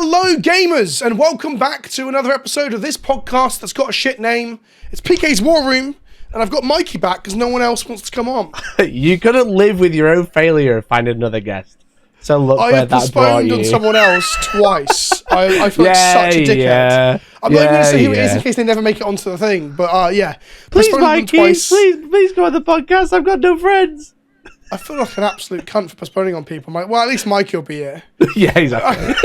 Hello, gamers, and welcome back to another episode of this podcast that's got a shit name. It's PK's War Room, and I've got Mikey back because no one else wants to come on. You couldn't live with your own failure and find another guest. So look I where have that brought postponed you. on someone else twice. I feel like such a dickhead. Yeah. I'm not even going to say who it is in case they never make it onto the thing, but yeah. Please, Postponed them Mikey, twice. please go on the podcast. I've got no friends. I feel like an absolute cunt for postponing on people. Well, at least Mikey will be here. Yeah, exactly.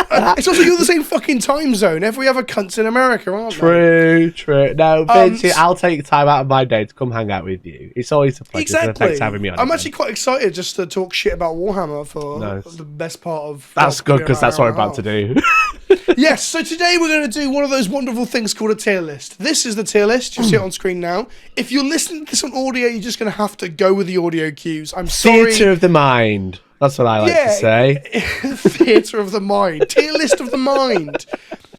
It's also you're the same fucking time zone. Every other cunt's in America, aren't they? True. No, Vince, I'll take time out of my day to come hang out with you. It's always a pleasure. Exactly. So thanks for having me on. I'm again. actually quite excited just to talk shit about Warhammer for the best part of... That's good, because that's what I'm about to do. Yes, so today we're going to do one of those wonderful things called a tier list. This is the tier list. You see it on screen now. If you're listening to this on audio, you're just going to have to go with the audio cues. I'm sorry. Theatre of the mind. That's what I like to say. Theatre of the mind. Tier list of the mind.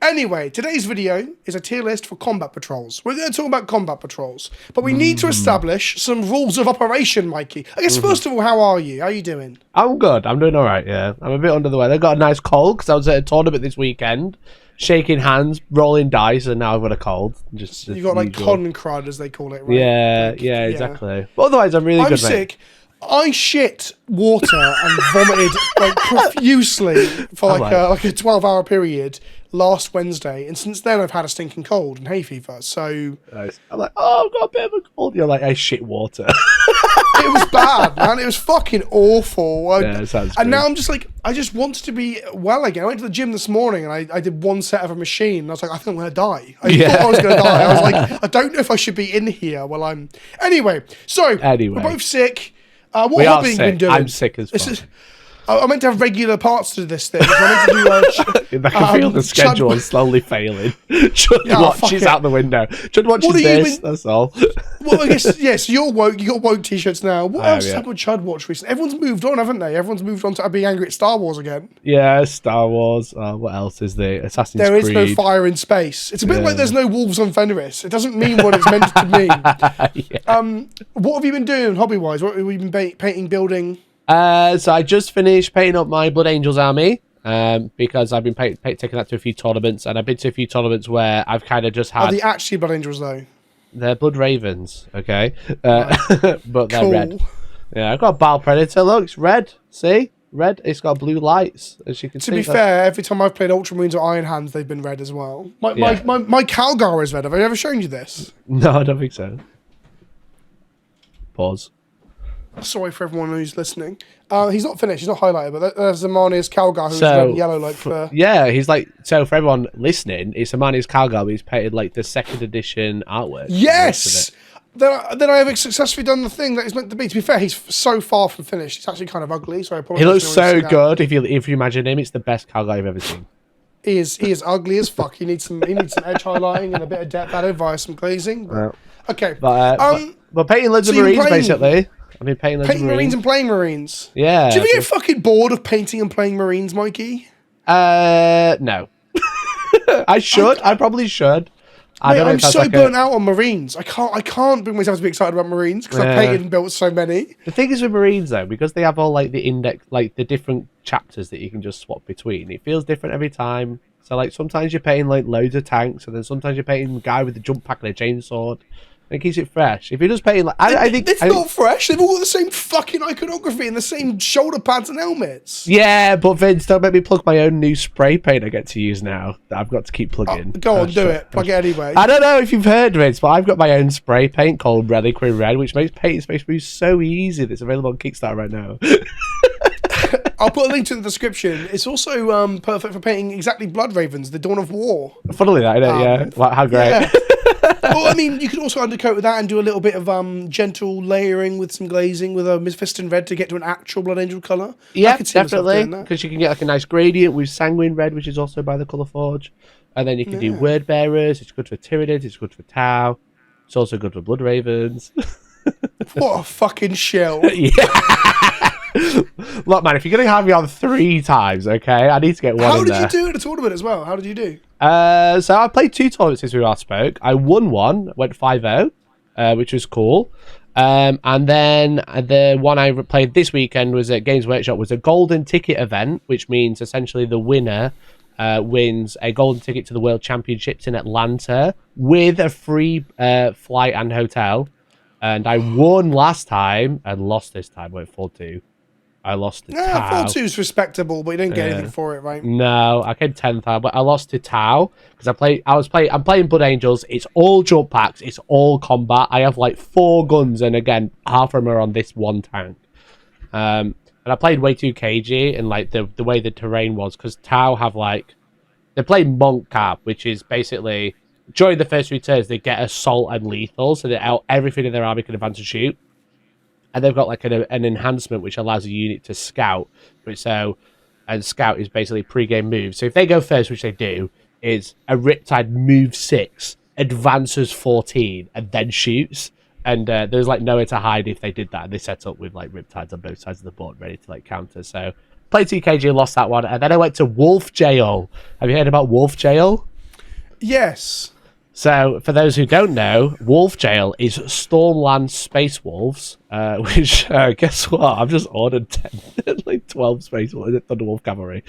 Anyway, today's video is a tier list for combat patrols. We're going to talk about combat patrols, but we need to establish some rules of operation, Mikey. I guess, first of all, how are you? How are you doing? I'm good. I'm doing all right, yeah. I'm a bit under the weather. I got a nice cold because I was at a tournament this weekend, shaking hands, rolling dice, and now I've got a cold. Just You've got like con crud, as they call it, right? Yeah, exactly. But otherwise, I'm really good, I'm sick. I shit water and vomited like profusely for like a 12-hour period last Wednesday, and since then I've had a stinking cold and hay fever. So nice. I'm like, oh, I've got a bit of a cold. You're like, I shit water. It was bad, man. It was fucking awful. Yeah, it sounds and good. now I'm just like, I just wanted to be well again. I went to the gym this morning and I did one set of a machine. And I was like, I think I'm going to die. I thought I was going to die. I was like, I don't know if I should be in here while I'm... Anyway, we're both sick. What have you been doing? I'm sick as fuck. I meant to have regular parts to this thing. I meant to do, I can feel the schedule is slowly failing. Chud Watch is out the window. Chud Watch is this, that's all. Well, I guess, yes, you're woke. You got woke t-shirts now. What else happened with Chud Watch recently? Everyone's moved on, haven't they? Everyone's moved on to being angry at Star Wars again. Yeah, Star Wars. What else is there? Assassin's Creed. There is no fire in space. It's a bit like there's no wolves on Fenris. It doesn't mean what it's meant to mean. What have you been doing hobby-wise? What have you been painting, building? So I just finished painting up my Blood Angels army because I've been taking that to a few tournaments, and I've been to a few tournaments where I've kind of just had... Are they actually Blood Angels, though? They're Blood Ravens, okay? But they're red. Yeah, I've got a Bile Predator. Look, it's red. See? Red. It's got blue lights, as you can see. To be fair, every time I've played Ultramarines or Iron Hands, they've been red as well. My Calgar is red. Have I ever shown you this? No, I don't think so. Pause. Sorry for everyone who's listening. He's not finished. He's not highlighted, but there's Amani's Calgar who's red and yellow like fur. Yeah, he's like... So for everyone listening, it's Amani's Calgar, but he's painted like the 2nd edition artwork. Yes! Then I have successfully done the thing that is meant to be. To be fair, he's so far from finished. It's actually kind of ugly, so I apologize. He looks so good. If you imagine him, it's the best Calgar I've ever seen. He is ugly as fuck. He needs some edge highlighting and a bit of depth added via some glazing. But, okay. But painting loads of Marines, basically. I've been painting Marines and playing Marines. Yeah. Do you ever get fucking bored of painting and playing Marines, Mikey? No. I probably should. I'm so burnt out on Marines. I can't bring myself to be excited about Marines because I've painted and built so many. The thing is with Marines though, because they have all like the index, like the different chapters that you can just swap between. It feels different every time. So like sometimes you're painting like loads of tanks, and then sometimes you're painting a guy with a jump pack and a chainsaw. It keeps it fresh. If you're just painting like, I think it's not fresh. They've all got the same fucking iconography and the same shoulder pads and helmets. Yeah, but Vince, don't make me plug my own new spray paint I get to use now that I've got to keep plugging. Go on, do it. Plug it anyway. I don't know if you've heard, Vince, but I've got my own spray paint called Reliquary Red, which makes painting Space Marines so easy. That's available on Kickstarter right now. I'll put a link to the description. It's also perfect for painting exactly Blood Ravens, the Dawn of War. Funnily that, yeah. Wow, how great. Yeah. Well, I mean, you could also undercoat with that and do a little bit of gentle layering with some glazing with a Mephiston red to get to an actual Blood Angel colour. Yeah, definitely, because you can get like a nice gradient with Sanguine Red, which is also by the Colour Forge. And then you can do Word Bearers. It's good for Tyranids. It's good for Tau. It's also good for Blood Ravens. What a fucking shell. Yeah. Look, man, if you're going to have me on 3 times, okay, I need to get one How in did there. you do at the tournament as well? How did you do? So I played 2 tournaments since we last spoke. I won one, went 5-0, which was cool. And then the one I played this weekend was at Games Workshop, was a golden ticket event, which means essentially the winner wins a golden ticket to the World Championships in Atlanta with a free flight and hotel. And I won last time and lost this time. Went 4-2. I lost to Tao. 4-2 is respectable, but you didn't get anything for it, right? No, I came 10th, but I lost to Tao because I'm playing Blood Angels. It's all jump packs. It's all combat. I have like 4 guns, and again, half of them are on this one tank. And I played way too cagey, and like the way the terrain was, because Tau have like, they play Monk Cap, which is basically during the first 3 turns they get assault and lethal, so that everything in their army can advance and shoot. And they've got like an enhancement which allows a unit to scout, and scout is basically pre-game moves. So if they go first, which they do, is a Riptide move 6, advances 14, and then shoots. And there's like nowhere to hide if they did that. And they set up with like Riptides on both sides of the board, ready to like counter. So played TKG and lost that one. And then I went to Wolf Jail. Have you heard about Wolf Jail? Yes. So for those who don't know, Wolf Jail is Stormland Space Wolves, which guess what? I've just ordered 12 Space Wolves, Thunderwolf Cavalry.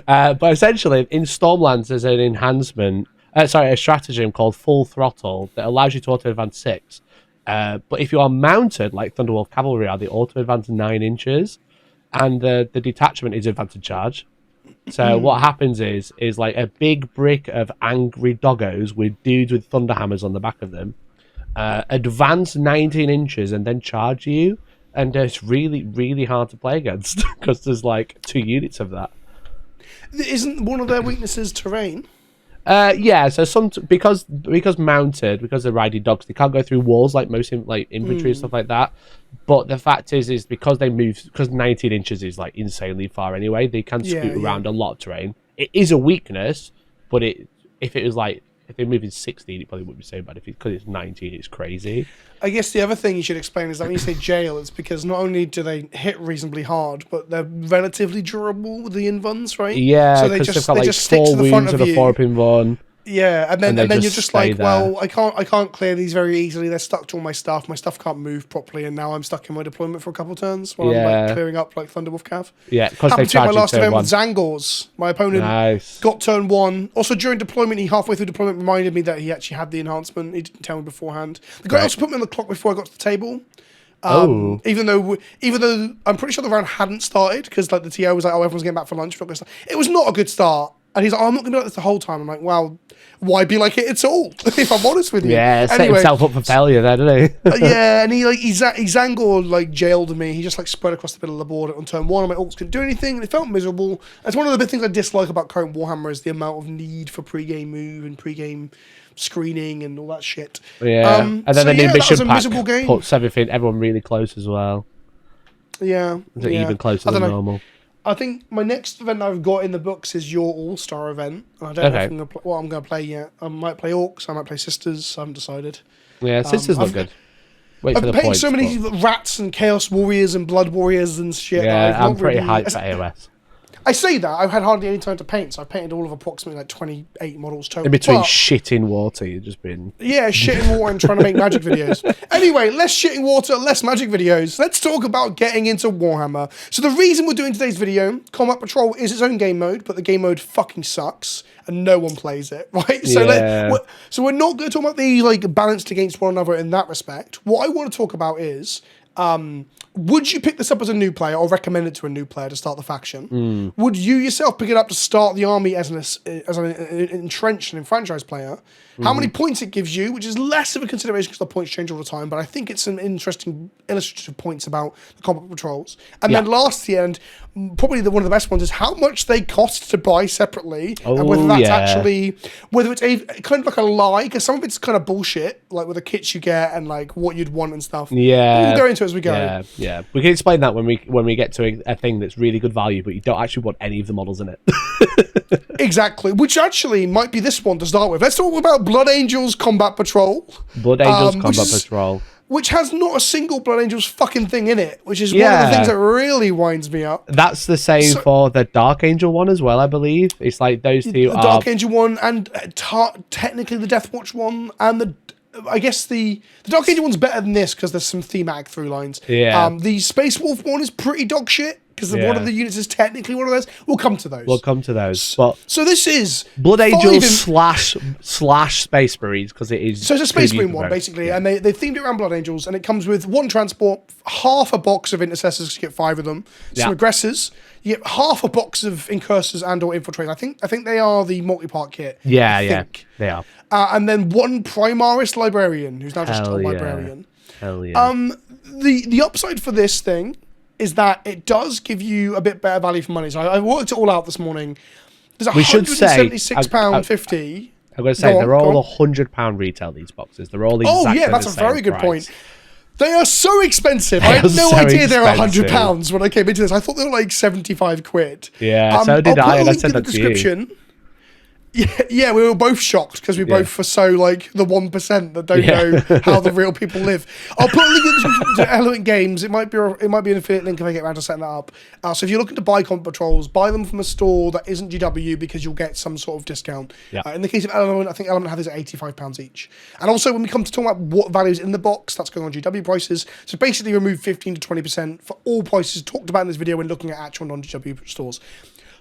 But essentially, in Stormlands, there's an enhancement. A stratagem called Full Throttle that allows you to auto advance 6. But if you are mounted like Thunderwolf Cavalry are, they auto advance 9 inches, and the detachment is advantage charge. So what happens is like a big brick of angry doggos with dudes with thunder hammers on the back of them advance 19 inches and then charge you, and it's really, really hard to play against because there's like 2 units of that. Isn't one of their weaknesses terrain? Yeah, so because mounted, because they're riding dogs, they can't go through walls like most infantry and stuff like that. But the fact is because they move, because 19 inches is like insanely far anyway, they can scoot around a lot of terrain. It is a weakness, but if they're moving 16, it probably wouldn't be so bad. Because it's 19, it's crazy. I guess the other thing you should explain is that when you say jail, it's because not only do they hit reasonably hard, but they're relatively durable with the invuns, right? Yeah, so they've got like 4 wounds and a 4-up one. Yeah, and then you're just like, well, I can't clear these very easily. They're stuck to all my stuff. My stuff can't move properly, and now I'm stuck in my deployment for a couple of turns while I'm like clearing up like Thunderwolf Cav. Yeah, because they charge my last event one. with Zangors. My opponent got turn 1. Also during deployment, he halfway through deployment reminded me that he actually had the enhancement. He didn't tell me beforehand. The guy also put me on the clock before I got to the table. Even though I'm pretty sure the round hadn't started because like the TO was like, oh, everyone's getting back for lunch. It was not a good start. And he's like, oh, I'm not going to be like this the whole time. I'm like, well, why be like it at all, if I'm honest with you? Yeah, set himself up for failure there, didn't he? Yeah, and he Zangor like jailed me. He just like spread across the middle of the board on turn 1. And my orcs couldn't do anything, and it felt miserable. That's one of the big things I dislike about current Warhammer is the amount of need for pre-game move and pre-game screening and all that shit. Yeah, and then the new mission pack puts everyone really close as well. Yeah. Even closer than normal. I think my next event I've got in the books is your All-Star event. And I don't know what I'm going to play yet. I might play Orcs, I might play Sisters, I haven't decided. Yeah, Sisters look good. I've been playing so many Rats and Chaos Warriors and Blood Warriors and shit. Yeah, I'm pretty hyped for AOS. I say that, I've had hardly any time to paint, so I've painted all of approximately like 28 models total. In between shit in water, you've just been... Yeah, shit in water and trying to make magic videos. Anyway, less shit in water, less magic videos. Let's talk about getting into Warhammer. So the reason we're doing today's video, Combat Patrol is its own game mode, but the game mode fucking sucks, and no one plays it, right? So we're not going to talk about the like balanced against one another in that respect. What I want to talk about is... would you pick this up as a new player or recommend it to a new player to start the faction? Would you yourself pick it up to start the army as an entrenched and enfranchised player? How many points it gives you, which is less of a consideration because the points change all the time, but I think it's some interesting illustrative points about the combat patrols. And then lastly, and probably one of the best ones, is how much they cost to buy separately, and whether that's actually, whether it's a kind of like a lie, because some of it's kind of bullshit, like with the kits you get and like what you'd want and stuff. Yeah. We'll go into it as we go. Yeah. We can explain that when we get to a thing that's really good value, but you don't actually want any of the models in it. Exactly, which actually might be this one to start with. Let's talk about Blood Angels Combat Patrol. Blood Angels Combat Patrol. Which has not a single Blood Angels fucking thing in it, which is one of the things that really winds me up. That's the same for the Dark Angel one as well, I believe. It's like those two the Dark Angel one and technically the Death Watch one and I guess the Dark Angel one's better than this because there's some thematic through lines. Yeah. The Space Wolf one is pretty dog shit because one of the units is technically one of those. We'll come to those. But so this is Blood Angels slash Space Marines, because it is. So it's a Space Marine one, basically, and they themed it around Blood Angels, and it comes with 1 transport, half a box of Intercessors, you get 5 of them, some Aggressors, you get half a box of Incursors and or Infiltrators. I think they are the multi-part kit. Yeah, they are. And then 1 Primaris Librarian, who's now just a Librarian. Hell yeah. The upside for this thing is that it does give you a bit better value for money. So I worked it all out this morning. There's £176.50. I'm going to say they're all £100 retail, these boxes. They're all exactly that's a very good price. point. They are so expensive. I had no idea they were £100 when I came into this. I thought they were like 75 quid. Yeah, so did I, and I said that to you. Yeah, we were both shocked because we both were so like the 1% that don't know how the real people live. I'll put a link in the description to Element Games. It might be an affiliate link if I get around to setting that up. So if you're looking to buy combat patrols, buy them from a store that isn't GW because you'll get some sort of discount. Yeah. In the case of Element, I think Element have this at £85 each. And also when we come to talk about what value is in the box, that's going on GW prices. So basically remove 15 to 20% for all prices talked about in this video when looking at actual non-GW stores.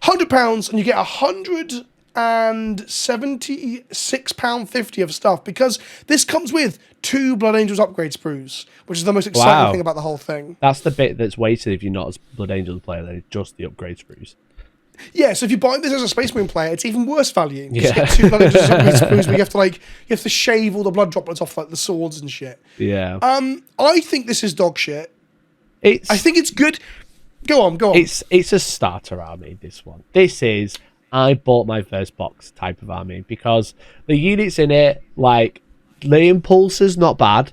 £100 and you get £176.50 of stuff, because this comes with 2 Blood Angels upgrade sprues, which is the most exciting thing about the whole thing. That's the bit that's weighted if you're not a Blood Angels player, then it's just the upgrade sprues. Yeah, so if you buy this as a Space Marine player, it's even worse value. You get 2 Blood Angels upgrade sprues where you have to shave all the blood droplets off like the swords and shit. Yeah. I think this is dog shit. I think it's good. Go on. It's a starter army, this one. This is I bought my first box type of army, because the units in it, like the impulsors, not bad.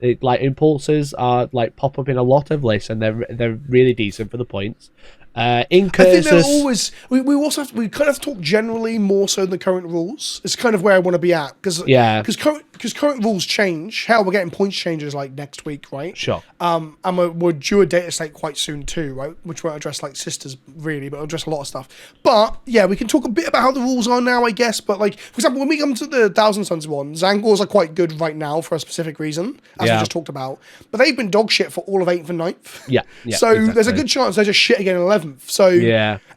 Impulsors are like pop up in a lot of lists, and they're really decent for the points. I think they're always. We also we kind of talk generally more so than the current rules. It's kind of where I want to be at, because current rules change. Hell, we're getting points changes like next week, right? Sure. And we're due a data slate quite soon too, right? Which won't address like Sisters really, but it'll address a lot of stuff. But yeah, we can talk a bit about how the rules are now, I guess. But like, for example, when we come to the Thousand Suns one, Zangors are quite good right now for a specific reason, as we just talked about. But they've been dog shit for all of 8th and 9th. Yeah. So exactly. There's a good chance they're just shit again in 11th. So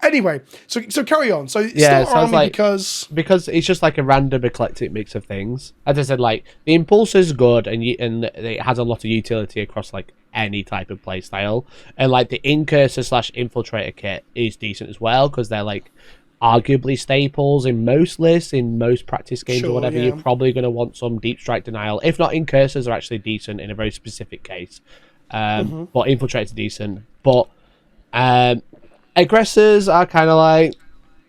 anyway, so carry on. So still army like, because it's just like a random eclectic mix of things. As I said, like the Impulse is good, and it has a lot of utility across like any type of play style, and like the Incursor / Infiltrator kit is decent as well, because they're like arguably staples in most lists, in most practice games or whatever. You're probably going to want some Deep Strike Denial. If not, Incursors are actually decent in a very specific case, but Infiltrators are decent. But Aggressors are kind of like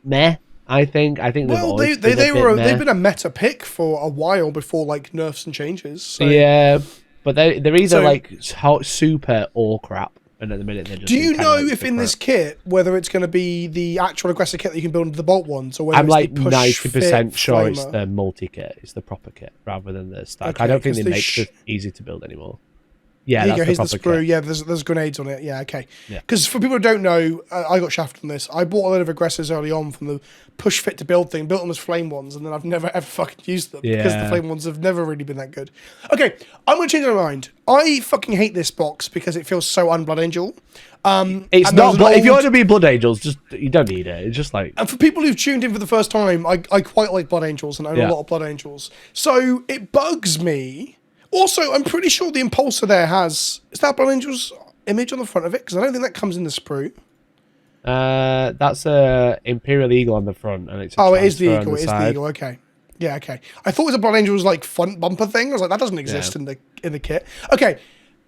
meh. I think they've been a meta pick for a while before like nerfs and changes. So. Yeah, but they're either like super or crap, and at the minute they're just. Do you know if in this kit whether it's going to be the actual aggressor kit that you can build into the bolt ones, or whether I'm like 90% sure it's the multi kit, it's the proper kit rather than the stack. Okay, I don't think they make it easy to build anymore. Yeah, there you go. Here's the sprue. Kit. Yeah, there's grenades on it. Yeah, okay. Because for people who don't know, I got shafted on this. I bought a lot of aggressors early on from the push fit to build thing, built them as flame ones, and then I've never ever fucking used them because the flame ones have never really been that good. Okay, I'm gonna change my mind. I fucking hate this box because it feels so un-Blood Angel. It's not. If you want to be Blood Angels, you don't need it. It's just like. And for people who've tuned in for the first time, I quite like Blood Angels and own a lot of Blood Angels. So it bugs me. Also, I'm pretty sure the Impulsor there is that Blood Angel's image on the front of it? Because I don't think that comes in the sprue. That's a Imperial Eagle on the front, and it's it is the Eagle. It is the Eagle. Okay, yeah, okay. I thought it was a Blood Angel's like front bumper thing. I was like, that doesn't exist in the kit. Okay,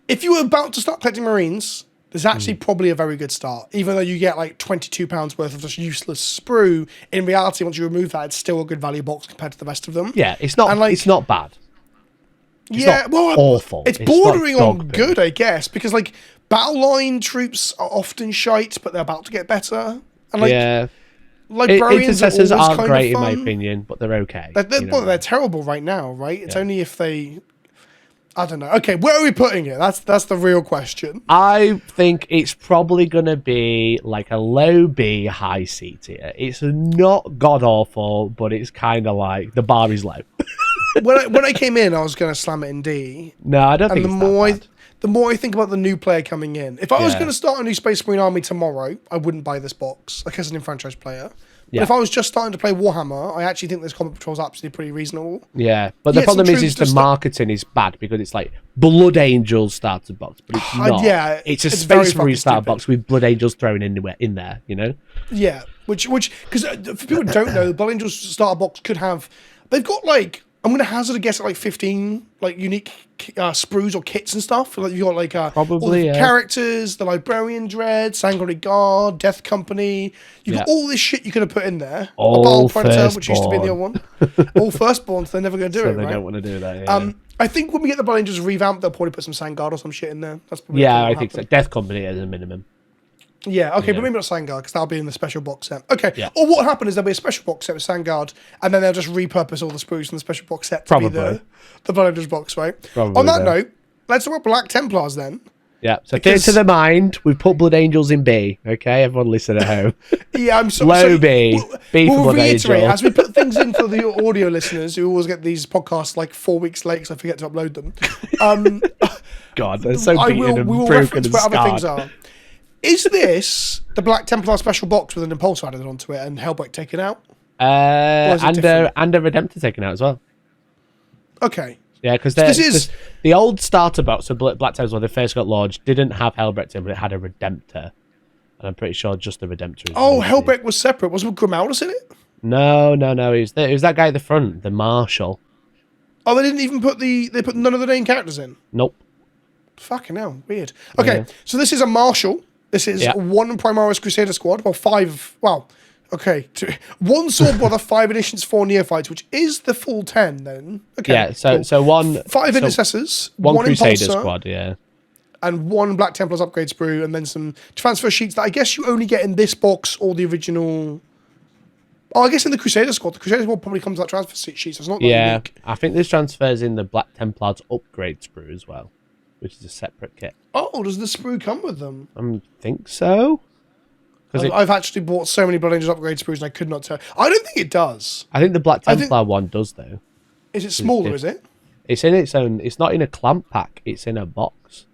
if you were about to start collecting Marines, there's actually probably a very good start. Even though you get like £22 worth of just useless sprue, in reality, once you remove that, it's still a good value box compared to the rest of them. Yeah, it's not. It's not bad. It's awful. It's bordering on good, I guess, because like battle line troops are often shite, but they're about to get better. And like, Intercessors aren't great in my opinion, but they're okay. They're terrible right now, right? It's only if they. I don't know. Okay, where are we putting it? That's the real question. I think it's probably gonna be like a low B, high C tier. It's not god awful, but it's kind of like the bar is low. when I came in, I was going to slam it in D. No, I don't think it's that bad. the more I think about the new player coming in. If I was going to start a new Space Marine army tomorrow, I wouldn't buy this box, like as an enfranchised player. But if I was just starting to play Warhammer, I actually think this Combat Patrol is absolutely pretty reasonable. Yeah, but the problem is the marketing is bad because it's like Blood Angels starter box, but it's not. It's a Space Marine starter box with Blood Angels thrown in there, you know? Yeah, which because for people who don't know, the Blood Angels starter box could have. They've got like, I'm going to hazard a guess at like 15 like unique sprues or kits and stuff. Like you've got like probably all the characters, the Librarian Dread, Sanguinary Guard, Death Company. You've got all this shit you could have put in there. All a Battle Predator, which used to be in the other one. All Firstborn, so they're never going to do it. They right? don't want to do that. Yeah. I think when we get the Blood Angels revamped, they'll probably put some Sangard or some shit in there. That's probably I think so. Death Company as a minimum. Yeah, okay, but maybe not Sangard, because that'll be in the special box set. Okay, or what happened is there'll be a special box set with Sangard, and then they'll just repurpose all the sprues in the special box set to be the Blood Angels box, right? On that note, let's talk about Black Templars then. Yeah, so theatre of the mind, we've put Blood Angels in B, okay? Everyone listen at home. I'm sorry. Low B, B for Blood Angel. As we put things in for the audio listeners who always get these podcasts like 4 weeks late because I forget to upload them. God, they're so beaten and broken and scarred. Other things are. Is this the Black Templar special box with an Impulsor added onto it and Hellbreak taken out? And a Redemptor taken out as well. Okay. Yeah, because the old starter box of Black Templars when they first got launched didn't have Hellbreak in, but it had a Redemptor. And I'm pretty sure just the Redemptor. Hellbreak was separate. Wasn't Grimaldus in it? No. It was that guy at the front, the Marshal. Oh, they didn't even they put none of the main characters in? Nope. Fucking hell, weird. Okay, so this is a Marshal. This is one Primaris Crusader squad. One Sword Brother, 5 Initiates, 4 Neophytes, which is the full 10 then. Okay. Yeah, so one... 5 Intercessors, one Crusader Impulsor, squad, and 1 Black Templars upgrade sprue, and then some transfer sheets that I guess you only get in this box or the original... Oh, I guess in the Crusader squad. The Crusader squad probably comes with that transfer sheet, so it's not that unique. I think there's transfers in the Black Templars upgrade sprue as well, which is a separate kit. Oh, does the sprue come with them? I think so. I've actually bought so many Blood Angels upgrade sprues and I could not tell. I don't think it does. I think the Black Templar one does though. Is it smaller, is it? It's in its own... It's not in a clamp pack, it's in a box.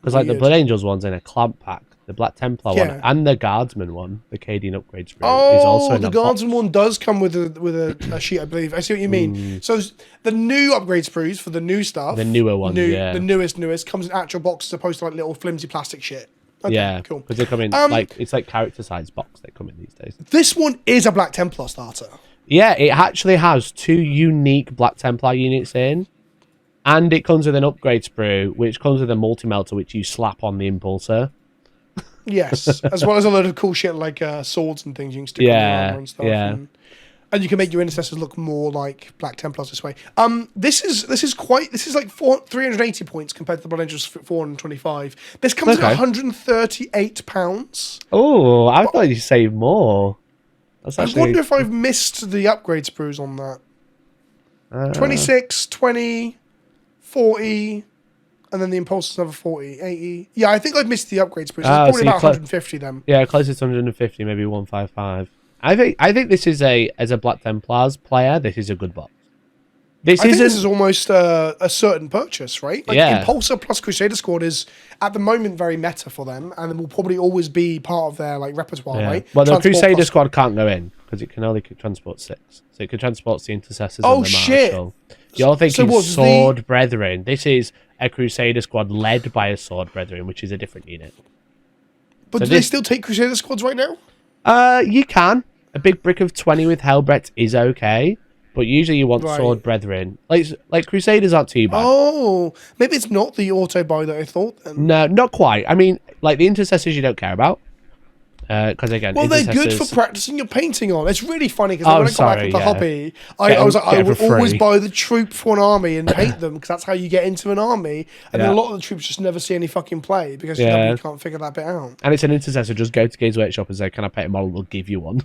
Because like the Blood Angels one's in a clamp pack. The Black Templar one and the Guardsman one, the Cadian upgrade sprue, is also in a box. The Guardsman one does come with a sheet, I believe. I see what you mean. So the new upgrade sprues for the new stuff... The newer ones, The newest comes in actual box as opposed to like little flimsy plastic shit. Okay, cool. Because they come in it's like character size box they come in these days. This one is a Black Templar starter. Yeah, it actually has 2 unique Black Templar units in, and it comes with an upgrade sprue, which comes with a multi-melter, which you slap on the Impulsor. Yes, as well as a load of cool shit like swords and things you can stick on your armor and stuff. Yeah. And you can make your intercessors look more like Black Templars this way. This is like 380 points compared to the Blood Angels 425. This comes at £138. Oh, I thought you'd say more. I wonder if I've missed the upgrade sprues on that. 26, 20, 40, and then the Impulsor's another 40, 80. Yeah, I think I've missed the upgrade sprues. It's probably about 150 then. Yeah, closest to 150, maybe 155. I think this is as a Black Templars player, this is a good box. I think this is almost a certain purchase, right? Like Impulsor plus Crusader Squad is at the moment very meta for them, and will probably always be part of their like repertoire, right? Well, the Crusader Squad can't go in because it can only transport 6, so it can transport the Intercessors and the Marshal. You're thinking Sword Brethren. This is a Crusader Squad led by a Sword Brethren, which is a different unit. But do they still take Crusader Squads right now? You can. A big brick of 20 with Hellbrecht is okay, but usually you want Sword Brethren. Like Crusaders aren't too bad. Oh, maybe it's not the auto buy that I thought then. No, not quite. I mean, like the Intercessors you don't care about. Because again, they're good for practicing your painting on. It's really funny because when I got back into the hobby, I was like, I would always buy the troop for an army and paint them because that's how you get into an army. And then a lot of the troops just never see any fucking play because you can't figure that bit out. And it's an Intercessor. Just go to Games Workshop and say, "Can I paint a model?" They'll give you one.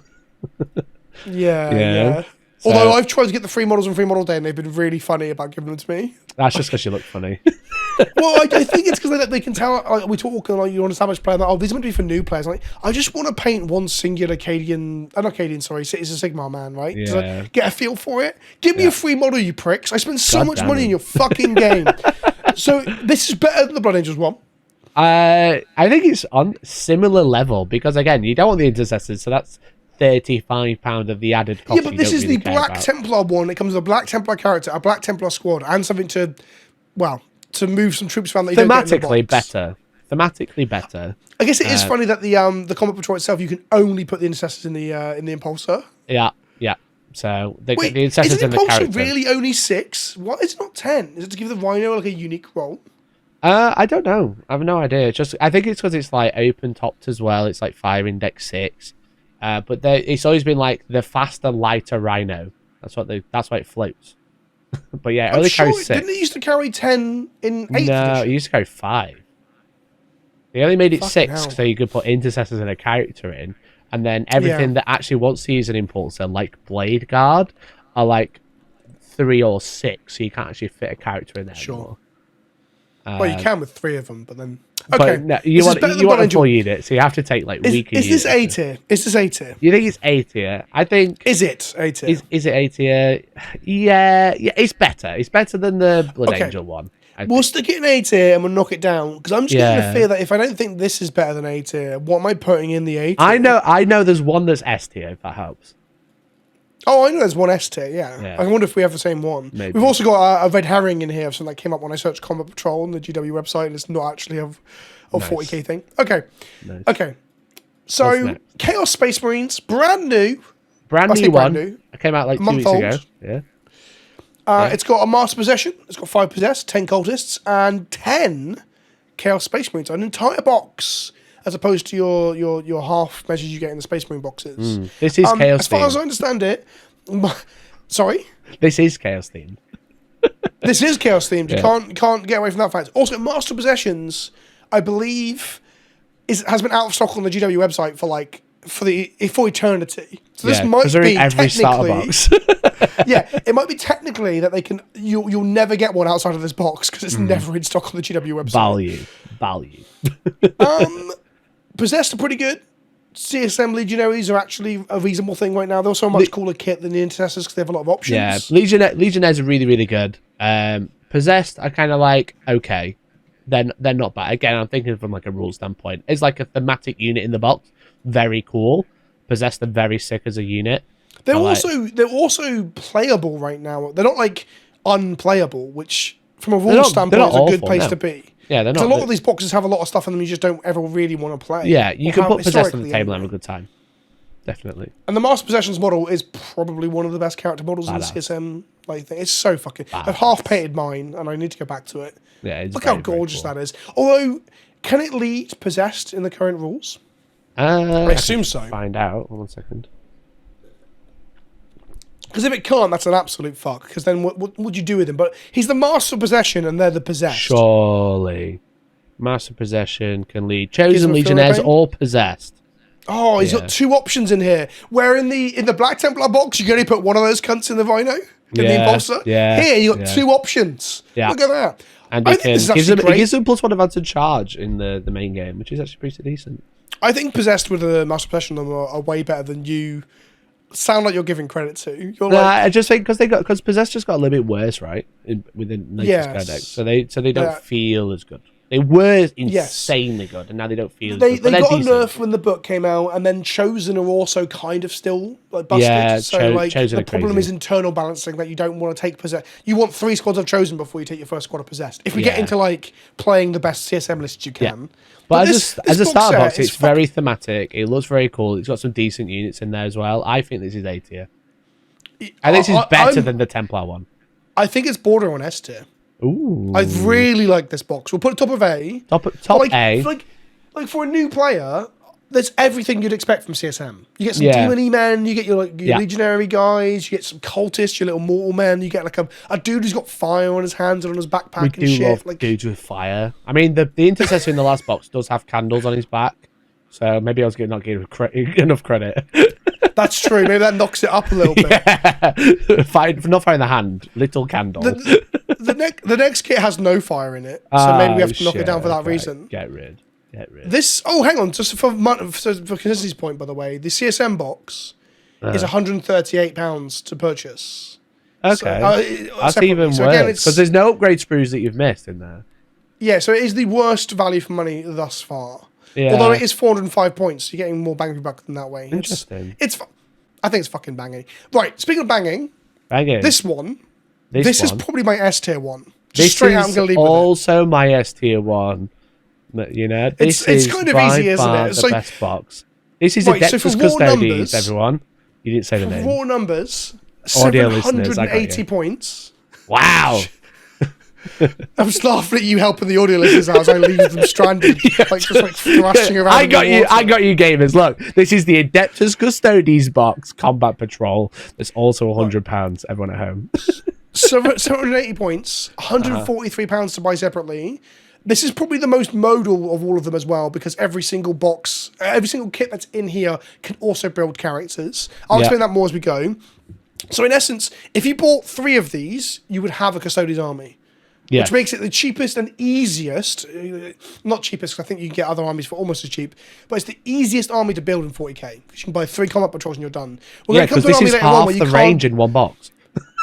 Yeah. So, although I've tried to get the free models on Free Model Day and they've been really funny about giving them to me. That's just because you look funny. Well, I think it's because they can tell. Like, we talk and like, you understand how much player. Like, these are meant to be for new players. Like, I just want to paint one singular Citizen Sigmar man, right? Yeah. Get a feel for it. Give me a free model, you pricks. I spent so much money in your fucking game. So this is better than the Blood Angels one. I think it's on similar level because again, you don't want the intercessors, so that's £35 of the added cost. Yeah, but this is the Black Templar one. It comes with a Black Templar character, a Black Templar squad, and something to move some troops around that you don't get in the box. Thematically better. I guess it is funny that the combat patrol itself, you can only put the intercessors in the impulsor. Yeah. So the Wait, intercessors is an in the impulsor character. really only 6? What is it not 10? Is it to give the Rhino like a unique role? I don't know. I have no idea. I think it's because it's like open topped as well. It's like fire index 6. But it's always been like the faster, lighter Rhino. That's why it floats. But yeah, it only carries 6. Didn't it used to carry 10 in 8th No, edition? it used to carry 5. They only made it Fucking 6 hell. so you could put intercessors and a character in, and then everything that actually wants to use an impulsor, like Blade Guard, are like 3 or 6, so you can't actually fit a character in there anymore. Well, you can with 3 of them, but then... But Okay, no, you want a full unit, so you have to take like weaker Is this units. A tier? Is this A tier? You think it's A tier? I think... Is it A tier? Is it A tier? Yeah, it's better. It's better than the Blood Angel one. We'll stick it in A tier and we'll knock it down, because I'm just getting the fear that if I don't think this is better than A tier, what am I putting in the A tier? I know there's one that's S tier, if that helps. Oh, I know there's one S tier, yeah. I wonder if we have the same one. Maybe. We've also got a red herring in here of something that came up when I searched Combat Patrol on the GW website, and it's not actually a 40k thing. Okay. Nice. Okay. So, Chaos Space Marines, brand new. Brand new one. It came out like 2 weeks old. ago. Yeah. It's got a Master Possession, it's got 5 Possessed, 10 Cultists, and 10 Chaos Space Marines. An entire box, as opposed to your half measures you get in the Space Marine boxes. This is Chaos as far themed. as I understand it... Sorry? This is Chaos themed. This is Chaos themed. You can't get away from that fact. Also, Master Possessions, I believe, has been out of stock on the GW website for eternity. So this might be every starter box. Yeah, it might be technically that they can. You'll never get one outside of this box because it's never in stock on the GW website. Value. Possessed are pretty good. CSM Legionaries are actually a reasonable thing right now. They're also a much cooler kit than the Intercessors because they have a lot of options. Yeah, Legionnaires are really, really good. Possessed are kind of like, okay. They're not bad. Again, I'm thinking from like a rule standpoint. It's like a thematic unit in the box. Very cool. Possessed are very sick as a unit. They're also playable right now. They're not like unplayable, which from a rule standpoint is a good place to be. Yeah, they're not. A lot of these boxes have a lot of stuff in them you just don't ever really want to play. Yeah, you can put Possessed on the table and have a good time. Definitely. And the Master Possessions model is probably one of the best character models in the CSM thing. It's so fucking... I've half painted mine, and I need to go back to it. Yeah, look how gorgeous that is. Although, can it lead Possessed in the current rules? I assume so. Find out. 1 second. Because if it can't, that's an absolute fuck. Because then what would you do with him? But he's the Master of Possession, and they're the Possessed. Surely. Master Possession can lead Chosen Legionnaires or Possessed. Oh, he's got 2 options in here. Where in the Black Templar box, you can only put one of those cunts in the Rhino, in the Impulsor. Yeah, here, you got 2 options. Yeah. Look at that. And it gives them +1 advantage charge in the main game, which is actually pretty decent. I think Possessed with the Master Possession are way better than you sound like you're giving credit to. I just think because Possessed just got a little bit worse, right? Within Sisters Codex, so they don't feel as good. They were insanely good, and now they don't feel. They as good. got a nerf when the book came out, and then Chosen are also kind of still like busted. Yeah, so Chosen the problem is internal balancing that you don't want to take Possessed. You want 3 squads of Chosen before you take your first squad of Possessed. If we get into like playing the best CSM lists you can. But as a starter box, it's very thematic. It looks very cool. It's got some decent units in there as well. I think this is A tier. I think this is better than the Templar one. I think it's border on S tier. Ooh. I really like this box. We'll put it top of A. Top A. Like for a new player, there's everything you'd expect from CSM. You get some demon men, you get your legionary guys, you get some cultists, your little mortal men, you get like a dude who's got fire on his hands and on his backpack and shit. Love dudes with fire. I mean, the intercessor in the last box does have candles on his back, so maybe I was not giving enough credit. That's true. Maybe that knocks it up a little bit. Not fire in the hand, little candle. The next kit has no fire in it, so maybe we have to knock it down for that reason. Get rid. This. Oh, hang on. Just for consistency's point, by the way, the CSM box is £138 to purchase. Okay, that's even So again, worse because there's no upgrade sprues that you've missed in there. Yeah, so it is the worst value for money thus far. Yeah. Although it is 405 points, you're getting more bang for your buck than that way. Interesting. I think it's fucking banging. Right, speaking of banging, this is probably my S tier one. This is also my S tier one. You know, this is kind of easy, isn't it? The best box. This is Adeptus Custodes, everyone. You didn't say the name. Raw numbers, audio listeners, 780 points. Wow. I'm just laughing at you helping the audio listeners out as I leave them stranded, just thrashing around. I got you, gamers. Look, this is the Adeptus Custodes box Combat Patrol. There's also £100. Everyone at home. 780 points, £143 to buy separately. This is probably the most modal of all of them as well, because every single kit that's in here can also build characters. I'll explain that more as we go. So in essence, if you bought 3 of these, you would have a Custodes army. Yes. Which makes it the cheapest and easiest, not cheapest, because I think you can get other armies for almost as cheap, but it's the easiest army to build in 40k, because you can buy 3 combat patrols and you're done. Because this is half the range in one box.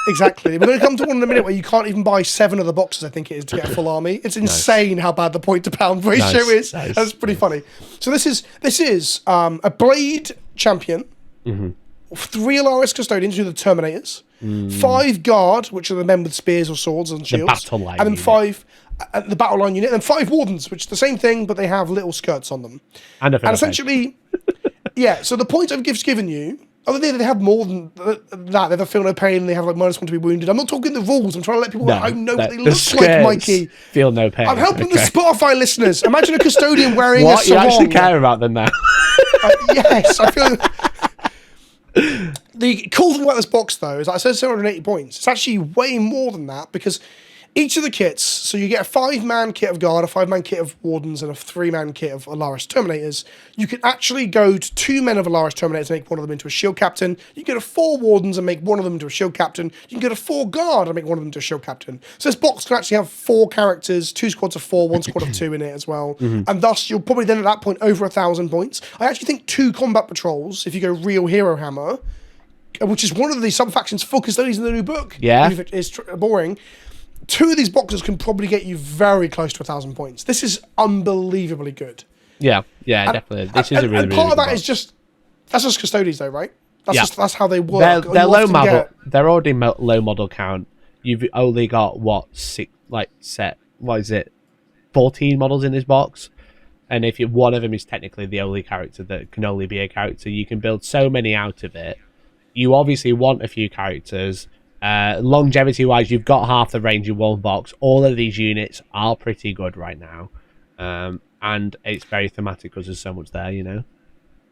Exactly. We're going to come to one in a minute where you can't even buy 7 of the boxes, I think it is, to get a full army. It's insane how bad the point to pound ratio is. That's pretty funny. So this is a Blade Champion, 3 Alaris Custodians, who are the Terminators, 5 Guard, which are the men with spears or swords and shields, the battle line and then 5 the battle line unit, and 5 Wardens, which is the same thing, but they have little skirts on them. And essentially, so the points I've given you, they have more than that. They have a feel no pain. They have like -1 to be wounded. I'm not talking the rules. I'm trying to let people know what they look like, Mikey. Feel no pain. I'm helping the Spotify listeners. Imagine a custodian wearing a sarong. You actually care about them now. Yes, I feel. The cool thing about this box, though, is that I said 780 points. It's actually way more than that, because each of the kits, so you get a 5-man kit of Guard, a 5-man kit of Wardens, and a 3-man kit of Alaris Terminators. You can actually go to 2 men of Alaris Terminators and make one of them into a Shield Captain. You can go to 4 Wardens and make one of them into a Shield Captain. You can go to 4 Guard and make one of them into a Shield Captain. So this box can actually have 4 characters, 2 squads of 4, 1 squad of 2 in it as well. And thus, you'll probably then at that point over 1,000 points. I actually think 2 combat patrols, if you go real Hero Hammer, which is one of the sub-factions for Custodians in the new book. Yeah. If it is boring. 2 of these boxes can probably get you very close to 1,000 points. This is unbelievably good. Yeah, definitely. This is a really, and part really of that box. is just that's Custodians, though, right? That's how they work. They're low model. They're already low model count. You've only got 14 models in this box, and if one of them is technically the only character that can only be a character, you can build so many out of it. You obviously want a few characters. Longevity wise, you've got half the range in one box. All of these units are pretty good right now, and it's very thematic because there's so much there. You know,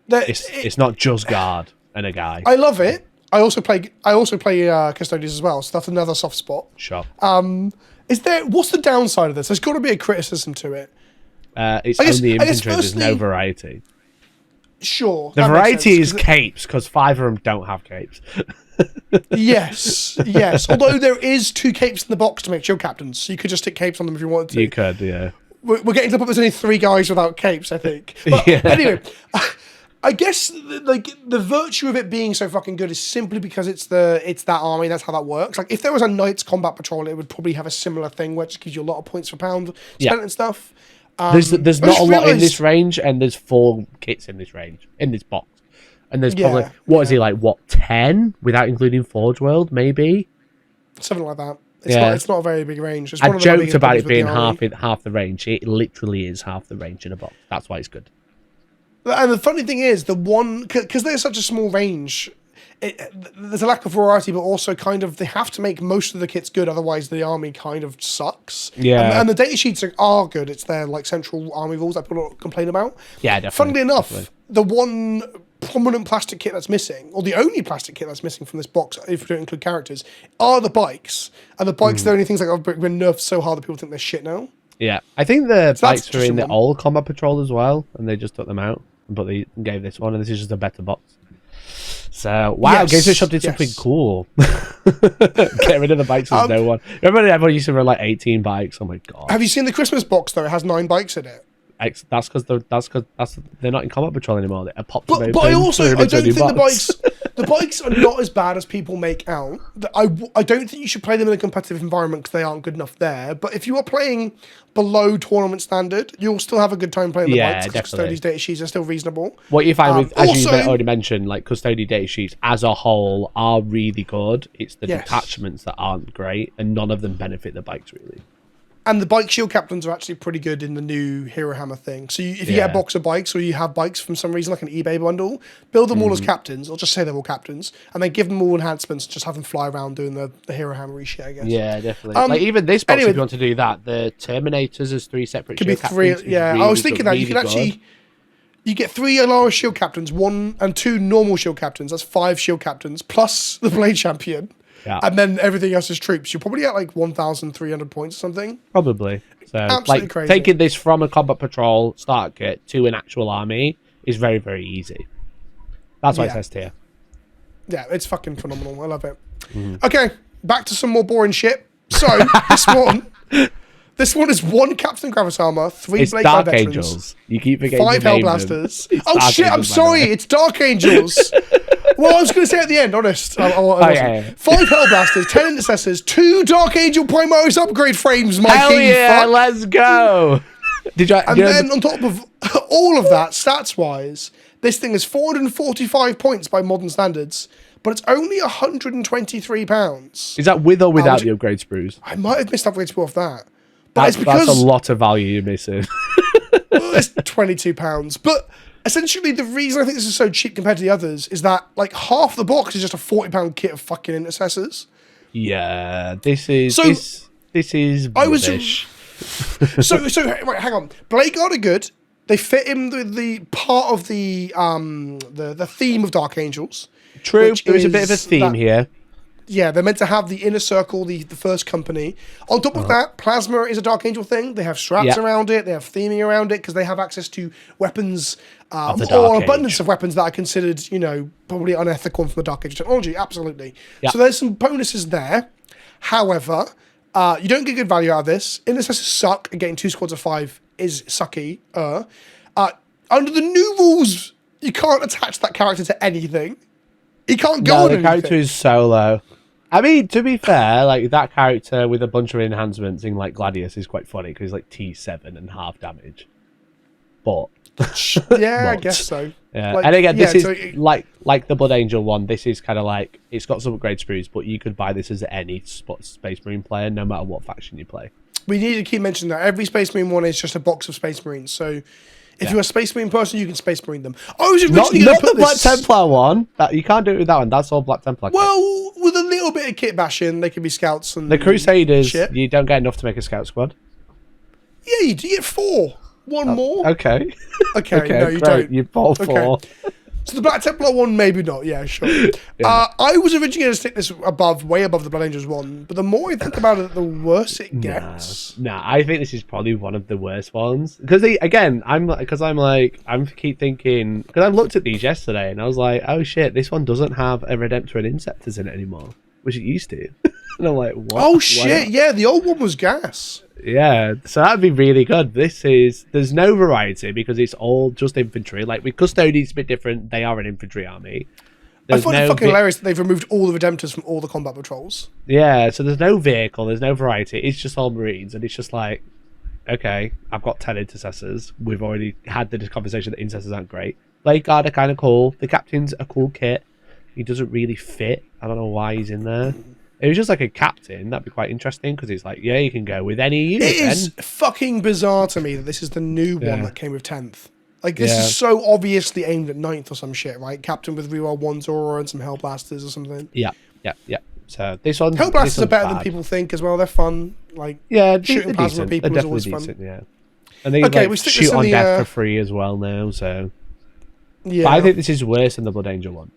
it's not just Guard and a guy. I love it. I also play Custodians as well, so that's another soft spot. Sure. What's the downside of this? There's got to be a criticism to it. It's only infantry. There's no variety. Sure. The variety is capes, because 5 of them don't have capes. Yes. Although there is 2 capes in the box to make Shield Captains, so you could just stick capes on them if you wanted to. You could, yeah. We're getting to the point there's only 3 guys without capes, I think. But anyway, I guess the virtue of it being so fucking good is simply because it's that army. That's how that works. Like if there was a Knights Combat Patrol, it would probably have a similar thing where it just gives you a lot of points per pound spent and stuff. There's not a lot in this range, and there's 4 kits in this range, in this box. And there's probably, 10? Without including Forge World, maybe? Something like that. It's not a very big range. It's I joked about it being half the range. It literally is half the range in a box. That's why it's good. And the funny thing is, because there's such a small range, there's a lack of variety, but also kind of they have to make most of the kits good, otherwise the army kind of sucks. Yeah. And the data sheets are good. It's their like central army rules that people complain about. Yeah, definitely. Funnily enough, the one prominent plastic kit that's missing, or the only plastic kit that's missing from this box, if we don't include characters, are the bikes. And the bikes are the only things that have been nerfed so hard that people think they're shit now. Yeah. I think the bikes were in the old Combat Patrol as well, and they just took them out. But they gave this one, and this is just a better box. So, wow, Games Workshop did something cool. Get rid of the bikes with no one. Remember everyone used to run like 18 bikes? Oh my god. Have you seen the Christmas box, though? It has 9 bikes in it. That's because they're not in Combat Patrol anymore. They popped but I don't think the bikes... the bikes are not as bad as people make out. I don't think you should play them in a competitive environment because they aren't good enough there. But if you are playing below tournament standard, you'll still have a good time playing the bikes because Custodes data sheets are still reasonable. What you find with, as you already mentioned, like Custodes data sheets as a whole are really good. It's the detachments that aren't great, and none of them benefit the bikes really. And the bike shield captains are actually pretty good in the new Hero Hammer thing. So if you get a box of bikes, or you have bikes from some reason, like an eBay bundle, build them all as captains, or just say they're all captains, and then give them all enhancements, just have them fly around doing the Hero Hammer shit, I guess. Yeah, definitely. Like even this box, if you want to do that, the Terminators as 3 separate shield captains. Yeah, really I was thinking that you can actually... You get 3 Alara shield captains, 1 and 2 normal shield captains. That's 5 shield captains, plus the Blade Champion. Yeah. And then everything else is troops. You're probably at like 1,300 points or something. Probably. So, absolutely crazy. Taking this from a combat patrol start kit to an actual army is very, very easy. That's why it says tier. Yeah, it's fucking phenomenal. I love it. Okay, back to some more boring shit. So, this one is 1 Captain Gravis armor, 3 Blade Dark veterans, Angels. You keep forgetting 5 Hellblasters. Oh shit! I'm sorry. It's Dark Angels. Well, I was going to say at the end, honest. 5 Hellblasters, 10 Intercessors, 2 Dark Angel Primaris upgrade frames, my Hell king. Yeah, let's go. Then on top of all of that, stats-wise, this thing is 445 points by modern standards, but it's only £123. Is that with or without the upgrade sprues? I might have missed upgrade sprue off that. But it's because that's a lot of value you're missing. It's £22. But... essentially, the reason I think this is so cheap compared to the others is that like half the box is just a £40 kit of fucking intercessors. Yeah, this is rubbish. So right, hang on. Blade Guard are good. They fit in the part of the theme of Dark Angels. True, there is a bit of a theme here. Yeah, they're meant to have the inner circle, the first company. On top of that, Plasma is a Dark Angel thing. They have straps around it. They have theming around it because they have access to weapons or an abundance of weapons that are considered, probably unethical from the Dark Angel technology. Absolutely. Yep. So there's some bonuses there. However, you don't get good value out of this. Intercessors suck, and getting 2 squads of 5 is sucky. Under the new rules, you can't attach that character to anything. He can't go on anything. The character is solo. I mean, to be fair, like that character with a bunch of enhancements in like Gladius is quite funny because he's like T7 and half damage. But yeah, I guess so. Yeah, and again, this is like the Blood Angel one. This is kind of like it's got some upgrade sprues, but you could buy this as any Space Marine player, no matter what faction you play. We need to keep mentioning that every Space Marine one is just a box of Space Marines. So if you're a Space Marine person, you can Space Marine them. I was originally not the Black Templar one. You can't do it with that one. That's all Black Templar. Well, with a little bit of kit bashing, they can be scouts and the Crusaders. Shit. You don't get enough to make a scout squad. Yeah, you get 4. One more. Okay. Okay. No, you don't. You bought 4. So the Black Templar one, maybe not. Yeah, sure. I was originally going to stick this way above the Blood Angels one, but the more I think about it, the worse it gets. Nah, I think this is probably one of the worst ones because I keep thinking because I looked at these yesterday and I was like, oh shit, this one doesn't have a Redemptor and Inceptors in it anymore, which it used to. And I'm like, what? Oh shit, yeah, the old one was gas. Yeah, so that'd be really good. There's no variety because it's all just infantry. Like with Custodes, it's a bit different. They are an infantry army. I find it fucking hilarious that they've removed all the Redemptors from all the combat patrols. Yeah, so there's no vehicle, there's no variety. It's just all Marines, and it's just like, okay, I've got 10 Intercessors. We've already had the conversation that Intercessors aren't great. Blade Guard are kind of cool. The Captain's a cool kit. He doesn't really fit. I don't know why he's in there. It was just like a captain. That'd be quite interesting because it's like, yeah, you can go with any unit. It is fucking bizarre to me that this is the new one that came with 10th. Like, this is so obviously aimed at 9th or some shit, right? Captain with reroll 1s Aurora and some Hellblasters or something. Yeah. So this one, Hellblasters are better than people think as well. They're fun. Like, shooting plasma people is always decent, fun. Yeah. And they we shoot on death for free as well now. So yeah, but I think this is worse than the Blood Angel one.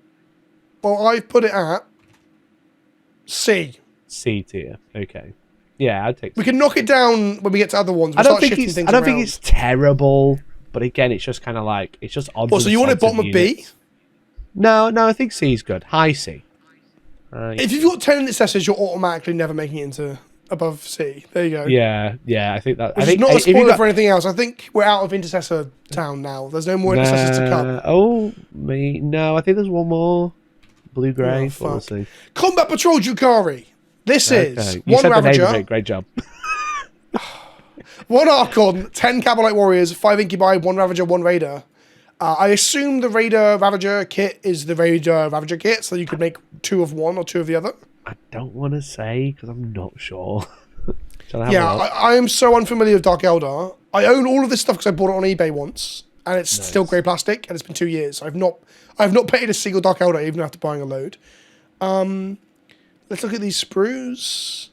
Well, I've put it at C tier. Okay. Yeah, I'd take. We can knock it down when we get to other ones. I don't think it's terrible, but again, it's just kind of like it's just odds. Well, so you want it bottom of B? No, I think C is good. High C. If you've got 10 Intercessors, you're automatically never making it into above C. There you go. Yeah, I think that. Which is not a spoiler for anything else. I think we're out of Intercessor town now. There's no more Intercessors to come. No, I think there's one more. blue-grey. Oh, We'll see. Combat Patrol Drukhari. This is You one said Ravager, the name of it. Great job. one Archon, 10 Cabalite Warriors, 5 Incubi, 1 Ravager, 1 Raider. I assume the Raider Ravager kit is the Raider Ravager kit, so you could make 2 of one or 2 of the other. I don't want to say because I'm not sure. I am so unfamiliar with Dark Eldar. I own all of this stuff because I bought it on eBay once, and it's still grey plastic, and it's been 2 years. I've not painted a single Dark Eldar even after buying a load. Let's look at these sprues.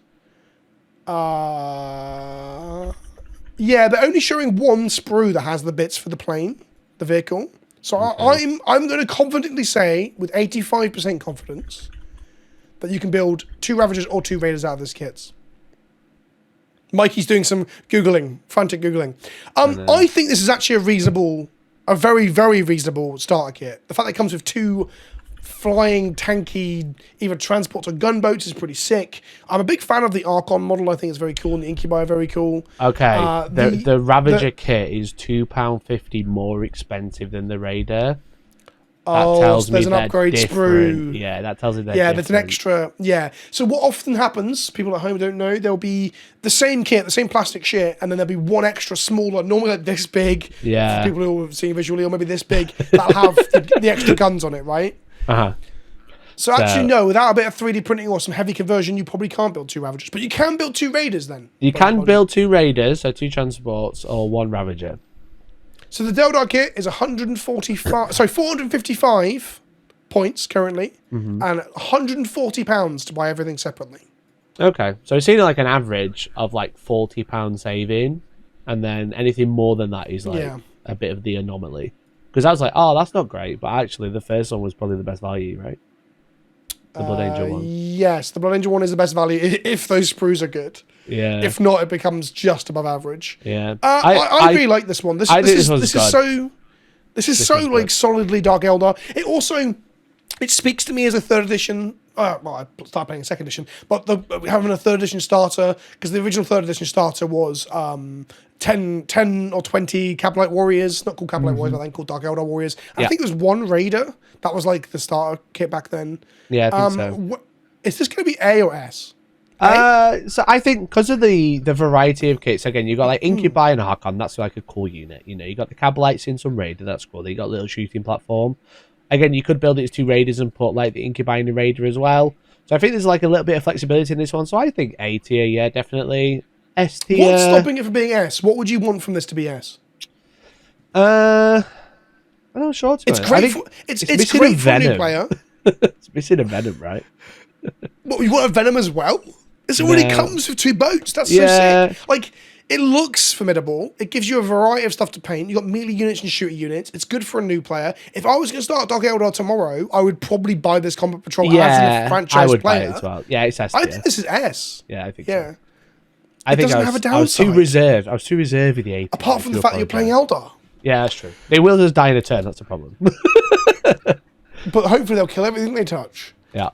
Yeah, they're only showing 1 sprue that has the bits for the plane, the vehicle. So I'm going to confidently say, with 85% confidence, that you can build 2 Ravagers or 2 Raiders out of this kit. Mikey's doing some Googling, frantic Googling. I think this is actually a very, very reasonable starter kit. The fact that it comes with 2 flying, tanky, either transports or gunboats is pretty sick. I'm a big fan of the Archon model. I think it's very cool, and the Incubi are very cool. Okay, the Ravager kit is £2.50 more expensive than the Raider. That tells there's me an upgrade different. sprue. Yeah, that tells me they're there's an extra. Yeah. So what often happens, people at home don't know, there'll be the same kit, the same plastic shit, and then there'll be 1 extra smaller, normally like this big. Yeah. For people who are seeing visually, or maybe this big, that'll have the extra guns on it, right? Uh-huh. So actually, no, without a bit of 3D printing or some heavy conversion, you probably can't build 2 Ravagers, but you can build 2 Raiders then. You can build 2 Raiders, so 2 transports, or 1 Ravager. So the Deldar kit is 455 points currently, and £140 to buy everything separately. Okay, so it's seen like an average of like £40 saving, and then anything more than that is like a bit of the anomaly. Because I was like, oh, that's not great, but actually the first one was probably the best value, right? The Blood Angel one. Yes, the Blood Angel one is the best value if those sprues are good. Yeah. If not, it becomes just above average. Yeah. I really like this one. This is so like solidly Dark Eldar. It speaks to me as a 3rd edition. Well, I started playing a 2nd edition, but having a 3rd edition starter, because the original 3rd edition starter was 10 or 20 Cabalite Warriors, not called Cabalite Warriors, but then called Dark Eldar Warriors. I think there was 1 Raider. That was like the starter kit back then. Yeah, I think so. Is this going to be A or S? So I think because of the variety of kits, again, you got like Incubi and Archon, that's like a cool unit. You know, you got the Cabalites in some Raider, that's cool. You got a little shooting platform. Again, you could build it as 2 Raiders and put like the Incubi in the Raider as well. So I think there's like a little bit of flexibility in this one. So I think A tier, yeah, definitely. S tier. What's stopping it from being S? What would you want from this to be S? I'm not sure. It's great. It's great for a new player. It's missing a Venom, right? What, you want a Venom as well? This already comes with 2 boats. That's so sick. Like, it looks formidable. It gives you a variety of stuff to paint. You got melee units and shooter units. It's good for a new player. If I was going to start Dark Eldar tomorrow, I would probably buy this Combat Patrol as a franchise I would player. buy it as well. Yeah, it's S. I think this is S. Yeah, I think so. I think I was too reserved. I was too reserved with the 8. Apart from the fact that you're playing Eldar. Yeah, that's true. They will just die in a turn. That's the problem. But hopefully they'll kill everything they touch. Yeah.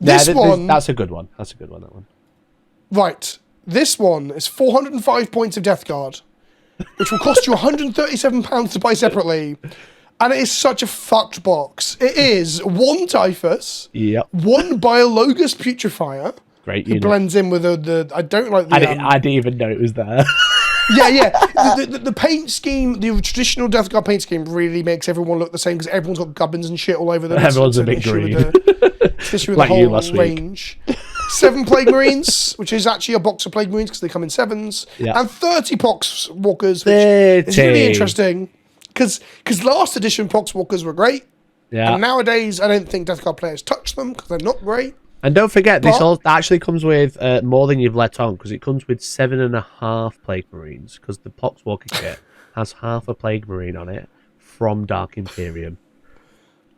That's a good one. That one. Right. This one is 405 points of Death Guard, which will cost you £137 to buy separately. And it is such a fucked box. It is 1 Typhus, 1 Biologus Putrefier. Great unit. It blends in with the I don't like the... I didn't even know it was there. The paint scheme, the traditional Death Guard paint scheme really makes everyone look the same because everyone's got gubbins and shit all over them. Everyone's a bit green. Especially with like the whole range. 7 Plague Marines, which is actually a box of Plague Marines because they come in 7s. And 30 Pox Walkers, which is really interesting because last edition Pox Walkers were great. Yeah. And nowadays, I don't think Death Guard players touch them because they're not great. And don't forget, this all actually comes with more than you've let on, because it comes with 7.5 Plague Marines, because the Poxwalker kit has half a Plague Marine on it from Dark Imperium.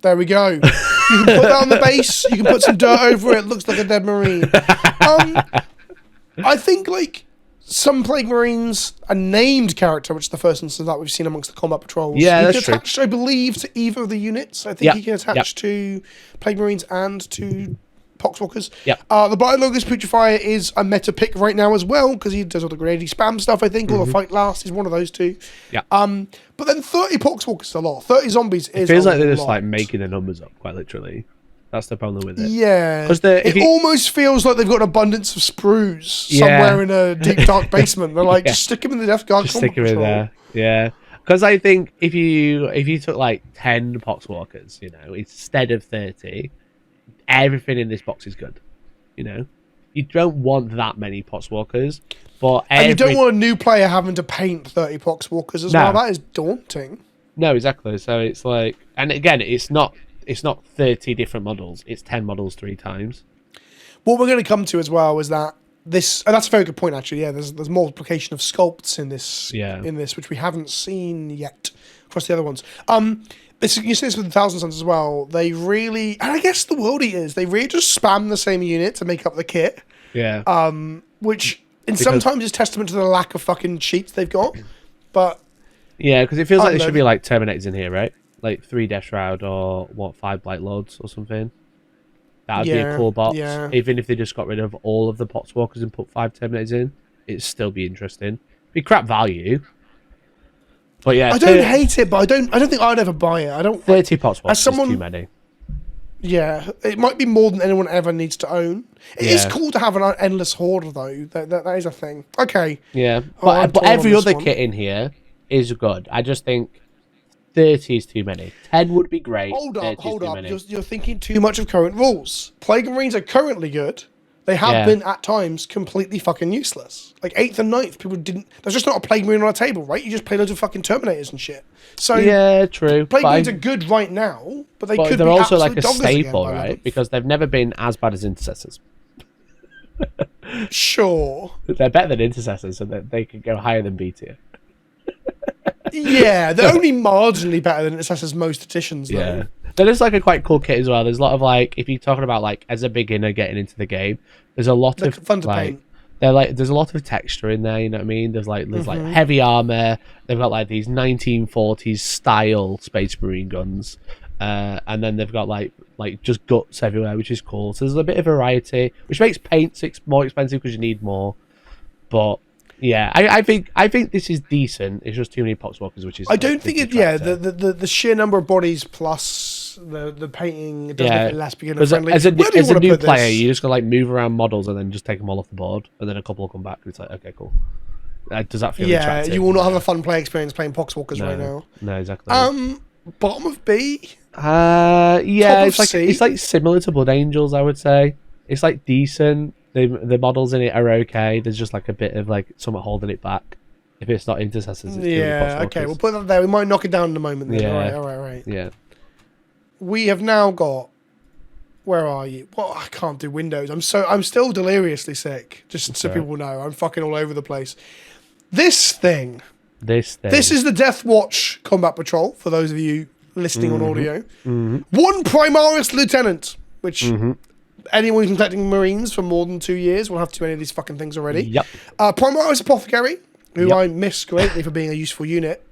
There we go. You can put that on the base, you can put some dirt over it, looks like a dead Marine. I think, like, some Plague Marines are named character, which is the first instance that we've seen amongst the combat patrols. Yeah, you that's can attach, I believe, to either of the units. I think you can attach to Plague Marines and to Poxwalkers. The Biologus Putrefier is a meta pick right now as well, because he does all the grenade spam stuff, I think, or the fight last is one of those 2. But then 30 Poxwalkers is a lot. 30 zombies is It feels like they're just like making the numbers up, quite literally. That's the problem with it. Yeah. Because almost feels like they've got an abundance of sprues somewhere in a deep, dark basement. They're like, just stick him in the Death Guard. Just stick him in there. Yeah. Because I think if you took like 10 Poxwalkers, instead of 30, everything in this box is good. You don't want that many Poxwalkers, but and you don't want a new player having to paint 30 Poxwalkers as well. That is daunting. No, exactly. So it's like, and again, it's not 30 different models. It's 10 models 3 times. What we're going to come to as well is that this, and that's a very good point actually. Yeah, there's multiplication of sculpts in this. Yeah. In this, which we haven't seen yet across the other ones. You see this with the Thousand Suns as well. They really, and I guess the World Eaters, they really just spam the same unit to make up the kit. Yeah. Which sometimes is testament to the lack of fucking cheats they've got, but. Yeah, because it feels like there should be like Terminators in here, right? Like 3 Death Shroud or 5 Blight Lords or something. That would be a cool box. Yeah. Even if they just got rid of all of the Poxwalkers and put 5 Terminators in, it'd still be interesting. It'd be crap value. But yeah, I don't hate it, but I don't think I'd ever buy it. 30 Poxwalkers is too many. Yeah, it might be more than anyone ever needs to own. It is cool to have an endless horde, though. That is a thing. Okay. Yeah, but every other kit in here is good. I just think 30 is too many. 10 would be great. Hold up. You're thinking too much of current rules. Plague and Marines are currently good. They have been at times completely fucking useless. Like 8th and 9th, people didn't. There's just not a Plague Marine on a table, right? You just play loads of fucking Terminators and shit. So yeah, true. Plague Marines are good right now, but they're also like a staple, right? Because they've never been as bad as Intercessors. Sure. They're better than Intercessors, so that they can go higher than B tier. Yeah, they're only marginally better than Intercessors most editions, though. Yeah. There's like a quite cool kit as well. There's a lot of like, if you're talking about like as a beginner getting into the game, there's a lot of fun to paint. There's a lot of texture in there. You know what I mean? There's like heavy armor. They've got like these 1940s style Space Marine guns, and then they've got like just guts everywhere, which is cool. So there's a bit of variety, which makes paint more expensive because you need more. But yeah, I think this is decent. It's just too many Poxwalkers, which is. I don't think it. Yeah, the sheer number of bodies plus the painting does make it less beginner friendly. As a new player, you just gotta like move around models and then just take them all off the board, and then a couple will come back. And it's like, okay, cool. Does that feel attractive? You will not have a fun play experience playing Poxwalkers right now. No, exactly. Bottom of B. Yeah, it's like similar to Blood Angels, I would say. It's like decent. The models in it are okay. There's just like a bit of like something holding it back. If it's not Intercessors, it's okay. We'll put that there. We might knock it down in a moment. Then. Yeah. All right. Yeah. We have now got. Where are you? Well, I can't do Windows. I'm still deliriously sick. Just so people know, I'm fucking all over the place. This thing. This is the Death Watch Combat Patrol. For those of you listening on audio, 1 Primaris Lieutenant, which. Anyone who's been collecting Marines for more than 2 years will have too many of these fucking things already. Yep. Primaris Apothecary, who I miss greatly for being a useful unit.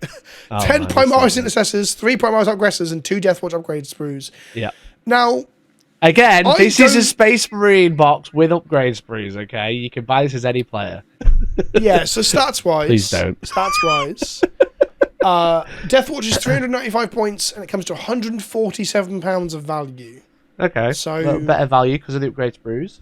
10 Primaris Intercessors, 3 Primaris Upgressors, and 2 Deathwatch upgrade sprues. Yeah. Now, again, this is a Space Marine box with upgrade sprues, okay? You can buy this as any player. Yeah, so stats-wise... Please don't. Stats-wise... Deathwatch is 395 points, and it comes to £147 of value. Okay, so better value because of the upgrade sprues.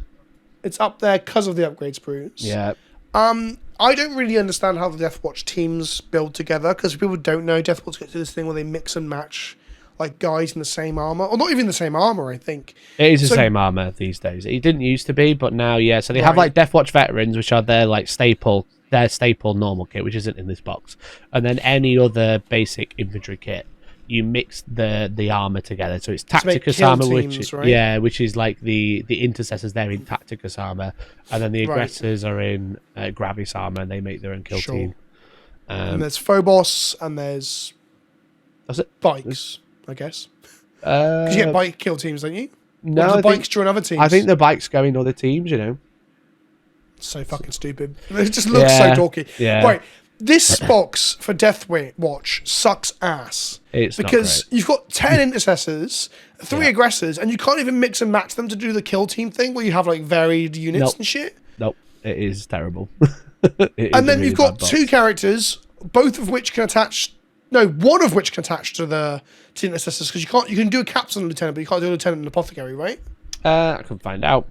It's up there because of the upgrade sprues. Yeah. I don't really understand how the Deathwatch teams build together because people don't know Deathwatch gets to this thing where they mix and match like guys in the same armor, or not even the same armor. I think it is the same armor these days. It didn't used to be, but now So they have like Deathwatch veterans, which are their like staple normal kit, which isn't in this box, and then any other basic infantry kit. You mix the armor together, so it's Tacticus armor, which is like the Intercessors. They're in Tacticus armor, and then the aggressors are in Gravis armor, and they make their own kill team. And there's Phobos, and there's bikes, I guess. Because you get bike kill teams, don't you? No, the bikes join other teams. I think the bikes go in other teams. So fucking stupid. It just looks so dorky. Yeah. Right. This box for Death Watch sucks ass. Because you've got 10 Intercessors, 3 Aggressors, and you can't even mix and match them to do the kill team thing where you have like varied units and shit. Nope, it is terrible. And then you've got 2 characters, both of which can attach No, one of which can attach to the Intercessors, because you can do a captain lieutenant, but you can't do a lieutenant and apothecary, right? I can find out.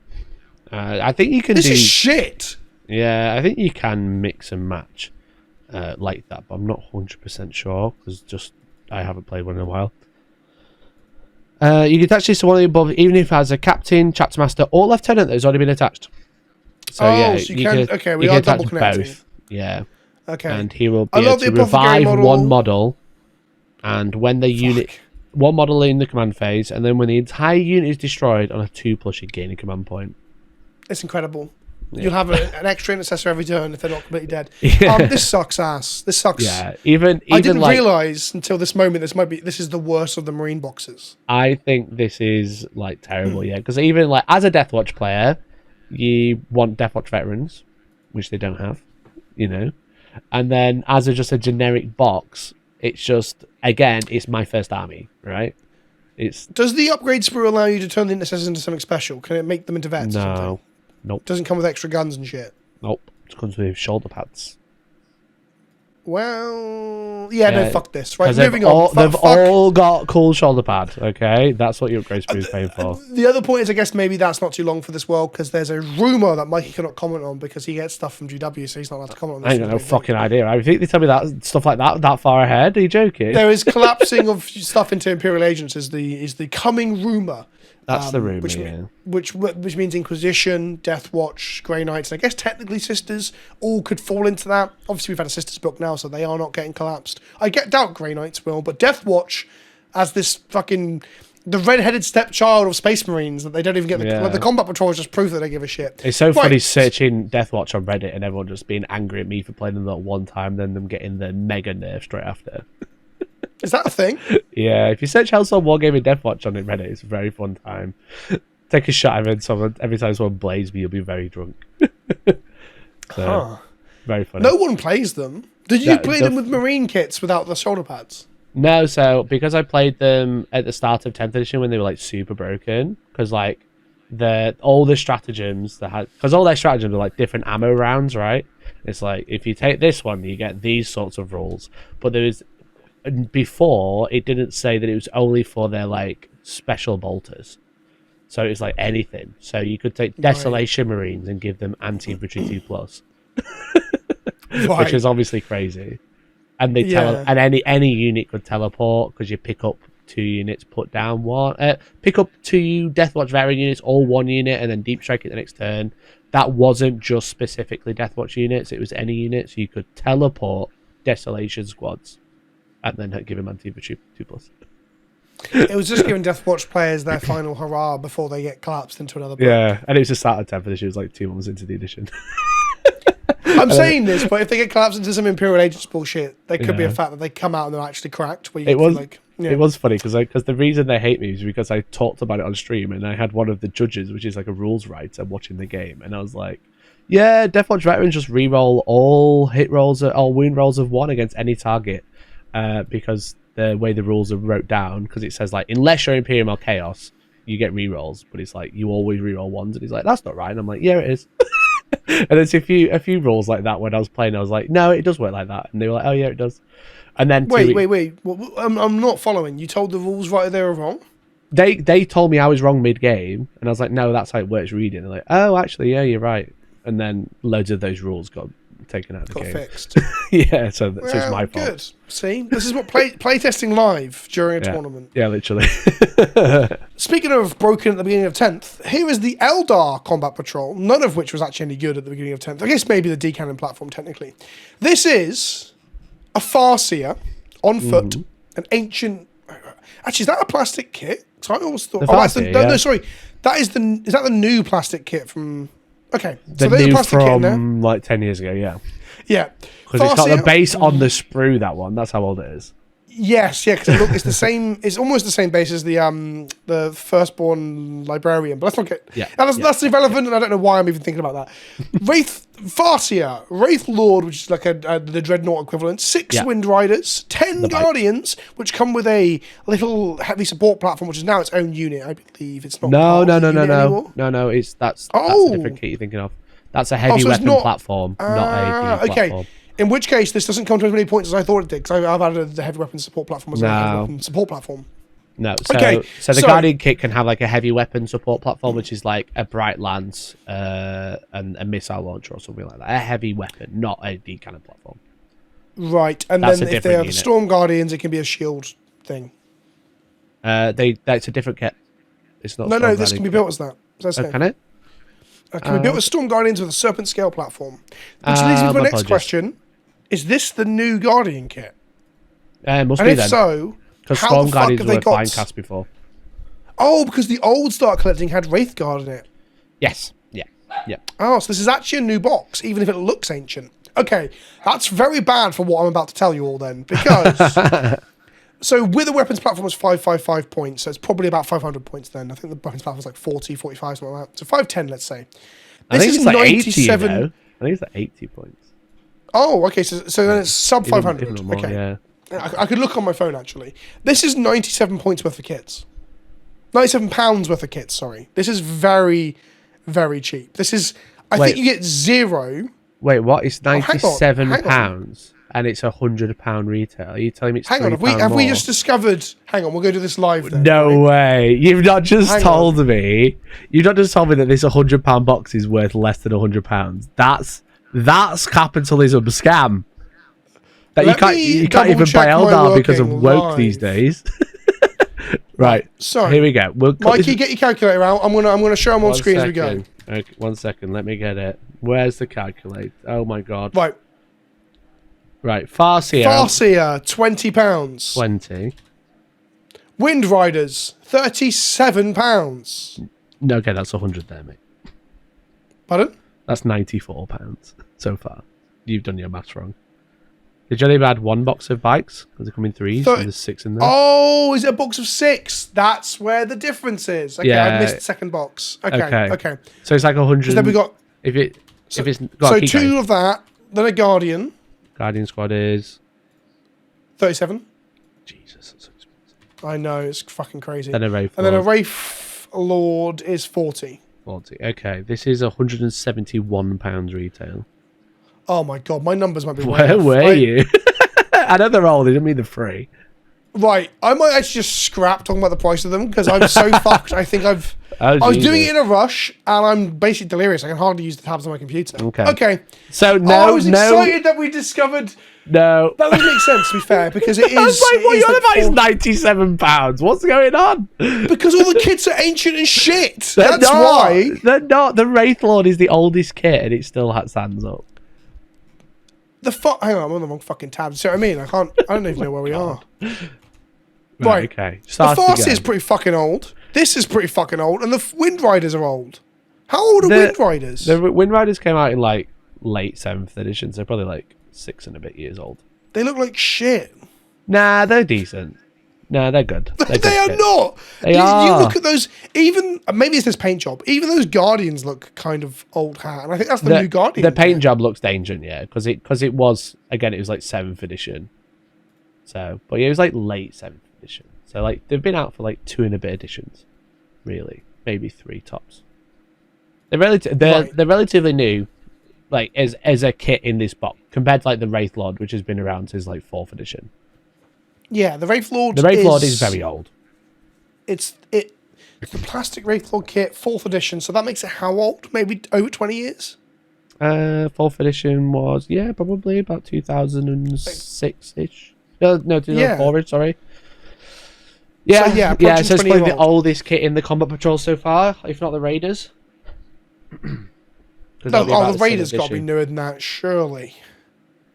I think you can This is shit. Yeah, I think you can mix and match like that, but I'm not 100% sure because I haven't played one in a while. You can attach this to one of the above, even if it has a captain, chapter master, or lieutenant that has already been attached. So so you can. Okay, we are double connecting. Both. Yeah. Okay. And he will be able to revive one model, and when the unit, one model in the command phase, and then when the entire unit is destroyed on a 2+, you gain a command point. It's incredible. Yeah. You'll have an extra intercessor every turn if they're not completely dead. Yeah. This sucks ass. This sucks. Yeah, even I didn't realize until this moment this is the worst of the Marine boxes. I think this is like terrible, yeah. Because even like as a Deathwatch player, you want Deathwatch veterans, which they don't have, you know. And then as just a generic box, it's just again, it's my first army, right? Does the upgrade sprue allow you to turn the intercessors into something special? Can it make them into vets? No. Nope. Doesn't come with extra guns and shit. Nope. It comes with shoulder pads. Well, no, fuck this. Right, moving on. They've all got cool shoulder pads, okay? That's what your upgrade sprue is paying for. The other point is, I guess maybe that's not too long for this world, because there's a rumour that Mikey cannot comment on because he gets stuff from GW, so he's not allowed to comment on this. I ain't got no fucking idea. I think they tell me that stuff like that far ahead. Are you joking? There is collapsing of stuff into Imperial agents is the coming rumour. That's the rumour, which means Inquisition, Deathwatch, Grey Knights, and I guess technically Sisters all could fall into that. Obviously, we've had a Sisters book now, so they are not getting collapsed. I doubt Grey Knights will, but Deathwatch as this fucking... the red-headed stepchild of Space Marines that they don't even get... The combat patrol is just proof that they give a shit. It's so funny searching Deathwatch on Reddit and everyone just being angry at me for playing them that one time, then them getting the mega nerf straight after. Is that a thing? Yeah, if you search Hellstorm Wargaming Deathwatch on Reddit, it's a very fun time. Take a shot every time someone blades me, you'll be very drunk. Very funny. No one plays them. Did you play them with Marine kits without the shoulder pads? No, so because I played them at the start of 10th edition when they were like super broken, because like all the stratagems because all their stratagems are like different ammo rounds, right? It's like if you take this one, you get these sorts of rules, but there was. Before it didn't say that it was only for their like special bolters, so it's like anything. So you could take Desolation Marines and give them anti-infantry 2+, which is obviously crazy. And they and any unit could teleport because you pick up 2 units, put down 1, pick up 2 Deathwatch veteran units or 1 unit, and then deep strike it the next turn. That wasn't just specifically Deathwatch units; it was any unit. So you could teleport Desolation squads. And then give him anti-infantry 2+. It was just giving Deathwatch players their final hurrah before they get collapsed into another book. Yeah, and it was just started 10th edition. It was like 2 months into the edition. I'm saying this, but if they get collapsed into some Imperial Agents bullshit, there could be a fact that they come out and they're actually cracked. It was funny because the reason they hate me is because I talked about it on stream and I had one of the judges, which is like a rules writer, watching the game, and I was like, yeah, Deathwatch veterans just re-roll all hit rolls, all wound rolls of 1 against any target. Because the way the rules are wrote down, because it says like unless you're Imperium or Chaos, you get rerolls, but it's like you always reroll 1s, and he's like, that's not right, and I'm like, yeah, it is. And there's a few rules like that when I was playing. I was like, no, it does work like that, and they were like, oh yeah, it does. And then wait, I'm not following. You told the rules right they were wrong. They told me I was wrong mid game, and I was like, no, that's how it works. Reading, they're like, oh, actually, yeah, you're right. And then loads of those rules got taken out of the game. Fixed. Yeah, so it's my fault. Good. See, this is what playtesting live during a tournament. Yeah, literally. Speaking of broken at the beginning of 10th, here is the Eldar Combat Patrol, none of which was actually any good at the beginning of 10th. I guess maybe the D-Cannon platform, technically. This is a Farseer on foot, an ancient... Actually, is that a plastic kit? So I always thought... No, sorry. Is that the new plastic kit from... Okay, so there's a plastic kit in there. Like 10 years ago, yeah. Yeah. Because it's got the base on the sprue, that one. That's how old it is. Yes, yeah, because it's the same. It's almost the same base as the Firstborn Librarian. But let's not get. Yeah. That's irrelevant, and I don't know why I'm even thinking about that. Farseer, Wraith Lord, which is like the Dreadnought equivalent. 6 Wind Riders, 10 Guardians, which come with a little heavy support platform, which is now its own unit. I believe it's not. No. That's a different kit you're thinking of. That's a heavy weapon platform, not a platform. In which case, this doesn't come to as many points as I thought it did, because I've added the heavy weapon support platform as well. Heavy weapon support platform. No, so the Guardian kit can have like a heavy weapon support platform, which is like a bright lance and a missile launcher or something like that. A heavy weapon, not a D cannon platform. Right, and then if they are the Storm Guardians, it can be a shield thing. That's a different kit. It's not. No, this can be built as that. Can it? Can be built as Storm Guardians with a Serpent Scale platform. Which leads me to my next question: is this the new Guardian kit? Must and be if then. So, because how Storm the fuck Guardians have they were got? flying cast before. Oh, because the old Start Collecting had Wraith Guard in it. Yes. Yeah. Oh, so this is actually a new box, even if it looks ancient. Okay, that's very bad for what I'm about to tell you all then, because... So with the weapons platform was 555 points, so it's probably about 500 points then. I think the weapons platform was like 40, 45, something like that. So 510, let's say. I think it's like 97... 80, I think it's like 80 points. Oh, okay, so then it's sub 500. Even more, okay. Yeah. I could look on my phone, actually. This is 97 points worth of kits. 97 pounds worth of kits, sorry. This is very, very cheap. This is... I think you get 0... Wait, what? It's £97 and it's £100 retail. Are you telling me it's Hang on, have we just discovered... Hang on, we'll go do this live then. No way. You've not just told me. You've not just told me that this £100 box is worth less than £100. That's capitalism scam. That you can't even buy Eldar because of woke these days. Right. So here we go. Mikey, get your calculator out. I'm gonna show them on screen as we go. Okay, 1 second. Let me get it. Where's the calculator? Oh my god. Right. Farseer, £20. 20. Wind Riders, £37. No, okay, that's 100 there, mate. Pardon? That's £94 so far. You've done your maths wrong. Did you only add one box of bikes? Does it come in threes? And there's 6 in there. Oh, is it a box of 6? That's where the difference is. Okay, yeah. I missed the second box. Okay. So it's like 100. Then we got if it's so 2 of that. Then a Guardian. Guardian squad is 37. Jesus, that's so expensive. I know, it's fucking crazy. Then a Wraith Lord. And then a Wraith Lord is 40. 40. Okay, this is £171 retail. Oh my god, my numbers might be where were you? I know they're old. They didn't mean they're free. Right, I might actually just scrap talking about the price of them because I'm so fucked. I think I was doing it in a rush and I'm basically delirious. I can hardly use the tabs on my computer. Okay. So I was excited that we discovered. No, that doesn't make sense. To be fair, because it is. I was like, what are you on about? It's £97. What's going on? Because all the kits are ancient and shit. That's why. They're not. The Wraith Lord is the oldest kit and it still stands up. Hang on, I'm on the wrong fucking tab. See what I mean? I don't even know where we are. Right. Okay. The Farseer is pretty fucking old. This is pretty fucking old, and the Wind Riders are old. How old are Wind Riders? The Wind Riders came out in like late 7th edition, so probably like 6 and a bit years old. They look like shit. Nah, they're decent. Nah, they're good. They are not. You look at those. Even maybe it's this paint job. Even those Guardians look kind of old hat, and I think that's the new Guardian. The paint job looks ancient, yeah, because it was again. It was like 7th edition. So, but yeah, it was like late 7th edition. So like they've been out for like 2 and a bit editions, really, maybe 3 tops. They're relatively new, like as a kit in this box compared to like the Wraith Lord, which has been around since like 4th edition. Yeah, the Wraith Lord. The Wraith Lord is very old. It's the plastic Wraith Lord kit, 4th edition. So that makes it how old? Maybe over 20 years. 4th edition was probably about 2006 ish. No, 2004. Sorry. Yeah, so it's probably the oldest kit in the Combat Patrol so far, if not the Raiders. The Raiders got to be newer than that, surely.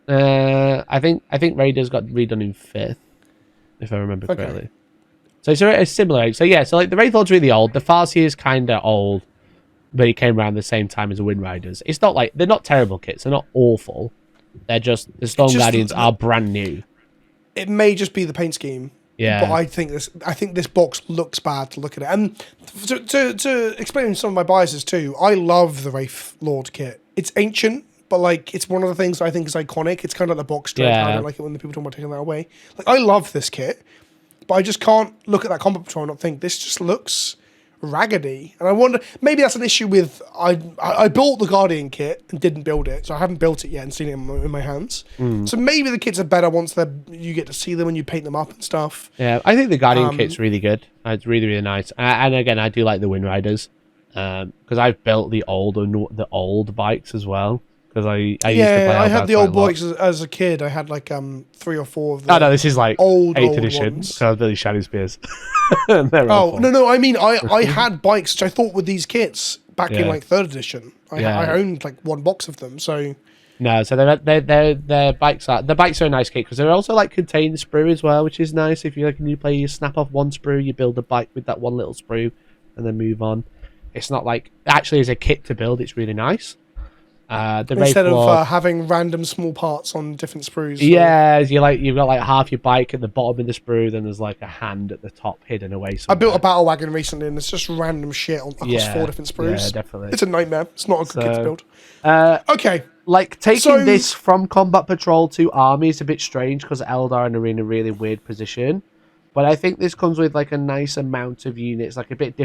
I think Raiders got redone in 5th, if I remember correctly. So it's a similar age. So like the Wraith Lord's really old. The Farseer is kind of old, but he came around the same time as the Wind Riders. It's not like they're not terrible kits. They're not awful. They're just the Storm Guardians are brand new. It may just be the paint scheme. Yeah, but I think this box looks bad to look at it. And to explain some of my biases too, I love the Wraith Lord kit. It's ancient, but like it's one of the things I think is iconic. It's kind of like the box straight. I don't like it when the people talk about taking that away. Like I love this kit, but I just can't look at that Combat Patrol and not think this just looks raggedy. And I wonder, maybe that's an issue with, I built the Guardian kit and didn't build it, so I haven't built it yet and seen it in my hands. So maybe the kits are better once you get to see them and you paint them up and stuff. Yeah, I think the Guardian kit's really good. It's really, really nice. And again, I do like the Wind Riders, because I've built the old bikes as well. Because I used to play I had the old bikes as a kid. I had like 3 or 4 of them. Oh no, this is like old 8th edition. Ones. So I was building Shadow Spears. No. I mean, I had bikes which I thought were these kits back in like 3rd edition. I owned like 1 box of them. So no, so their bikes are a nice kit because they're also like contain sprue as well, which is nice. If you're like a new player, you snap off 1 sprue, you build a bike with that 1 little sprue, and then move on. It's not like actually as a kit to build, it's really nice. Instead of having random small parts on different sprues. Yeah, you've got like half your bike at the bottom of the sprue, then there's like a hand at the top hidden away somewhere. I built a battle wagon recently, and it's just random shit across 4 different sprues. Yeah, definitely. It's a nightmare. It's not a good kit to build. Okay. Like taking this from Combat Patrol to Army is a bit strange because Eldar and are in a really weird position. But I think this comes with like a nice amount of units, like a bit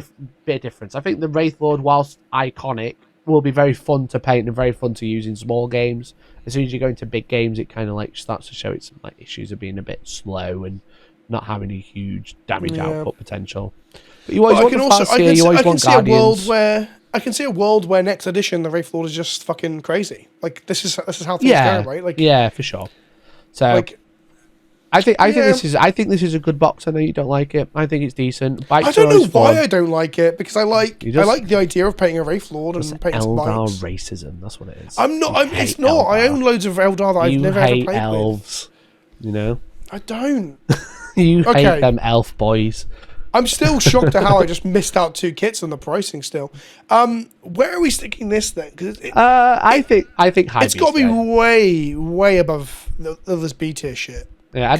difference. I think the Wraith Lord, whilst iconic, will be very fun to paint and very fun to use in small games. As soon as you go into big games, it kind of like starts to show its like issues of being a bit slow and not having a huge damage output potential. But you always want Guardians. I can see a world where next edition the Wraith Lord is just fucking crazy. Like this is how things go, right? Like for sure. So like, I think this is a good box. I know you don't like it. I think it's decent. Bikes I don't know why I don't like it because I like the idea of painting a Wraith Lord and painting some bikes. Eldar racism. That's what it is. It's not. I own loads of Eldar that I've never ever played elves, with. You know. I don't. You hate them elf boys. I'm still shocked at how I just missed out 2 kits on the pricing still. Where are we sticking this then? I think high it's got to be way above this B tier shit. Yeah,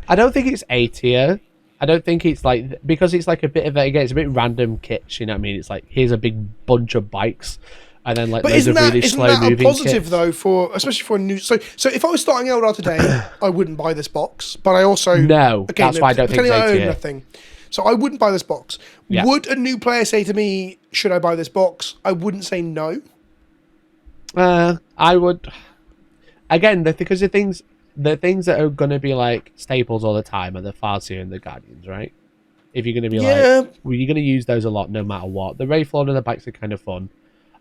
I don't think it's A tier. I don't think it's like because it's like a bit of it's a bit random kits. You know what I mean? It's like here's a big bunch of bikes, and then like isn't that moving a positive kits. Though especially for a new so if I was starting Eldar today, I wouldn't buy this box. But I also that's why I don't think it's A tier. Nothing. So I wouldn't buy this box. Yeah. Would a new player say to me, "Should I buy this box?" I wouldn't say no. I would. Again, because the things that are going to be like staples all the time are the Farseer and the Guardians, right? If you're going to be you're going to use those a lot no matter what. The Wraith Lord and the bikes are kind of fun.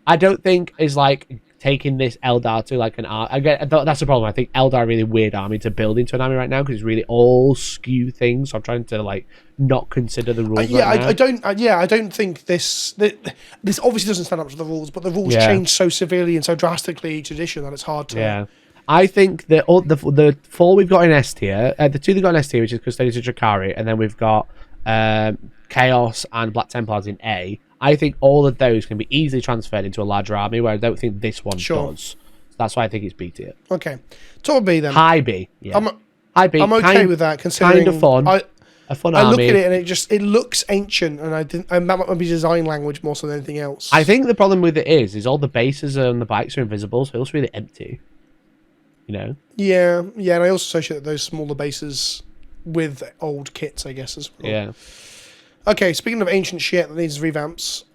I don't think is like taking this Eldar to like an army. Again, that's the problem. I think Eldar are a really weird army to build into an army right now because it's really all skew things. So I'm trying to like not consider the rules. I don't think this obviously doesn't stand up to the rules, but the rules change so severely and so drastically each edition that it's hard to. Yeah. I think the 4 we've got in S tier, the 2 that got in S tier, which is Custodians of Drakari, and then we've got Chaos and Black Templars in A. I think all of those can be easily transferred into a larger army, where I don't think this one does. So that's why I think it's B tier. Okay, top B then. High B. Yeah. High B. I'm okay with that, considering kind of fun. A fun army. I look at it and it looks ancient, and that might be design language more so than anything else. I think the problem with it is all the bases and the bikes are invisible, so it looks really empty. You know? Yeah, and I also associate those smaller bases with old kits, I guess, as well. Yeah. Okay, speaking of ancient shit that needs revamps,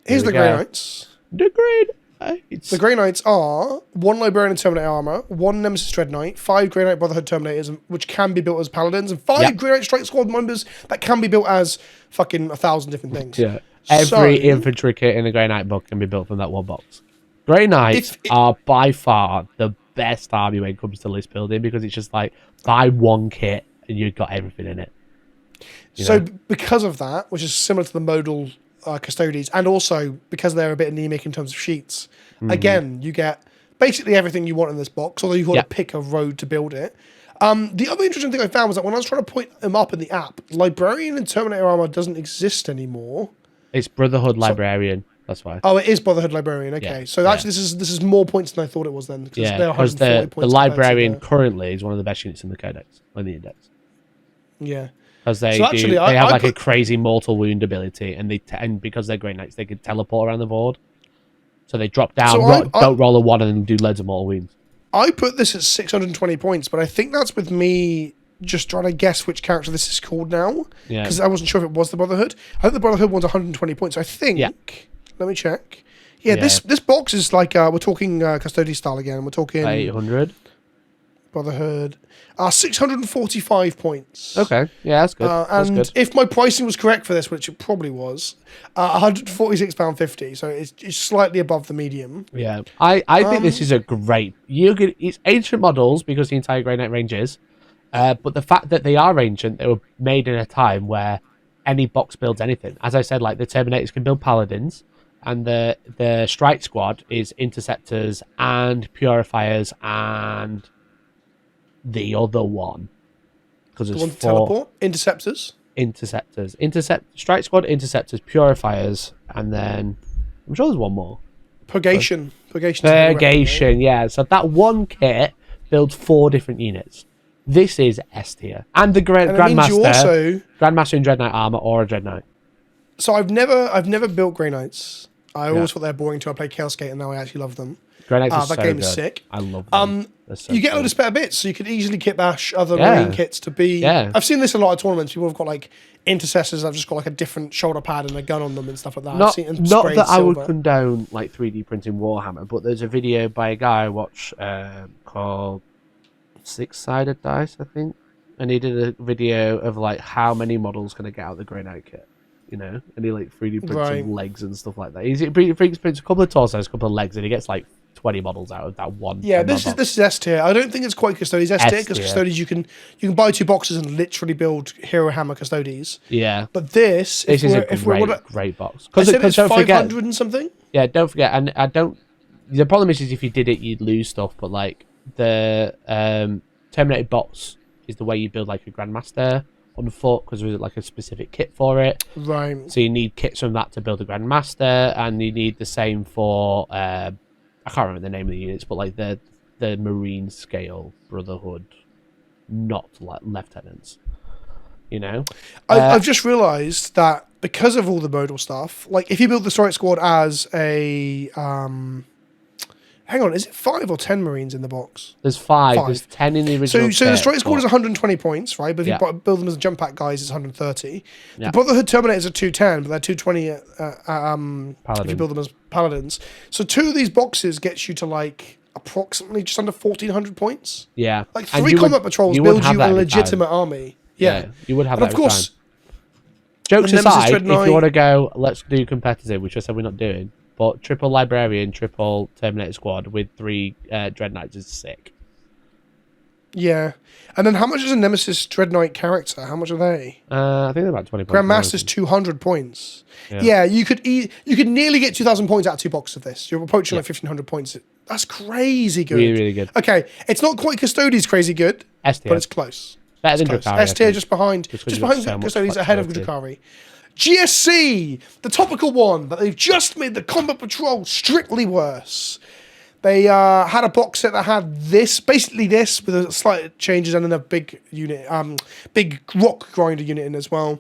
here's the Grey Knights. The Grey Knights. The Grey Knights are 1 Librarian and Terminator armor, 1 Nemesis Dread Knight, 5 Grey Knight Brotherhood Terminators, which can be built as Paladins, and 5 Grey Knight Strike Squad members that can be built as fucking 1,000 different things. Yeah. Every infantry kit in the Grey Knight book can be built from that one box. Grey Knights are by far the best army when it comes to list building because it's just like buy 1 kit and you've got everything in it. So because of that, which is similar to the modal custodies, and also because they're a bit anemic in terms of sheets, again, you get basically everything you want in this box, although you've got to pick a road to build it. The other interesting thing I found was that when I was trying to point them up in the app, Librarian and Terminator armor doesn't exist anymore. It's Brotherhood Librarian. That's why. Oh, it is Brotherhood Librarian. Okay, so actually, this is more points than I thought it was then. Because the Librarian currently is one of the best units in the Codex, on the Index. Yeah. Because they have like a crazy mortal wound ability, and because they're Grey Knights, they can teleport around the board. So they drop down, don't roll a 1, and then do loads of mortal wounds. I put this at 620 points, but I think that's with me just trying to guess which character this is called now. Yeah. Because I wasn't sure if it was the Brotherhood. I think the Brotherhood one's 120 points. I think. Yeah. Let me check. Yeah, this box is like we're talking Custody style again. We're talking 800. Brotherhood. 645 points. Okay, yeah, that's good. That's And good. if my pricing was correct for this, which it probably was, £146.50. So it's slightly above the medium. Yeah, I think this is a great. It's ancient models because the entire Grey Knight range is, but the fact that they are ancient, they were made in a time where any box builds anything. As I said, like the Terminators can build Paladins, and the Strike Squad is Interceptors and Purifiers and the other one. Because The there's one 4 teleport, Interceptors. Strike Squad, Interceptors, Purifiers, and then I'm sure there's one more. Purgation. Purgation, yeah. So that one kit builds 4 different units. This is S tier. And the Grandmaster. Grandmaster in Dread Knight armor or a Dread Knight. So I've never built Grey Knights. I always thought they're boring until I played Chaos Gate, and now I actually love them. Grey Knights are that so game good. is sick. I love them. You get a lot of spare bits, so you could easily kit bash other marine kits to be. Yeah. I've seen this in a lot of tournaments. People have got like intercessors. I've just got like a different shoulder pad and a gun on them and stuff like that. Not that I would silver. condone like 3D printing Warhammer, but there's a video by a guy I watch called Six Sided Dice, I think, and he did a video of like how many models can I get out of the Grey Knight kit. You know, and he like 3D prints some legs and stuff like that. He 3D prints a couple of torsos, a couple of legs, and he gets like 20 models out of that one. Yeah, this is S tier. I don't think it's quite Custodes S tier because Custodes you can buy 2 boxes and literally build Hero Hammer Custodes. Yeah, but this is a great box. Because it's 500 and something. Yeah, don't forget, and I don't. The problem is if you did it, you'd lose stuff. But like the Terminated box is the way you build like a Grandmaster on foot because there's like a specific kit for it. Right. So you need kits from that to build a Grandmaster, and you need the same for I can't remember the name of the units, but like the Marine scale Brotherhood, not like lieutenants. You know, I've just realised that because of all the modal stuff, like if you build the Strike Squad as a hang on, is it 5 or 10 Marines in the box? There's 5. There's 10 in the original. So the Strike Squad is 120 points, right? But if you build them as jump pack guys, it's 130. Yeah. The Brotherhood Terminators are 210, but they're 220 if you build them as Paladins. So 2 of these boxes gets you to like approximately just under 1,400 points. Yeah. Like 3 combat patrols build you a legitimate army. Yeah. You would have and that of course. Time. Jokes aside, if you want to go, let's do competitive, which I said we're not doing. But triple Librarian, triple Terminator Squad with 3 Dread Knights is sick. Yeah. And then how much is a Nemesis Dread Knight character? How much are they? I think they're about 20 points. Grandmaster's 200 points. Yeah, you could nearly get 2,000 points out of 2 boxes of this. You're approaching like 1,500 points. That's crazy good. Really, really good. Okay, it's not quite Custodes crazy good, but it's close. Better than Drukhari. S tier just behind Custodes, ahead of Drukhari. GSC, the topical one that they've just made the combat patrol strictly worse. They had a box set that had basically this with a slight changes and then a big unit, big rock grinder unit in as well.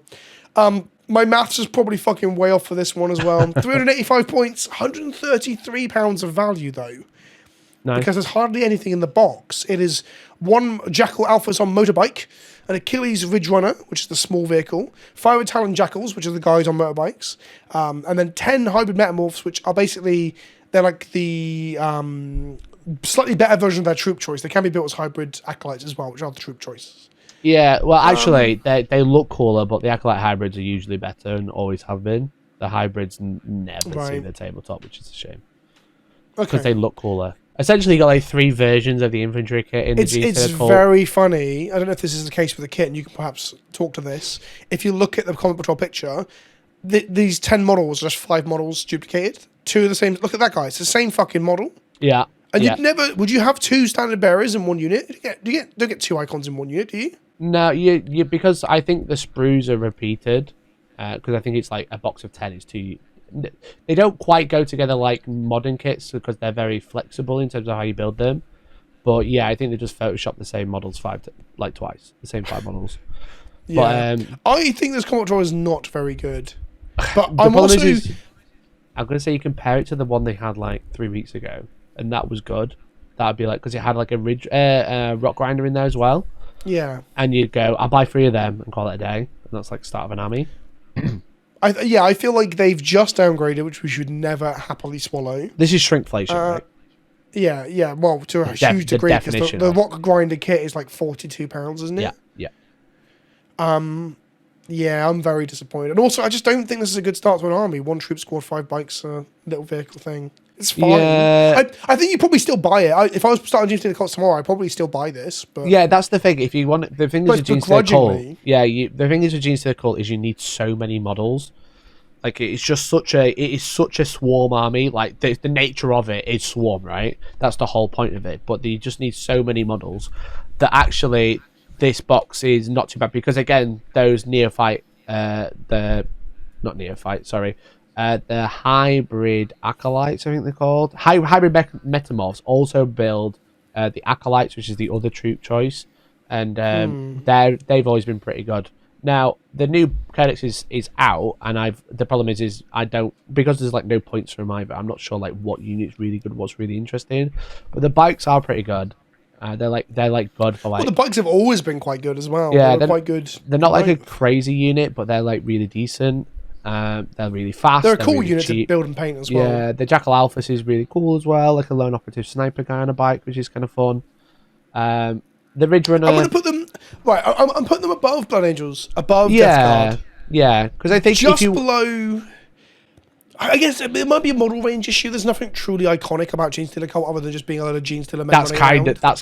My maths is probably fucking way off for this one as well. 385 points, £133 of value though. Nice. Because there's hardly anything in the box. It is 1 Jackal Alphas on motorbike, an Achilles Ridge Runner, which is the small vehicle, 5 Talon Jackals, which are the guys on motorbikes, and then 10 Hybrid Metamorphs, which are basically, they're like the slightly better version of their troop choice. They can be built as hybrid acolytes as well, which are the troop choices. Yeah, well, actually, they look cooler, but the acolyte hybrids are usually better and always have been. The hybrids never see the tabletop, which is a shame. Because they look cooler. Essentially, you got like 3 versions of the infantry kit in the GC. It's very funny. I don't know if this is the case with the kit, and you can perhaps talk to this. If you look at the Combat Patrol picture, these 10 models are just 5 models duplicated. 2 of the same. Look at that guy. It's the same fucking model. Yeah. And would you have 2 standard bearers in one unit? You don't get 2 icons in one unit, do you? No, you because I think the sprues are repeated. Because I think it's like a box of 10 is 2. They don't quite go together like modern kits because they're very flexible in terms of how you build them. But yeah, I think they just photoshopped the same models twice, the same 5 models. Yeah, but, I think this combat patrol is not very good. But I'm going to say you compare it to the one they had like 3 weeks ago, and that was good. That'd be like because it had like a ridge, rock grinder in there as well. Yeah. And you'd go, I'll buy 3 of them and call it a day. And that's like the start of an army. I feel like they've just downgraded, which we should never happily swallow. This is shrinkflation, right? Yeah. Well, to a huge degree, because the rock grinder kit is like £42, isn't it? Yeah. Yeah, I'm very disappointed. And also, I just don't think this is a good start to an army. 1 troop squad, 5 bikes, little vehicle thing. It's fine. Yeah. I think you probably still buy it. If I was starting Gene Stealer Cult tomorrow, I'd probably still buy this. But yeah, that's the thing. If you want, the thing is with Gene Stealer Cult, the thing is with Gene Stealer Cult is you need so many models. Like it is such a swarm army. Like the nature of it is swarm, right? That's the whole point of it. But you just need so many models that actually this box is not too bad, because again, those neophyte, the hybrid acolytes, I think they're called. Hybrid metamorphs also build the acolytes, which is the other troop choice, and they've always been pretty good. Now the new codex is out, and the problem is I don't, because there's like no points for them either. I'm not sure like what unit's really good, what's really interesting, but the bikes are pretty good. They're like good for like. Well, the bikes have always been quite good as well. Yeah, they're quite good. They're not like a crazy unit, but they're like really decent. They're really fast. They're a cool really unit cheap. to build and paint as well. Yeah, the Jackal Alphas is really cool as well, like a lone operative sniper guy on a bike, which is kind of fun. The Ridge Runner. I'm going to put them right. I'm putting them above Blood Angels, above Death Guard. Yeah, because I think just below. I guess it might be a model range issue. There's nothing truly iconic about Gene Stealer Cult other than just being a lot of Gene Stealer men. That's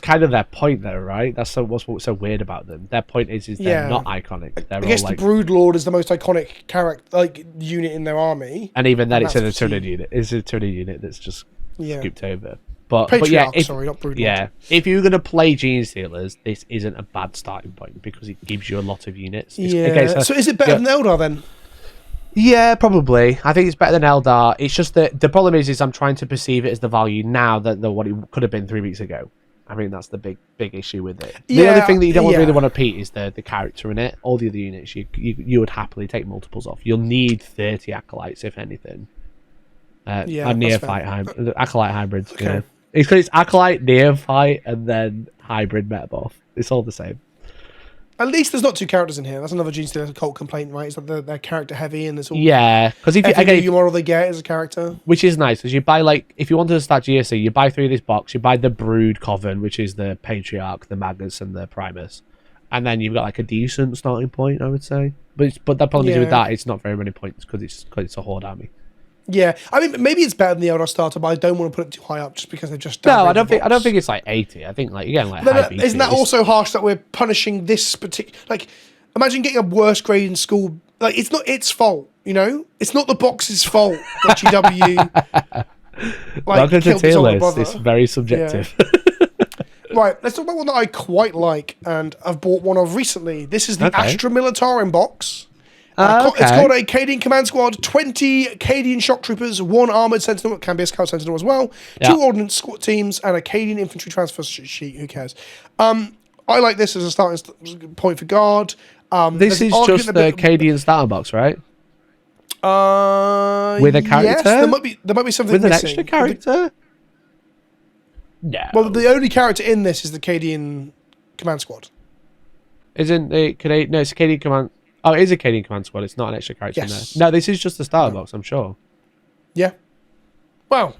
kind of their point, though, right? That's what's so weird about them. Their point is they're not iconic. I guess the Brood Lord is the most iconic character, unit in their army, and even then, it's a Tyranid unit. It's a Tyranid unit that's just scooped over. But yeah, not Brood Lord. If you're going to play Gene Stealers, this isn't a bad starting point because it gives you a lot of units. So is it better than Eldar then? Yeah, probably. I think it's better than Eldar. It's just that the problem is I'm trying to perceive it as the value now than what it could have been 3 weeks ago. I think that's the big issue with it. The only thing that you don't really want to repeat is the character in it. All the other units, you would happily take multiples off. You'll need 30 acolytes, if anything. Neophyte hybrid, acolyte hybrids. Okay. You know? It's acolyte, neophyte, and then hybrid metamorph. It's all the same. At least there's not 2 characters in here. That's another Gene Stealer Cult complaint, right? Is that they're character heavy and it's all. Yeah, because if you model they get as a character, which is nice, because you buy if you wanted to start GSC, you buy 3 of this box. You buy the Brood Coven, which is the Patriarch, the Magus, and the Primus, and then you've got like a decent starting point, I would say. But the problem is with that, it's not very many points because it's a horde army. Yeah, I mean, maybe it's better than the Eldar starter, but I don't want to put it too high up just because they've just. No, I don't think it's like 80. I think isn't that also harsh that we're punishing this particular? Like, imagine getting a worse grade in school. Like, it's not its fault, you know. It's not the box's fault that GW. Welcome to tier list. It's very subjective. Yeah. Right, let's talk about one that I quite like and I've bought one of recently. This is the Astra Militarum box. It's called a Cadian Command Squad, 20 Cadian Shock Troopers, 1 Armoured Sentinel, it can be a Scout Sentinel as well, 2 Ordnance Squad teams, and a Cadian Infantry Transfer sheet, who cares? I like this as a starting point for Guard. This is just the Cadian starter box, right? With a character? Yes, there might be something with missing. With an extra character? No. Well, the only character in this is the Cadian Command Squad. Isn't it? No, it's a Cadian Command. Oh, it is a Cadian Command Squad. It's not an extra character in there. No, this is just the starter box, I'm sure. Yeah. Well,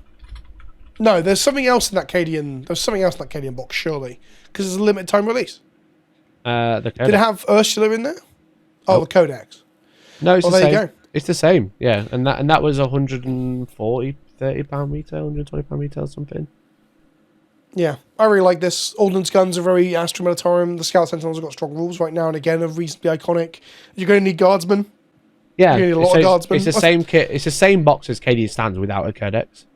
no, there's something else in that Cadian. There's something else in that Cadian box, surely, because it's a limited time release. The Codex. Did it have Ursula in there? Oh, the Codex. No, it's the same. There you go. It's the same. Yeah, and that was £140, £30 retail, £125 retail, something. Yeah, I really like this. Ordnance guns are very Astra Militarum. The Scout Sentinels have got strong rules right now and again, are reasonably iconic. You're going to need guardsmen. Yeah, you're going to need a lot of guardsmen. It's the same kit. It's the same box as Cadian Stands without a Codex,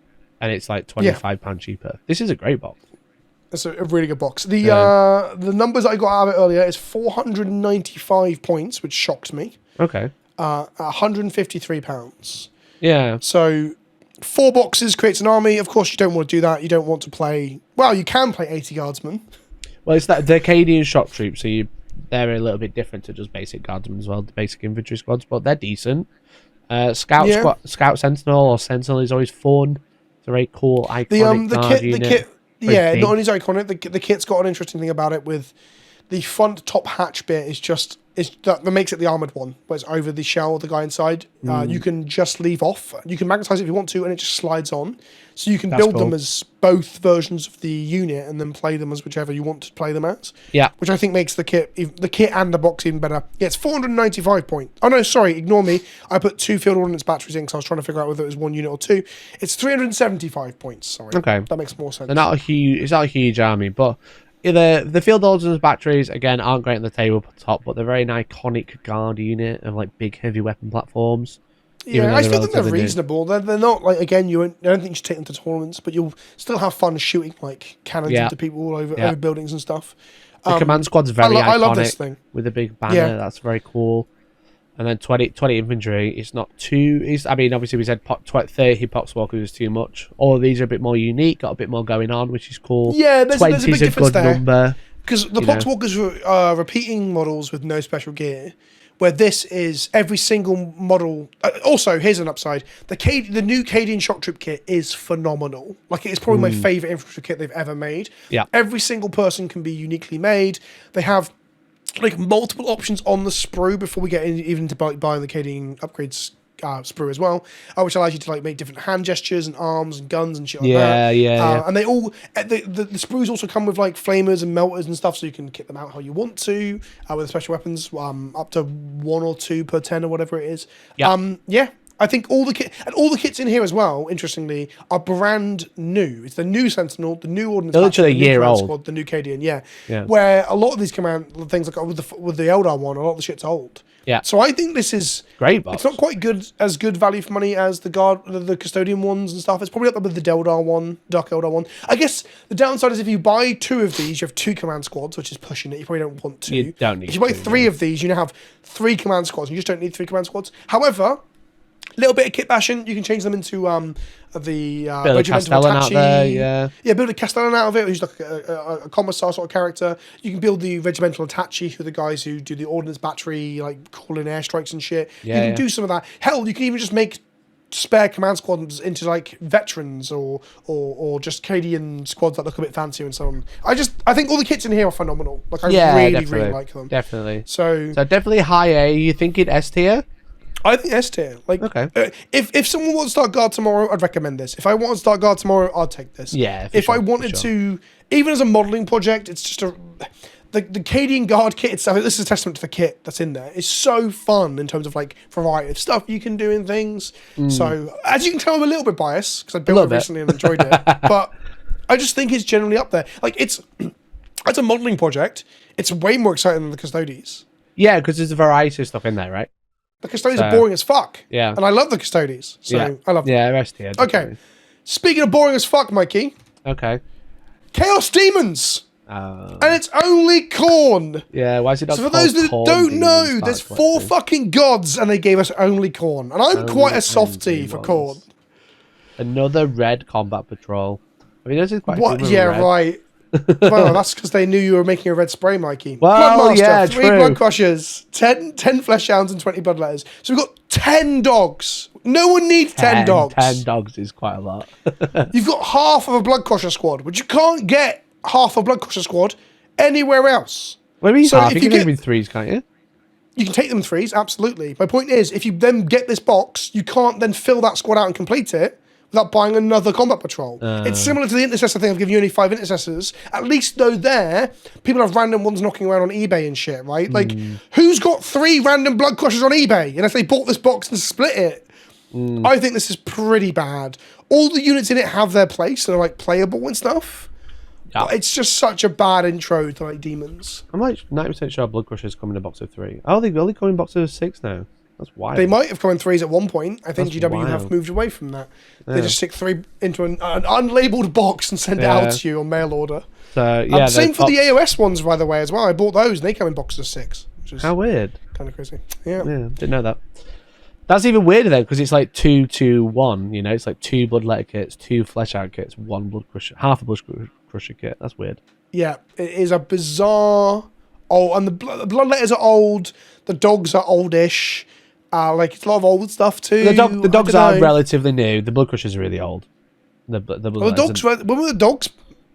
and it's like £25 cheaper. This is a great box. It's a really good box. The numbers I got out of it earlier is 495 points, which shocked me. Okay. £153. Yeah. So 4 boxes creates an army. Of course, you don't want to do that. You don't want to play. Well, you can play 80 guardsmen. Well, it's that the Cadian shock troops, so they're a little bit different to just basic guardsmen as well, the basic infantry squads, but they're decent. Scout Sentinel or Sentinel is always fun. It's a very cool iconic the kit. Yeah, not only is it iconic, the kit's got an interesting thing about it with the front top hatch bit that makes it the armored one, where it's over the shell of the guy inside. You can just leave off. You can magnetize it if you want to, and it just slides on. So you can build them as both versions of the unit, and then play them as whichever you want to play them as. Yeah. Which I think makes the kit and the box even better. Yeah, it's 495 points. Oh no, sorry, ignore me. I put 2 field ordnance batteries in because I was trying to figure out whether it was 1 unit or 2. It's 375 points. Sorry. Okay. That makes more sense. They're not a huge. It's not a huge army, but. The field ordnance batteries again aren't great on the tabletop, but they're very an iconic guard unit of like big heavy weapon platforms. Yeah, I still think they're reasonable. They're not like, again, I don't think you should take them to tournaments, but you'll still have fun shooting like cannons into people all over buildings and stuff. The command squad's very iconic. I love this thing with a big banner. Yeah. That's very cool. And then 20 infantry. It's not too. I mean, obviously we said 30 poxwalkers is too much. All of these are a bit more unique, got a bit more going on, which is cool. Yeah, there's a big difference there. Number because the poxwalkers are repeating models with no special gear, where this is every single model. Also, here's an upside: the new Cadian shock troop kit is phenomenal. Like, it's probably my favorite infantry kit they've ever made. Yeah, every single person can be uniquely made. They have like multiple options on the sprue before we get even to buying the Cadian upgrades sprue as well, which allows you to like make different hand gestures and arms and guns and shit like that. Yeah. And they all the sprues also come with like flamers and melters and stuff, so you can kit them out how you want to with the special weapons, up to 1 or 2 per 10 or whatever it is. Yeah. I think all the kits in here as well, interestingly, are brand new. It's the new Sentinel, the new Ordnance. They're literally a year old. Squad, the new Cadian, yeah. Where a lot of these things like with the Eldar one, a lot of the shit's old. Yeah. So I think this is great. Box. It's not quite as good value for money as the Custodian ones and stuff. It's probably up there with the Dark Eldar one. I guess the downside is if you buy 2 of these, you have 2 command squads, which is pushing it. You probably don't want to. You don't need. If you buy 3 of these, you now have 3 command squads. You just don't need 3 command squads. However, little bit of kit bashing, you can change them into the regimental attaché. Build a Castellan out of it, who's like a commissar sort of character. You can build the regimental attaché, who are the guys who do the ordnance battery, like calling airstrikes and shit. You can do some of that. Hell, you can even just make spare command squads into like veterans or just Cadian squads that look a bit fancier and so on. I think all the kits in here are phenomenal. Like, I really like them. Definitely. So definitely high A. You thinking S tier? I think S tier. Like, okay. If someone wants to start guard tomorrow, I'd recommend this. If I want to start guard tomorrow, I'd take this. Yeah. If I wanted to, even as a modelling project, it's just the Cadian guard kit itself. This is a testament to the kit that's in there. It's so fun in terms of like variety of stuff you can do in things. So as you can tell, I'm a little bit biased because I built it recently and enjoyed it. But I just think it's generally up there. Like, it's as a modelling project, it's way more exciting than the Custodes. Yeah, because there's a variety of stuff in there, right? The Custodes are boring as fuck. Yeah. And I love the Custodes. So I love them. Yeah, rest here. Okay. Speaking of boring as fuck, Mikey. Okay. Chaos Demons. And it's only Khorne. Yeah, why is it not So for those that don't know, there's 4 fucking gods and they gave us only Khorne. And I'm quite a softie for Khorne. Another red combat patrol. I mean, this is quite what? Yeah, red. Right. Well, that's because they knew you were making a red spray, Mikey. Well, Bloodmaster, 3 blood crushers, 10 flesh hounds, and 20 bloodletters. So we've got 10 dogs. No one needs 10 dogs. 10 dogs is quite a lot. You've got half of a blood crusher squad, which you can't get half a blood crusher squad anywhere else. What do you mean half? You can get them in 3s, can't you? You can take them in 3s, absolutely. My point is, if you then get this box, you can't then fill that squad out and complete it without buying another combat patrol. It's similar to the intercessor thing. I've given you only 5 intercessors. At least though people have random ones knocking around on eBay and shit, right? Like, who's got 3 random blood crushers on eBay unless they bought this box and split it? I think this is pretty bad. All the units in it have their place and are like playable and stuff. Yeah. But it's just such a bad intro to like demons. I'm like 90% sure blood crushers come in a box of 3. Oh, they only come in boxes of 6 now. That's wild. They might have come in 3s at one point. I think GW have moved away from that. Yeah. They just stick 3 into an unlabeled box and send it out to you on mail order. So yeah, same for the AOS ones, by the way, as well. I bought those and they come in boxes of 6. Which is how weird. Kind of crazy. Yeah. Didn't know that. That's even weirder though, because it's like 2, 2, 1. You know, it's like 2 bloodletter kits, 2 flesh out kits, 1 blood crusher, half a blood crusher kit. That's weird. Yeah, it is a bizarre. Oh, and the bloodletters are old. The dogs are oldish. Like, it's a lot of old stuff too. The dogs are relatively new. The blood crushers are really old. The dogs. When were the dogs?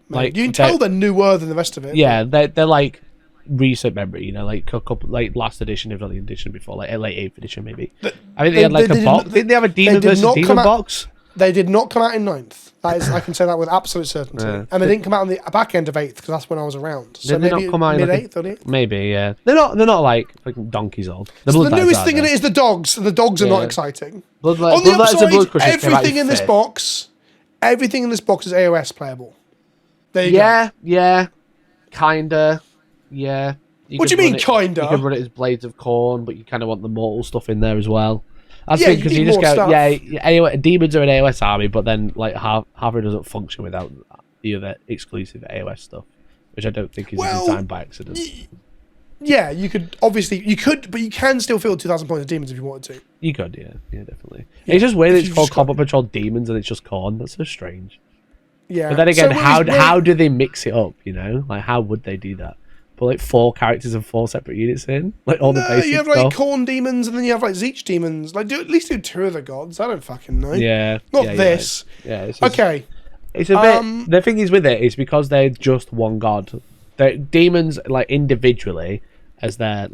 Like, you can tell they're newer than the rest of it. Yeah, they're like recent memory. You know, like a couple, like last edition, if not the edition before, like late 8th edition, maybe. I mean, they had like a box. Didn't they have a demon versus demon box? They did not come out in 9th. That is, I can say that with absolute certainty. And they didn't come out on the back end of 8th because that's when I was around. So did they maybe not come out mid 8th or 8th? Maybe, yeah. They're not like donkeys old. The newest thing in it is the dogs. The dogs are not exciting. On the upside, everything in this box is AOS playable. There you go. Yeah, kinda, yeah. What do you mean, kinda? You can run it as Blades of Corn, but you kind of want the mortal stuff in there as well. That's the thing, because you just go, anyway, demons are an AOS army, but then like half of it doesn't function without the other exclusive AOS stuff, which I don't think is designed by accident. Yeah, you could, but you can still fill 2,000 points of demons if you wanted to. You could, yeah, definitely. Yeah, it's just weird that it's called Combat Patrol Demons and it's just Corn. That's so strange. Yeah. But then again, how do they mix it up, you know? Like, how would they do that? Put like 4 characters and 4 separate units in? Like, all the basic you have like Corn demons and then you have like Zeech demons. Like, at least do 2 of the gods. I don't fucking know. Yeah. Not this. Yeah. It's just, okay. It's a bit... The thing is with it is because they're just one god. Demons, like, individually, as their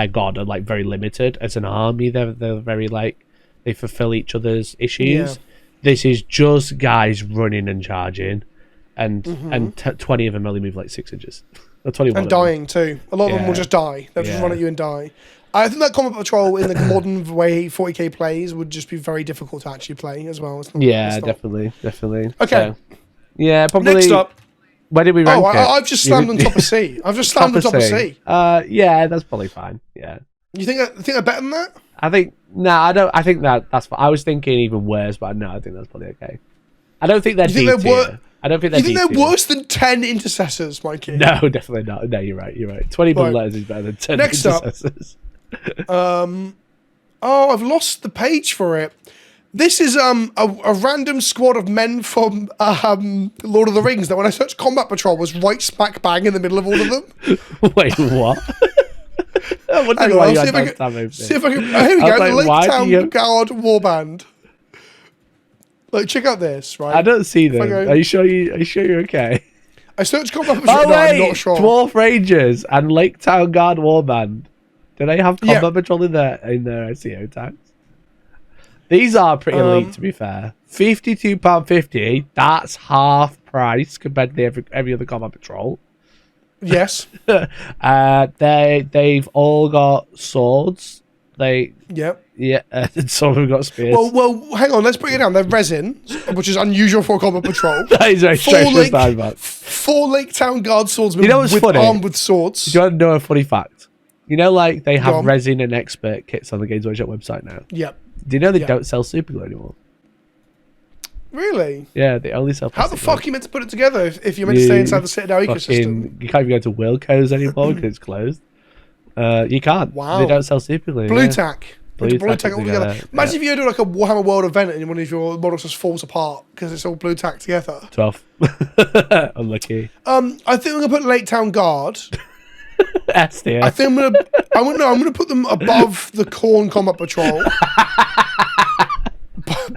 god, are like very limited. As an army, they're very like... They fulfill each other's issues. Yeah. This is just guys running and charging. And 20 of them only move like 6 inches. Or 21 and dying too. A lot of them will just die. They'll just run at you and die. I think that Combat Patrol in the modern way 40k plays would just be very difficult to actually play as well. Definitely. Okay. So, yeah, probably. Next up. Where did we rank it? I've just slammed on top of C. I've just slammed on top of C. Yeah, that's probably fine. Yeah. You think they're better than that? I think I don't. I think that's fine. I was thinking even worse, but no, I think that's probably okay. I don't think they're D tier. I don't think they're. You think they're worse than 10 intercessors, Mikey? No, definitely not. No, you're right. 20 letters is better than 10 intercessors. I've lost the page for it. This is a random squad of men from Lord of the Rings that when I searched Combat Patrol was right smack bang in the middle of all of them. Wait, what? See if I can. Here we go. The Lake Town Guard Warband. Like, check out this, right? I don't see them. Are you sure you're okay? I searched Combat Patrol. I'm not sure. Dwarf Rangers and Lake Town Guard Warband. Do they have Combat Patrol in their SEO tags? These are pretty elite, to be fair. £52.50. That's half price compared to every other Combat Patrol. Yes. They've all got swords. Some of them got spears. Well, hang on. Let's break it down. They're resin, which is unusual for a Combat Patrol. That is very strange. 4 Lake Town Guard swordsmen armed with swords. Do you want to know a funny fact? You know, like they have resin and expert kits on the Games Workshop website now. Yep. Do you know they don't sell super glue anymore? Really? Yeah, they only sell. How the fuck are you meant to put it together if you're meant to stay inside the Citadel ecosystem? You can't even go to Wilco's anymore because it's closed. You can't. Wow. They don't sell super glue. Blue tack. Blue tack all together. Imagine if you do like a Warhammer World event and one of your models just falls apart because it's all blue tack together. 12. Unlucky. I think I'm gonna put Lake Town Guard. S tier. I think I'm gonna put them above the Khorne Combat Patrol.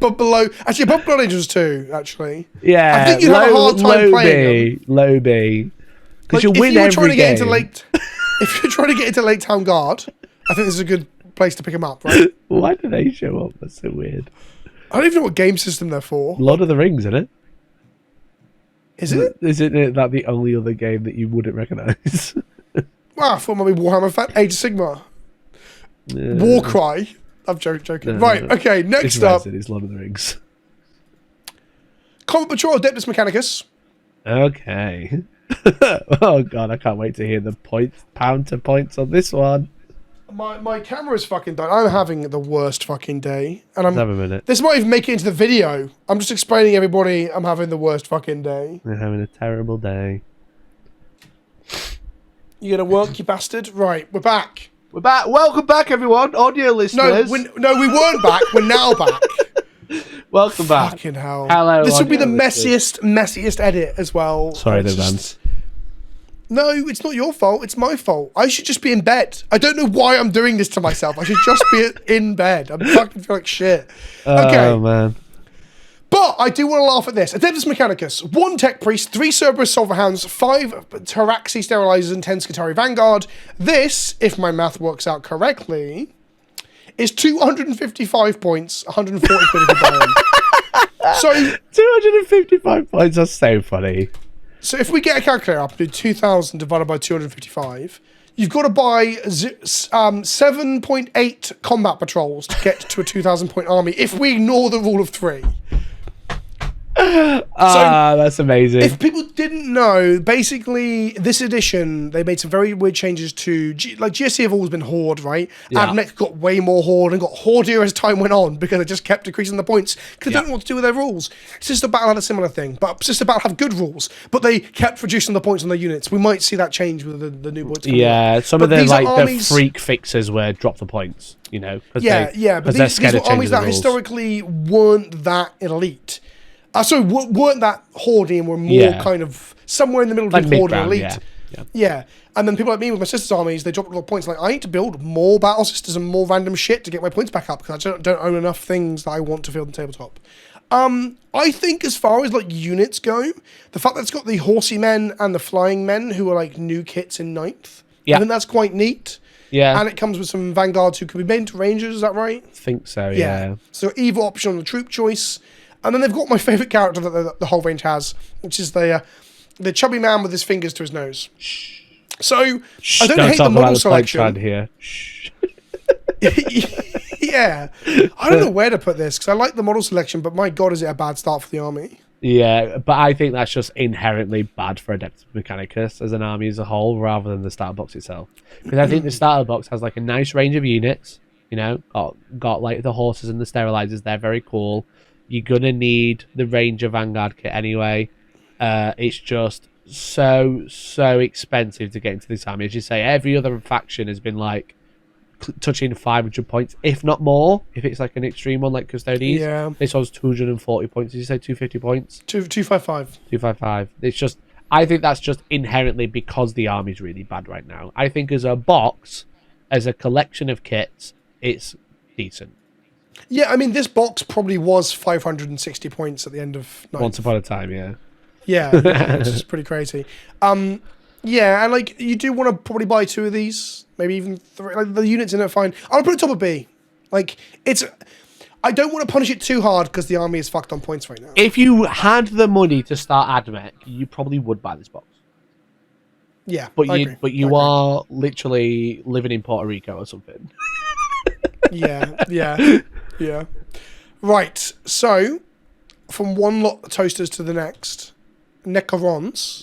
But below, actually, above Blood Angels too. Actually, yeah. I think you'd have a hard time playing them. Low B, because you win every game. If you're trying to get into Lake Town Guard, I think this is a good place to pick them up. Right? Why do they show up? That's so weird. I don't even know what game system they're for. Lord of the Rings, isn't it? Is it? Isn't that the only other game that you wouldn't recognise? Well, I thought maybe Warhammer Age of Sigmar. Warcry. I'm joking. Right, okay, next up. It's Lord of the Rings. Combat Patrol Adeptus Mechanicus. Okay. Oh god, I can't wait to hear the pound to points on this one. My camera's fucking done. I'm having the worst fucking day. And have a minute. This might even make it into the video. I'm just explaining everybody I'm having the worst fucking day. You're having a terrible day. You gonna work, you bastard? Right, we're back. We're back. Welcome back, everyone, audio listeners. No, we weren't back. We're now back. Welcome back. Fucking hell. Hello. This will be the messiest edit as well. Sorry, the vans. No, it's not your fault. It's my fault. I should just be in bed. I don't know why I'm doing this to myself. I should just be in bed. I'm fucking feel like shit. Okay. Oh man. But I do want to laugh at this. Adeptus Mechanicus, 1 Tech Priest, 3 Cerberus Silverhounds, 5 Taraxi Sterilizers, and 10 Skitarii Vanguard. This, if my math works out correctly, is 255 points, 140 quid if you buy them. So 255 points, that's so funny. So if we get a calculator up and do 2,000 divided by 255, you've got to buy 7.8 combat patrols to get to a 2,000 point army if we ignore the rule of 3. That's amazing. If people didn't know, basically this edition they made some very weird changes to GSC have always been Horde, right? Yeah. Admech got way more Horde and got Hordier as time went on because they just kept decreasing the points because they don't know what to do with their rules. Sister Battle had a similar thing, but Sister Battle have good rules, but they kept reducing the points on their units. We might see that change with the new points. Some of the armies, the freak fixes were drop the points, you know. But these were armies that historically weren't that elite. Weren't that Horde and were more kind of somewhere in the middle between Horde and Elite. Yeah. And then people like me with my Sisters armies, they dropped a lot of points. Like, I need to build more Battle Sisters and more random shit to get my points back up because I don't own enough things that I want to fill the tabletop. I think as far as like units go, the fact that it's got the Horsey Men and the Flying Men who are like new kits in 9th, I think that's quite neat. Yeah. And it comes with some Vanguards who can be made into Rangers, is that right? I think so, yeah. So either option on the troop choice. And then they've got my favourite character that the whole range has, which is the chubby man with his fingers to his nose. So I don't hate the model selection. Here. Yeah, I don't know where to put this because I like the model selection, but my god, is it a bad start for the army? Yeah, but I think that's just inherently bad for Adeptus Mechanicus as an army as a whole, rather than the starter box itself. Because I think the starter box has like a nice range of units. You know, got like the horses and the sterilizers. They're very cool. You're gonna need the Ranger Vanguard kit anyway. It's just so expensive to get into this army. As you say, every other faction has been like touching 500 points, if not more. If it's like an extreme one like Custodes, this one's 240 points. Did you say 250 points? 255. 255. It's just, I think that's just inherently because the army's really bad right now. I think as a box, as a collection of kits, it's decent. Yeah, I mean, this box probably was 560 points at the end of 9th. Once upon a time, yeah. Yeah, which is pretty crazy. Yeah, and like, you do want to probably buy 2 of these, maybe even 3. Like, the units in it are fine. I'll put it top of B. Like, I don't want to punish it too hard because the army is fucked on points right now. If you had the money to start Admech, you probably would buy this box. Yeah, but you are literally living in Puerto Rico or something. Yeah. Right, so from one lot of toasters to the next, Necronis.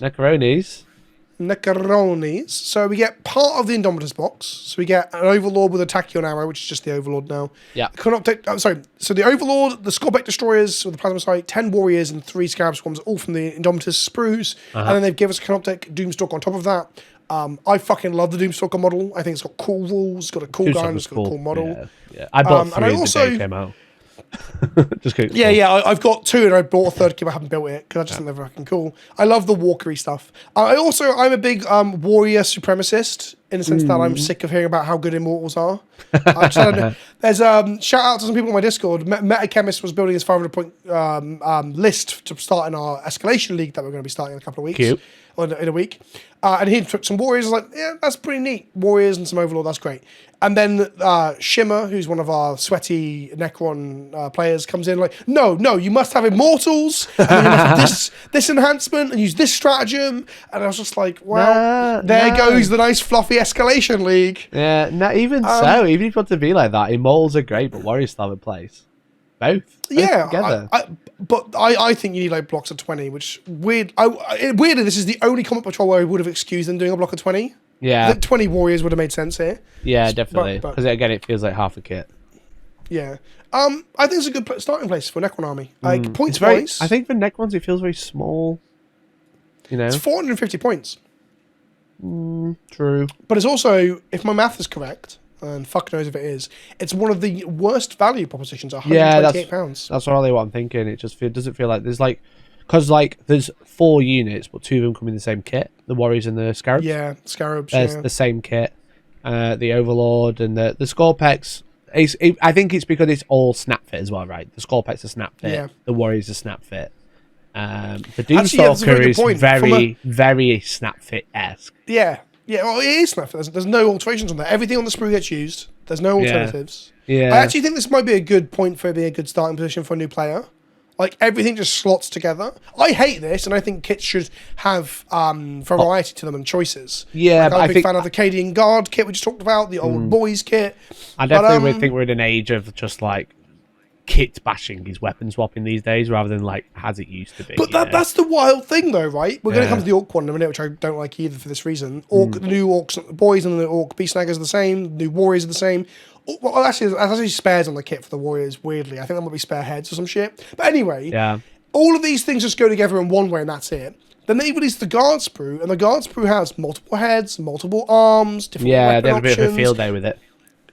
So we get part of the Indomitus box. So we get an Overlord with a Tachyon arrow, which is just the Overlord now. Yeah. So the Overlord, the Scorpec Destroyers with the Plasma Sight, 10 Warriors and 3 Scarab Swarms, all from the Indomitus sprues. And then they've given us a Canoptek Doomstalker on top of that. I fucking love the Doomstalker model. I think it's got cool rules, it's got a cool gun, it's got a cool model. Yeah. I bought 3 the day it came out. Just kidding. Yeah, I've got 2 and I bought a third kit. I haven't built it because I just think they're fucking cool. I love the walkery stuff. I'm a big warrior supremacist in the sense that I'm sick of hearing about how good immortals are. There's shout out to some people on my Discord. Metachemist was building his 500 point list to start in our escalation league that we're going to be starting in a couple of weeks. Cute. Or in a week. And he took some warriors. I was like, yeah, that's pretty neat. Warriors and some Overlord, that's great. And then Shimmer, who's one of our sweaty Necron players, comes in like, no, you must have immortals, and then you must have this enhancement, and use this stratagem. And I was just like, well, there goes the nice fluffy escalation league. Yeah, even so, even if you want to be like that, immortals are great, but warriors still have a place. Both together. But I think you need like blocks of 20, which weirdly, this is the only combat patrol where I would have excused them doing a block of 20. Yeah. I think 20 warriors would have made sense here. Yeah, definitely. Because again, it feels like half a kit. Yeah. I think it's a good starting place for Necron army. Like, points wise. I think for Necrons, it feels very small. You know? It's 450 points. True. But it's also, if my math is correct, and fuck knows if it is, it's one of the worst value propositions, £128. That's really what I'm thinking. It just doesn't feel like there's like, because like there's 4 units, but 2 of them come in the same kit. The Warriors and the Scarabs. Yeah, Scarabs. There's the same kit. The Overlord and the Scorpex I think it's because it's all snap fit as well, right? The Skull Pet's a snap fit. Yeah. The Warrior's a snap fit. The Actually, yeah, that's a very Doomstalker good is point. very snap fit-esque. Yeah. Yeah, well, it is snap fit. There's no alterations on there. Everything on the sprue gets used. There's no alternatives. Yeah. I actually think this might be a good point for being a good starting position for a new player. Like, everything just slots together. I hate this, and I think kits should have variety to them and choices. Yeah, like, but I'm a I big think fan of the Cadian Guard kit we just talked about, the old boys kit. I definitely think we're in an age of just like kit bashing is weapon swapping these days rather than like as it used to be. But that's the wild thing, though, right? We're going to come to the Orc one in a minute, which I don't like either for this reason. The new Orcs boys and the Orc Beast Snaggers are the same. The new Warriors are the same. Well, actually spares on the kit for the Warriors, weirdly. I think that might be spare heads or some shit. But anyway, all of these things just go together in one way, and that's it. Then they released the Guard Sprue, and the Guard Sprue has multiple heads, multiple arms, different weapon they have a bit of a options. field day with it.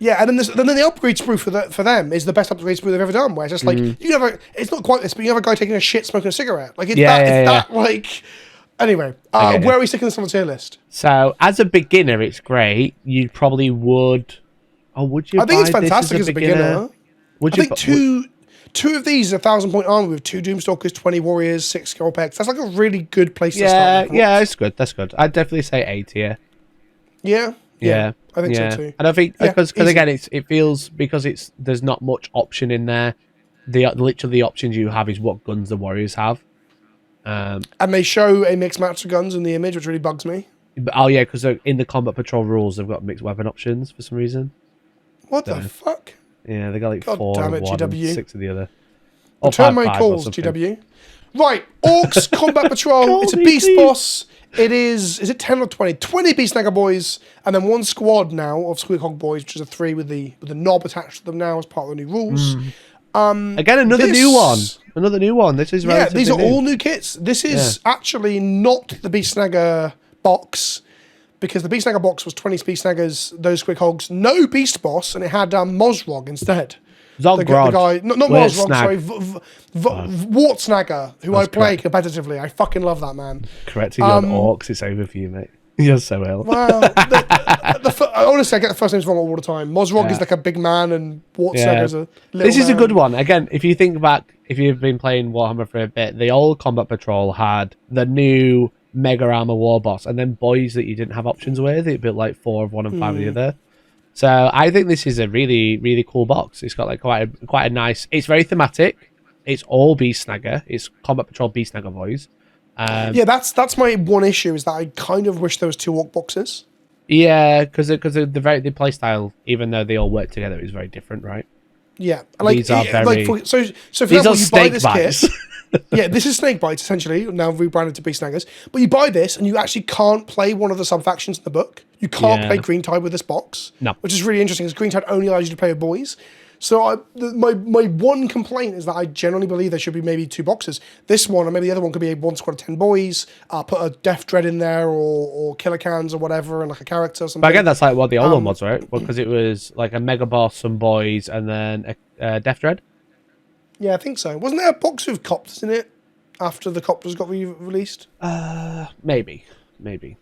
Yeah, and then the upgrade sprue for them is the best upgrade sprue they've ever done. Where it's just like you have it's not quite this, but you have a guy taking a shit smoking a cigarette. Like it's that like. Anyway, where are we sticking this on the tier list? So as a beginner, it's great. You probably would. Oh, would you? I think it's fantastic as a beginner. Would you? I think two of these are 1,000-point armor with 2 Doomstalkers, 20 Warriors, 6 Skull Pecks. That's like a really good place to start. Yeah, it's good. That's good. I'd definitely say A tier. Yeah. Yeah, I think so too. And I think because again, it feels because there's not much option in there. Literally the options you have is what guns the Warriors have. And they show a mixed match of guns in the image, which really bugs me. Because in the Combat Patrol rules, they've got mixed weapon options for some reason. What the fuck? Yeah, they got like God 4 damn of it, one GW. and 6 of the other. Return my calls, GW. Right, Orcs Combat Patrol. It's a beast boss. It is it 10 or 20? 20 Beast Snagger boys, and then 1 squad now of Squeak Hog boys, which is a 3 with the knob attached to them now as part of the new rules. Again, another new one. Another new one. This is these are all new kits. This is actually not the Beast Snagger box, because the Beast Snagger box was 20 Beast Snaggers, those Squeak Hogs, no Beast Boss, and it had Mozrog instead. Zogrod. The guy, not Mozrog, sorry, Wartsnagger, who I play competitively. I fucking love that man. Correcting you on Orcs, it's over for you, mate. You're so ill. Well, honestly, I get the first names wrong all the time. Mozrog is like a big man, and Wartsnagger's a little This is man. a good one. Again, if you think back, if you've been playing Warhammer for a bit, the old Combat Patrol had the new Mega Armor War Boss, and then boys that you didn't have options with. It built like 4 of one and 5 of the other. So I think this is a really, really cool box. It's got like quite a nice. It's very thematic. It's all Beast Snagger. It's Combat Patrol Beast Snagger boys. That's my one issue, is that I kind of wish there was 2 Orc boxes. Yeah, because the play style, even though they all work together, is very different, right? Yeah, like these are very. for these example, are you buy this bites. kit. Yeah, this is Snake Bites, essentially, now rebranded to Beast Snaggers. But you buy this, and you actually can't play one of the sub-factions in the book. You can't play Green Tide with this box. No. Which is really interesting, because Green Tide only allows you to play with boys. So my one complaint is that I generally believe there should be maybe 2 boxes. This one, or maybe the other one, could be 1 squad of 10 boys, put a Death Dread in there, or Killer Cans or whatever, and like a character or something. But again, that's like what the old one was, right? Because it was like a Mega Boss, some boys, and then a Death Dread. Yeah, I think so. Wasn't there a box with Copters in it after the Copters got released? Maybe. Wait,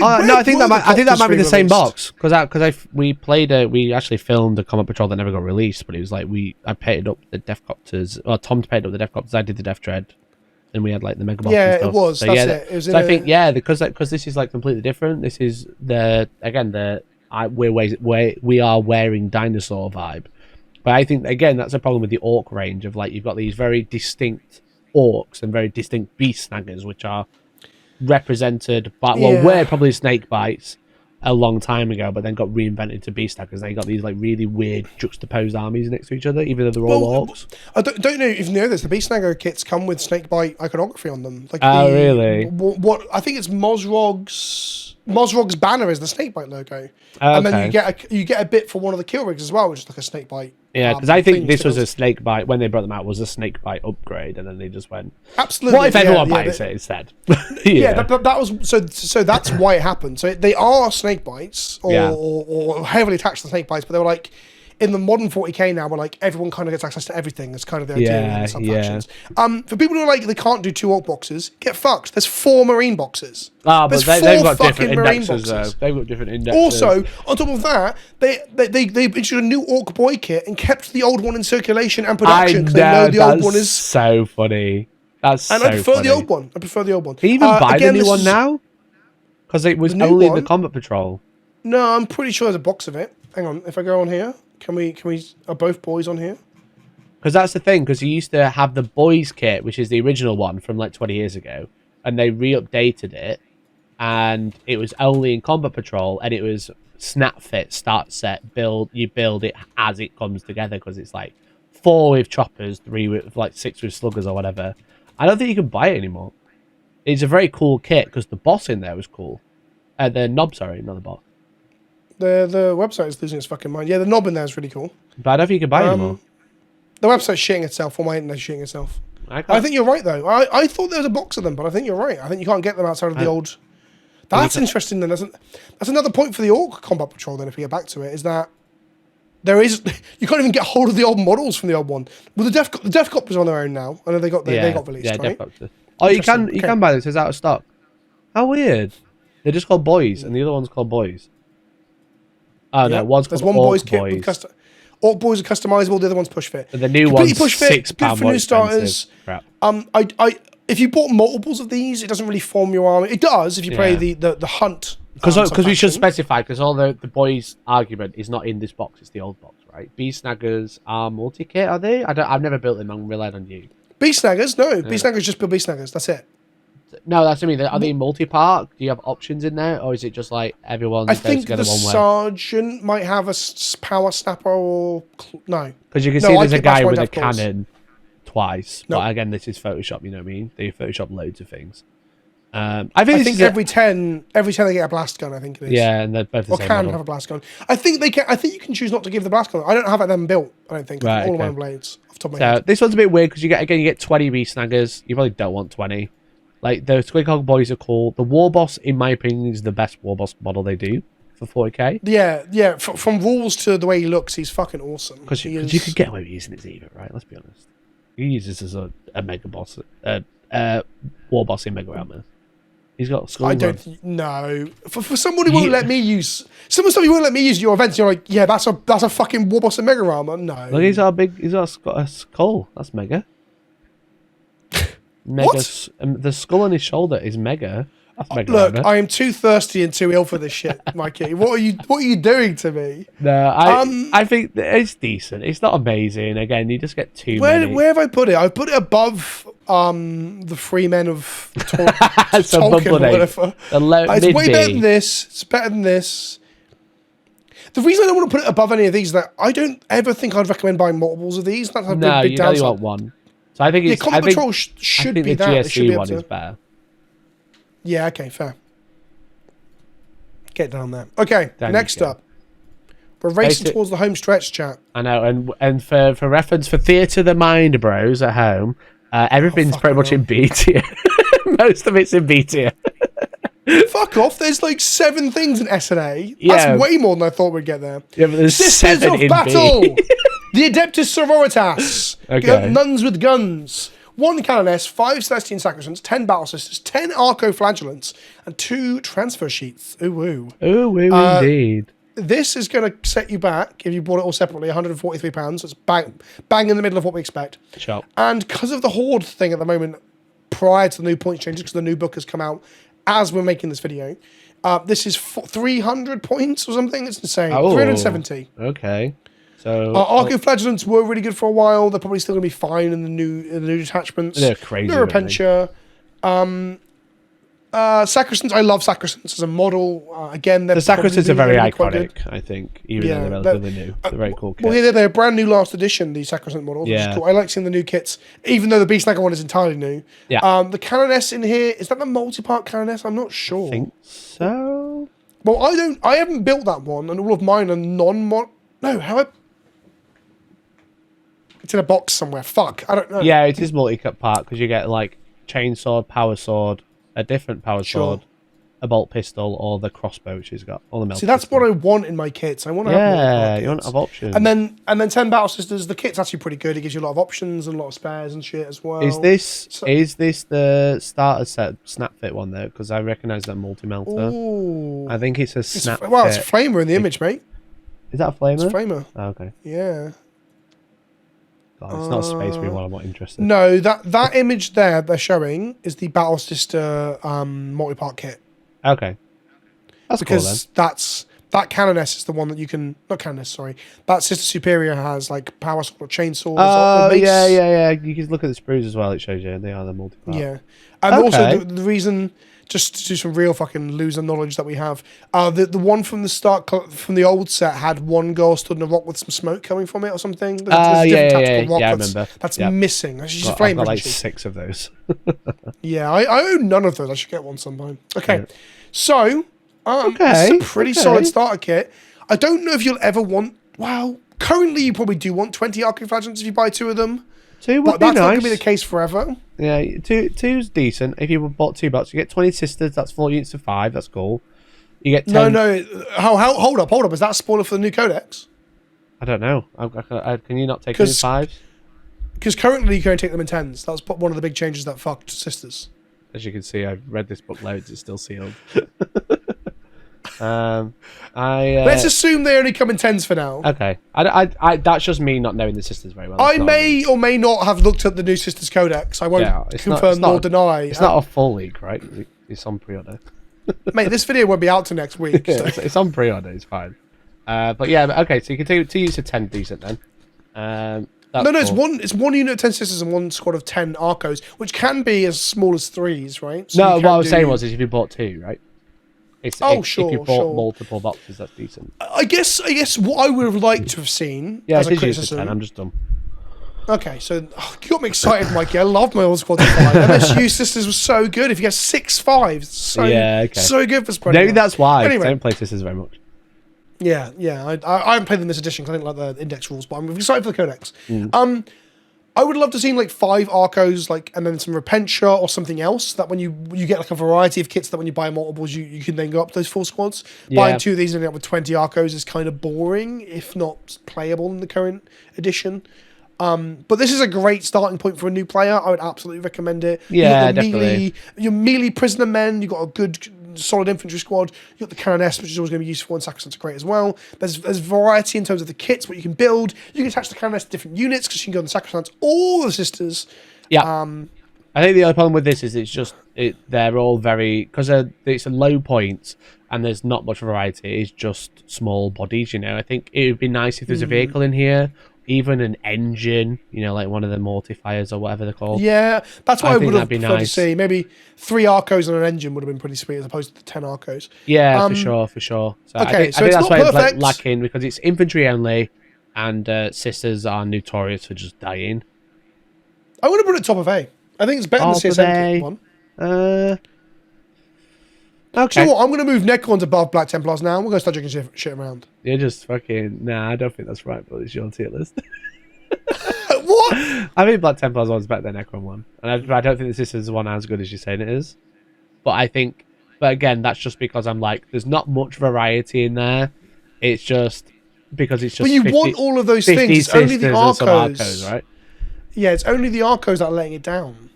no, I think that might be the same box. because we actually filmed a Combat Patrol that never got released, but it was like I painted up the Deathcopters, or Tom painted up the Deathcopters, I did the Death Dread, and we had like the Mega Boss. Yeah, and stuff. it was. So, That's yeah, it. It was so I think because this is like completely different. This is we are wearing dinosaur vibe, but I think again that's a problem with the Orc range of like you've got these very distinct Orcs and very distinct Beast Snaggers, which are represented by were probably Snake Bites a long time ago, but then got reinvented to Beast Snaggers. They got these like really weird juxtaposed armies next to each other, even though they're all Orcs. I don't know if you know this. The Beast Snagger kits come with Snakebite iconography on them. Like really? What I think it's Mozrog's banner is the Snakebite logo, and then you get a bit for one of the kill rigs as well, which is like a Snakebite. Yeah, because I think this was a Snakebite when they brought them out was a Snakebite upgrade, and then they just went absolutely. What if everyone buys it instead? That was so that's why it happened. So they are Snakebites or heavily attached to Snakebites, but they were like, in the modern 40k now, where like everyone kind of gets access to everything. It's kind of the idea in the sub-factions. For people who are like, they can't do 2 orc boxes, get fucked. There's 4 marine boxes. Ah, but they've got different indexes though. They've got different indexes. Also, on top of that, they introduced a new orc boy kit and kept the old one in circulation and production, because they know the old one is so funny. That's and so I prefer funny. the old one. I prefer the old one. Can you even buy the new one now? Because it was only in the Combat Patrol. No, I'm pretty sure there's a box of it. Hang on, if I go on here, can we are both boys on here? Because that's the thing, because you used to have the boys kit, which is the original one from like 20 years ago, and they re-updated it, and it was only in Combat Patrol, and it was snap fit, start set, build. You build it as it comes together, because it's like 4 with choppers, 3 with like 6 with sluggers or whatever. I don't think you can buy it anymore. It's a very cool kit because the boss in there was cool. The knob, sorry, not the boss. The website is losing its fucking mind. Yeah, the knob in there is really cool. But I don't think you can buy it anymore. The website's shitting itself, or my internet's shitting itself. I think you're right, though. I thought there was a box of them, but I think you're right. I think you can't get them outside of the old... That's interesting, then. That's another point for the Orc Combat Patrol, then, if we get back to it, is that there is... You can't even get hold of the old models from the old one. Well, the Death Coppers are on their own now. I know they got released, right? Oh, you can buy this. It's out of stock. How weird. They're just called Boys, and the other one's called Boys. Oh, no, one's called There's one Boys kit. Orc Boys are customizable, the other one's push fit. The new one's £6 for new starters. Crap. If you bought multiples of these, it doesn't really form your army. It does if you play the hunt. Because we should specify, because all the boys' argument is not in this box, it's the old box, right? Beast Snaggers are multi-kit, are they? I've never built them, I'm relying on you. Beast Snaggers? No, Beast Snaggers just build Beast Snaggers, that's it. No, that's what I mean. Are they multi-part? Do you have options in there? Or is it just like everyone goes together one way? I think the sergeant might have a power snapper or... No. Because you can see there's a guy with a cannon twice. No. But again, this is Photoshop, you know what I mean? They Photoshop loads of things. I think every 10 they get a blast gun, I think it is. Yeah, and they're both the same model. Have a blast gun. I think you can choose not to give the blast gun. I don't have it then built, I don't think. Right, all of my blades off the top of my head. This one's a bit weird because you get 20 Beast Snaggers. You probably don't want 20. Like, the Squidhog boys are cool. The War Boss, in my opinion, is the best War Boss model they do for 40k. Yeah. From rules to the way he looks, he's fucking awesome. Because you could get away with using his Eva, right? Let's be honest. You use this as a Mega Boss, War Boss in Mega Armor. He's got skull. I don't know. For someone who won't let me use some of the stuff you won't let me use your events, you're like, yeah, that's a fucking War Boss in Mega Armor. No. Look, he's got a skull. That's mega. What? The skull on his shoulder is mega. That's mega. Look, I am too thirsty and too ill for this shit, Mikey. What are you doing to me? No, I think it's decent. It's not amazing. Again, you just get too many. Where have I put it? I've put it above the Free Men of Tolkien or whatever. It's way better than this. It's better than this. The reason I don't want to put it above any of these is that I don't ever think I'd recommend buying multiples of these. That's a big downside. You only want one. So I think it's Combat Patrol should be that. The GSC one is better. Yeah, okay, fair. Get down there. Okay, next up. We're racing towards the home stretch, chat. I know, and for reference for Theatre of the Mind bros at home, everything's pretty much in B tier. Most of it's in B tier. Fuck off, there's like 7 things in S&A. That's way more than I thought we'd get there. Yeah, but there's Sisters 7 of in Battle! B. The Adeptus Sororitas. Okay. Nuns with guns. 1 Canoness, 5 Celestian Sacristans, 10 Battle Sisters, 10 Arco-Flagellants, and 2 transfer sheets. Ooh, woo. Ooh, woo, indeed. This is going to set you back, if you bought it all separately, £143. It's bang in the middle of what we expect. Sure. And because of the Horde thing at the moment, prior to the new points changes, because the new book has come out as we're making this video, this is 300 points or something. It's insane. 370. Okay. So Arco-Flagellants were really good for a while. They're probably still going to be fine in the new detachments. They're crazy. Neuropentia. Sacristans, I love Sacristans as a model. Again, the Sacristans are very iconic, I think, even though they're relatively new. They're very cool kits. Well, they're a brand new last edition, these Sacristan models, which is cool. I like seeing the new kits, even though the Beast Snagger one is entirely new. Yeah. The Canoness in here, is that the multi-part Canoness? I'm not sure. I think so. Well, I haven't built that one, and all of mine are non-mod... No, it's in a box somewhere. Fuck, I don't know. Yeah, it is multi-cut part, because you get, like, chainsword, power sword, a different power sword, a bolt pistol or the crossbow, which has got all the melt. See, that's what I want in my kits. I want to have you want to have options. And then 10 Battle Sisters, the kit's actually pretty good. It gives you a lot of options and a lot of spares and shit as well. Is this the starter set snap fit one though? Because I recognise that multi-melter. Ooh. I think it's a snap fit. Well, it's a flamer in the image, mate. Is that a flamer? It's a flamer. Oh, okay. Yeah. God, it's not a space marine one. I'm not interested. No, that image there they're showing is the Battle Sister multi-part kit. Okay. That's because cool, then. that Canoness is the one that you can not Canoness, sorry. That Sister Superior has like power sword or chainsaws. Oh yeah. You can look at the sprues as well. It shows you they are the multi-part. Yeah, and also the reason, just to do some real fucking loser knowledge that we have, the one from the start from the old set had one girl stood in a rock with some smoke coming from it or something. There's a different tactical rock I remember. That's missing. She's a flame. I've got like 6 of those. Yeah, I own none of those. I should get one sometime. Okay, so. It's a pretty solid starter kit. I don't know if you'll ever want. Well, currently you probably do want 20 Arcane Flagellants if you buy 2 of them. 2 would be that's nice. not going to be the case forever. Yeah, 2's decent. If you bought 2 boxes, you get 20 Sisters. That's 4 units of 5. That's cool. You get 10... No. Hold up. Is that a spoiler for the new Codex? I don't know. Can you not take them in 5s? Because currently you can only take them in 10s. That's one of the big changes that fucked Sisters. As you can see, I've read this book loads. It's still sealed. Let's assume they only come in 10s for now. Okay. I that's just me not knowing the Sisters very well. I may or may not have looked at the new Sisters Codex. I won't confirm nor deny. It's not a full leak, right? It's on pre-order. Mate, this video won't be out till next week. So. It's on pre-order. It's fine. But yeah, okay. So you can take 2 units of 10 decent then. No, cool. It's one unit of 10 Sisters and 1 squad of 10 Arcos, which can be as small as 3s, right? So no, what I was saying was if you bought 2, right? If you bought multiple boxes, that's decent. I guess what I would have liked to have seen. Yeah, as a criticism. 10, I'm just dumb. Okay, so you got me excited, Mikey. I love my old squad of 5. MSU Sisters was so good. If you get 6 5s, so good for spreading. Maybe that's why. Anyway, I don't play Sisters very much. Yeah. I haven't played them this edition because I didn't like the index rules, but I'm excited for the Codex. I would love to see like 5 Arcos, and then some Repentia or something else. That when you get like a variety of kits, that when you buy multiples, you can then go up those full squads. Yeah. Buying 2 of these and ending up with 20 Arcos is kind of boring, if not playable in the current edition. But this is a great starting point for a new player. I would absolutely recommend it. Yeah, definitely. Your melee prisoner men. You got a good solid infantry squad. You got the Canoness, which is always going to be useful, and Sacrosanct are great as well. There's variety in terms of the kits, what you can build. You can attach the Canoness to different units because you can go on the Sacrosanct or the Sisters. Yeah. I think the other problem with this is they're all very, because it's a low point and there's not much variety. It's just small bodies. I think it would be nice if there's a vehicle in here. Even an engine, like one of the mortifiers or whatever they're called. Yeah, that's what I would have preferred to see. Maybe 3 Arcos and an engine would have been pretty sweet as opposed to the 10 Arcos. Yeah, for sure. So okay, I think that's why it's lacking, because it's infantry only, and Sisters are notorious for just dying. I would have put it top of A. I think it's better than the CSM one. Okay. So what? I'm going to move Necrons above Black Templars now. We're going to start drinking shit around. You're just fucking... Nah, I don't think that's right, but it's your tier list. What? I think Black Templars one's better than Necron one. And I don't think the Sisters one as good as you're saying it is. But again, that's just because I'm like, there's not much variety in there. It's just because it's just... But you want all of those things. It's only the Arcos, right? Yeah, it's only the Arcos that are letting it down.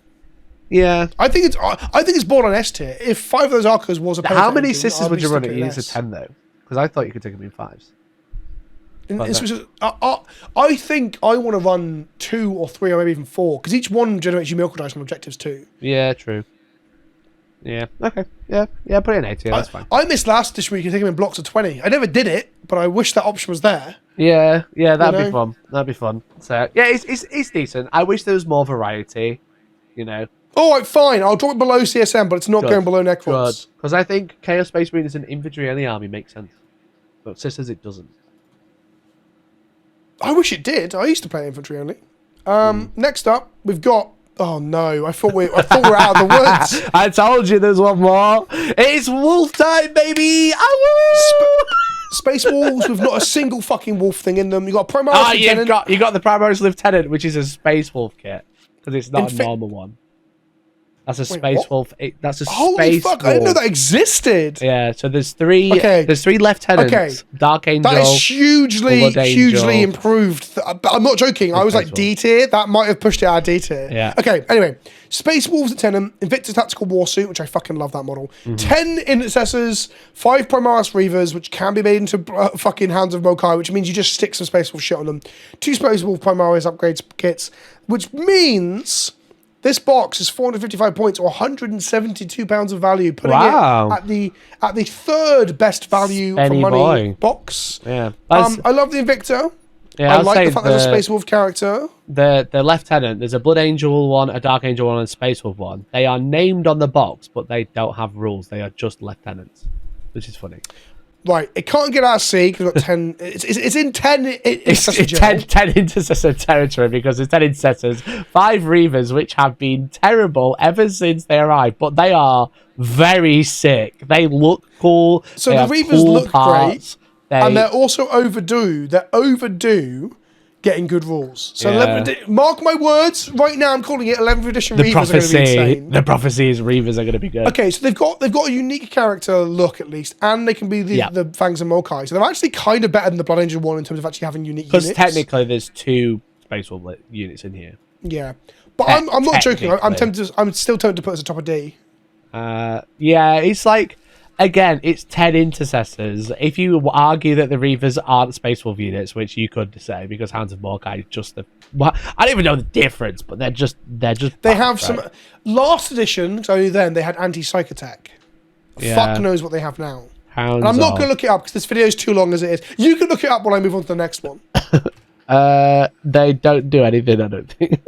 Yeah, I think it's born on S tier. If 5 of those Arcos was a how many Sisters would you run at units of 10 though? Because I thought you could take them in 5s. I think I want to run 2 or 3 or maybe even 4 because each one generates you miracle dice from objectives too. Yeah, true. Yeah. Okay. Yeah. Put it in 8 tier. That's fine. I missed last edition where you can take them in blocks of 20. I never did it, but I wish that option was there. Yeah. That'd be fun. That'd be fun. So yeah, it's decent. I wish there was more variety. All right, fine. I'll drop it below CSM, but it's not going below Necrons. Because I think Chaos Space Marine as an infantry-only army makes sense. But Sisters, it doesn't. I wish it did. I used to play infantry only. Next up, we've got... Oh, no. I thought we were out of the woods. I told you there's one more. It's wolf time, baby! Space Wolves with not a single fucking wolf thing in them. You got a Primaris Lieutenant. You got the Primaris Lieutenant, which is a Space Wolf kit. Because it's not a normal one. That's a Wait, Space what? Wolf. That's a Holy Space fuck! Wolf. I didn't know that existed. Yeah, so there's three. Okay. There's three lieutenants. Okay. Dark Angel. That is hugely, Blood Angel. hugely improved. I'm not joking. I was like D tier. That might have pushed it out of D tier. Yeah. Okay. Anyway, Space Wolves at 10, Invictus Tactical Warsuit, which I fucking love that model. 10 Intercessors, 5 Primaris Reavers, which can be made into fucking Hounds of Mokai, which means you just stick some Space Wolf shit on them. 2 Space Wolf Primaris upgrades kits, which means this box is 455 points or £172 of value, putting it at the third best value for money box. Yeah. I love the Invictor. Yeah, I like the fact there's a Space Wolf character. The Lieutenant, there's a Blood Angel one, a Dark Angel one, and a Space Wolf one. They are named on the box, but they don't have rules. They are just lieutenants, which is funny. Right, it can't get out of C because we've got 10. It's in 10. It's 10 intercessor territory because it's 10 intercessors, 5 Reavers, which have been terrible ever since they arrived, but they are very sick. They look cool. So the Reavers look great, and they're also overdue. They're overdue getting good rules. So mark my words. Right now, I'm calling it 11th edition Reavers are going to be insane. The prophecy is Reavers are going to be good. Okay, so they've got a unique character look at least, and they can be the Fangs and Mokai. So they're actually kind of better than the Blood Angel one in terms of actually having unique units. Because technically, there's 2 Space Wolf units in here. Yeah, but I'm not joking. I'm still tempted to put it as a top of D. Yeah, it's like. Again, it's 10 intercessors. If you argue that the Reavers aren't Space Wolf units, which you could say, because Hounds of Mordecai is just the... Well, I don't even know the difference, but they're just... They have some... Last edition, so only then, they had anti-psych attack. Yeah. Fuck knows what they have now. And I'm not going to look it up, because this video is too long as it is. You can look it up while I move on to the next one. They don't do anything, I don't think.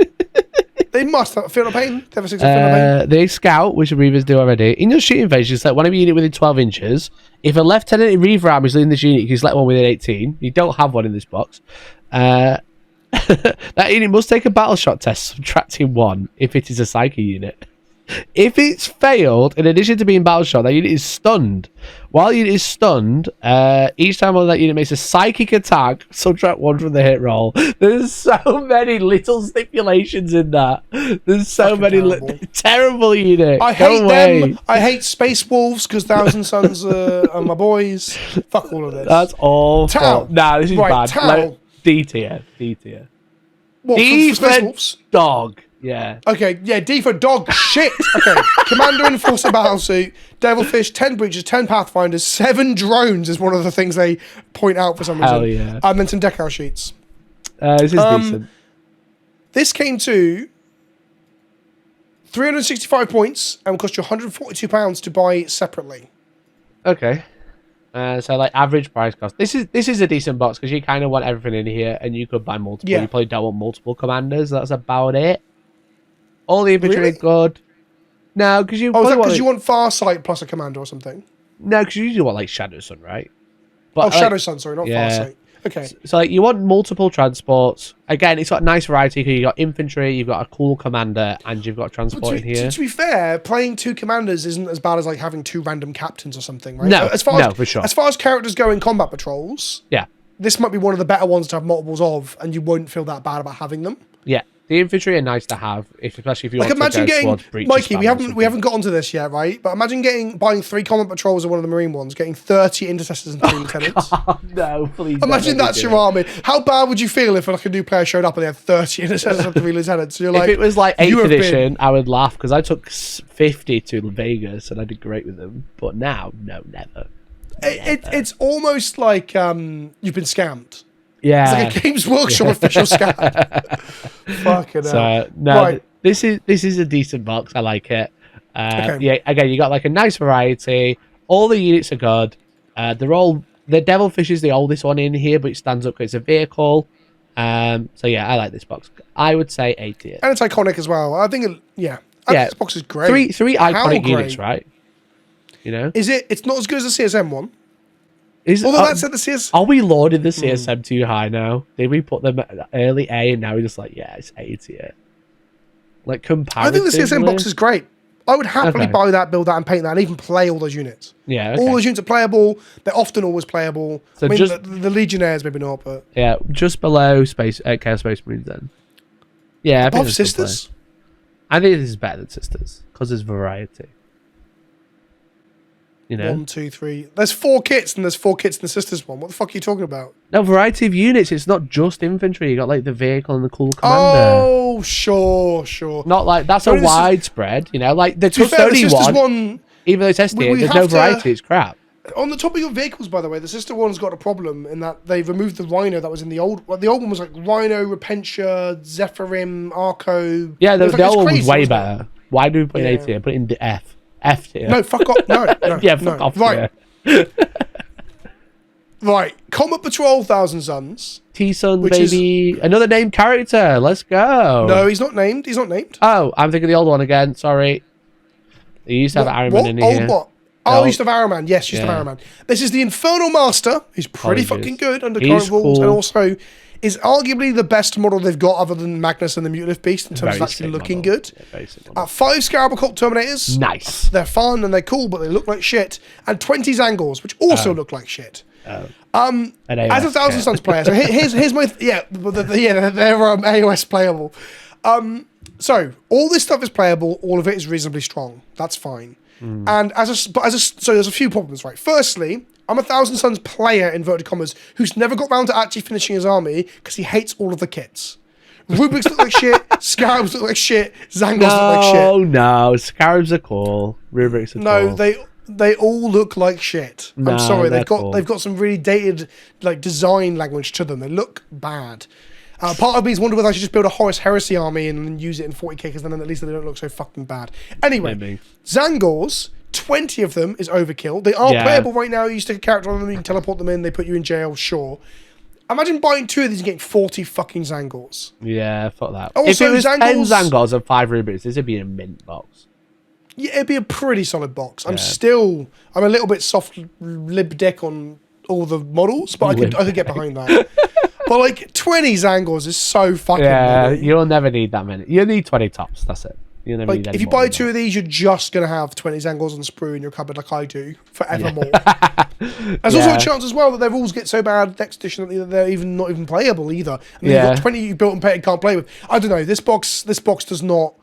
They must feel no pain. They scout, which the Reavers do already. In your shooting phase, you select one of your unit within 12 inches. If a lieutenant in Reaver army is leading this unit, you can select one within 18. You don't have one in this box. That unit must take a battle shot test, subtracting 1 if it is a psyche unit. If it's failed, in addition to being battle shot, that unit is stunned. While the unit is stunned, each time one of that unit makes a psychic attack, subtract 1 from the hit roll. There's so many little stipulations in that. There's so many terrible unit. I hate them. I hate Space Wolves because Thousand Suns are my boys. Fuck all of this. That's all. Nah, this is bad. Tau. D tier. D tier. What, D for Space Wolves? Dog. Yeah. Okay, yeah, D for dog shit. Okay. Commander Enforcer Battlesuit, Devilfish, 10 Breaches, 10 Pathfinders, 7 drones is one of the things they point out for some reason. Hell yeah. And then some decal sheets. This is decent. This came to 365 points and will cost you £142 to buy separately. Okay. So like average price cost. This is a decent box because you kind of want everything in here and you could buy multiple. You probably don't want multiple commanders. That's about it. All the infantry are good. No, because you. Oh, is that because you want Farsight plus a commander or something? No, because you usually want like Shadow Sun, right? But, Shadow Sun, sorry, not Farsight. Okay. So like you want multiple transports. Again, it's got a nice variety because you got infantry, you've got a cool commander, and you've got transport in here. To be fair, playing 2 commanders isn't as bad as like having 2 random captains or something, right? No, for sure. As far as characters go in combat patrols, this might be one of the better ones to have multiples of, and you won't feel that bad about having them. Yeah. The infantry are nice to have, especially if you want imagine to go getting Mikey. We haven't got onto this yet, right? But imagine buying 3 combat patrols and one of the marine ones, getting 30 intercessors and 3 lieutenants. No, please. Imagine that's your army. How bad would you feel if like a new player showed up and they had 30 intercessors and 3 lieutenants? So you're like, if it was like 8th edition, I would laugh because I took 50 to Vegas and I did great with them. But now, no, never. It's almost like you've been scammed. Yeah, it's like a Games Workshop official scam. Fucking hell. No, right. This is a decent box. I like it. Yeah, again, you got like a nice variety. All the units are good. The Devilfish is the oldest one in here, but it stands up because it's a vehicle. So yeah, I like this box. I would say A tier. And it's iconic as well. I think this box is great. Three iconic units, right? You know, it's not as good as the CSM one. Although that said, the CS... Are we loaded the CSM too high now? Did we put them at early A and now we're just like, yeah, it's A tier? Like, comparatively... I think the CSM box is great. I would happily buy that, build that, and paint that, and even play all those units. Yeah, all those units are playable. They're often always playable. So I mean, the Legionnaires maybe not, but... Yeah, just below Chaos Space Marines then. Yeah, above Sisters? I think this is better than Sisters because there's variety. You know, 1, 2, 3. There's 4 kits, and there's 4 kits in the Sisters one. What the fuck are you talking about? no variety of units. It's not just infantry. You got like the vehicle and the cool commander. Oh, sure. Not like that's a widespread. You know, like the custodian one. Even though it's SDA, there's no variety. It's crap. On the topic of vehicles, by the way, the Sister one's got a problem in that they've removed the Rhino that was in the old. Well, the old one was like Rhino, Repentia, Zephyrim, Arco. Yeah, the old one was way wasn't better. Why do we put it in A tier? Put it in the F. F tier. No, fuck off. No. Yeah, fuck off. Right. Right. Combat Patrol 1,000 Suns. T-Sun, baby. Another named character. Let's go. No, he's not named. Oh, I'm thinking of the old one again. Sorry. You used to have Ironman in here. What? Oh, used to have Ironman. Yes, used to have Ironman. This is the Infernal Master. He's pretty fucking good under current rules, and also is arguably the best model they've got other than Magnus and the Mutilith Beast in terms of actually looking good. Yeah, 5 Scarab Occult Terminators. Nice. They're fun and they're cool, but they look like shit. And 20 Zangors, which also look like shit. As a 1,000 Suns player, so here's my they're AOS playable. So all this stuff is playable. All of it is reasonably strong. That's fine. And so there's a few problems, right? Firstly, I'm a 1,000 Suns player, inverted commas, who's never got round to actually finishing his army because he hates all of the kits. Rubrics look like shit. Scarabs look like shit. Zangors look like shit. No, Scarabs are cool. Rubrics are cool. No, they all look like shit. I'm sorry, they've got some really dated like design language to them. They look bad. Part of me is wondering whether I should just build a Horus Heresy army and then use it in 40k because then at least they don't look so fucking bad. Anyway, Zangors, 20 of them is overkill. They are playable right now. You stick a character on them, you can teleport them in, they put you in jail, sure. Imagine buying 2 of these and getting 40 fucking Zangors. Yeah, fuck that. Also, if it was 10 Zangors and 5 Rubrics, this would be a mint box. Yeah, it'd be a pretty solid box. I'm a little bit soft lib dick on all the models, but I could get behind that. But like 20 Zangors is so fucking many. You'll never need that many. You need 20 tops. That's it. You'll never need any if you more buy 2 of these, you're just gonna have 20 Zangors on sprue in your cupboard, like I do, forevermore. There's also a chance as well that their rules get so bad next edition that they're not even playable either. And you've got 20 you built and painted can't play with. I don't know. This box does not.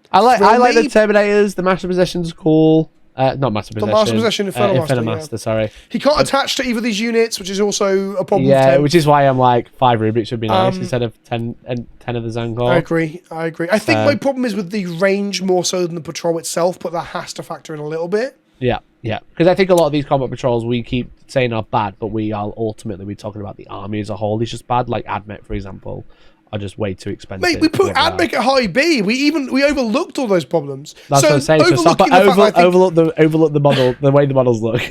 I like the Terminators. The Master Possession's cool. Not Master Possession. The Master Possession, Inferno Master, sorry. He can't attach to either of these units, which is also a problem. Yeah, which is why I'm like 5 Rubrics would be nice instead of 10 of the Zangor. I agree. I think my problem is with the range more so than the patrol itself, but that has to factor in a little bit. Yeah. Because I think a lot of these combat patrols we keep saying are bad, but we are ultimately talking about the army as a whole. It's just bad, like Admech, for example. Are just way too expensive. Mate, we put Admech at high B. We overlooked all those problems. That's what I'm saying. So stop overlook the model, the way the models look.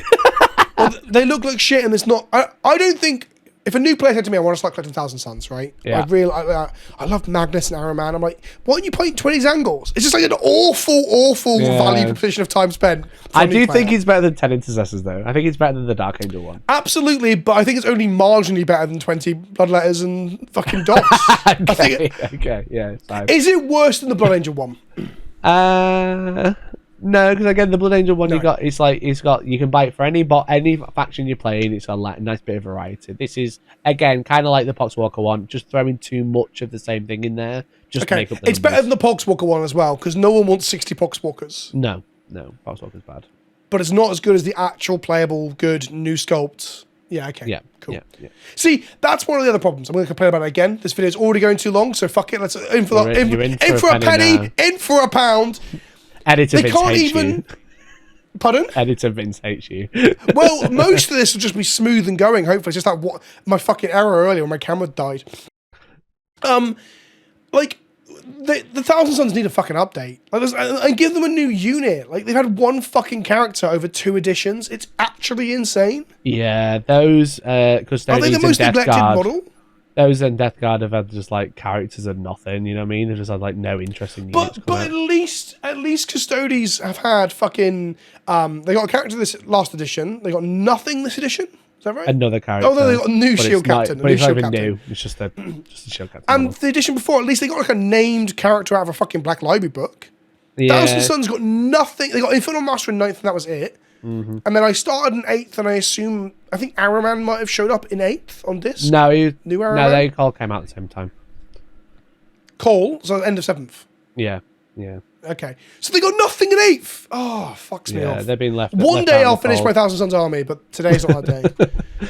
Well, they look like shit, and it's not. I don't think if a new player said to me, "I want to start collecting 1,000 Suns," right? Yeah. I love Magnus and Iron Man. I'm like, why don't you play 20 Zangors? It's just like an awful value proposition of time spent. I do think it's better than 10 Intercessors, though. I think it's better than the Dark Angel one. Absolutely, but I think it's only marginally better than 20 Bloodletters and fucking Dots. Okay, yeah. Fine. Is it worse than the Blood Angel one? No, because again, the Blood Angel one you can buy it for any faction you're playing. It's a nice bit of variety. This is again kind of like the Poxwalker one, just throwing too much of the same thing in there. Just to make up the numbers. Better than the Poxwalker one as well, because no one wants 60 Poxwalkers. No, Poxwalker's bad. But it's not as good as the actual playable, good new sculpt. Yeah, okay. Yeah, cool. Yeah. See, that's one of the other problems. I'm going to complain about it again. This video's already going too long, so fuck it. Let's in for a penny, in for a pound. Editor Vince hates you. Pardon? Editor Vince hates you. Well, most of this will just be smooth and going. Hopefully, it's just that my fucking error earlier when my camera died. Like the 1,000 Suns need a fucking update. And give them a new unit. Like they've had one fucking character over 2 editions. It's actually insane. Yeah, those Custodians are they the most neglected model? Those in Death Guard have had just like characters and nothing, you know what I mean? They've just had like no interest in units. But at least Custodes have had fucking they got a character this last edition. They got nothing this edition. Is that right? Another character. Oh no, they got a new shield captain. But it's not even new. It's just a shield captain. And the edition before, at least they got like a named character out of a fucking Black Library book. Yeah. 1,000 Suns got nothing. They got Infernal Master in 9th, and that was it. Mm-hmm. And then I started in 8th, and I think Araman might have showed up in 8th on disc. No, they all came out at the same time. Call, so end of 7th. Yeah. Okay. So they got nothing in 8th. Oh, fucks me off. Yeah, they've been left. One day I'll finish my Thousand Suns army, but today's not that day.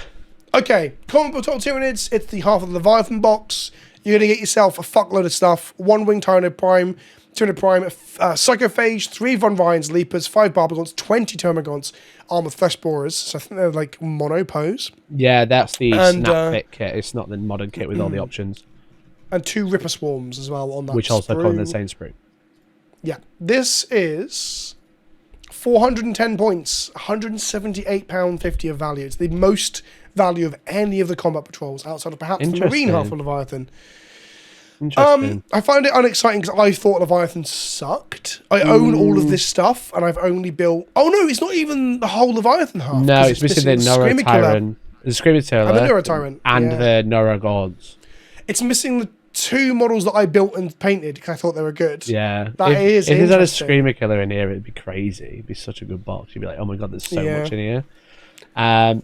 Okay, Combat Patrol Tyranids. It's the half of the Leviathan box. You're going to get yourself a fuckload of stuff. 1 Wing Tyranid Prime, Tyranid Prime, Psychophage, 3 Von Ryans, Leapers, 5 Barbagons, 20 Termagants, armed with Flesh Borers. So I think they're like mono pose. Yeah, that's the snap fit kit. It's not the modern kit with all the options. And 2 Ripper Swarms as well on that which also sprue. come in the same sprue. Yeah. This is 410 points, £178.50 of value. It's the most value of any of the combat patrols outside of perhaps the Marine half of Leviathan. Interesting. I find it unexciting because I thought Leviathan sucked. I own all of this stuff and I've only built... Oh no, it's not even the whole Leviathan half. No, it's missing the Nora Tyrant, the Screamer Tyrant, and the Nora Tyrant, and the Nora Gods. It's missing the 2 models that I built and painted because I thought they were good. Yeah. If there's not a Screamer Killer in here, it'd be crazy. It'd be such a good box. You'd be like, oh my god, there's so much in here. Yeah,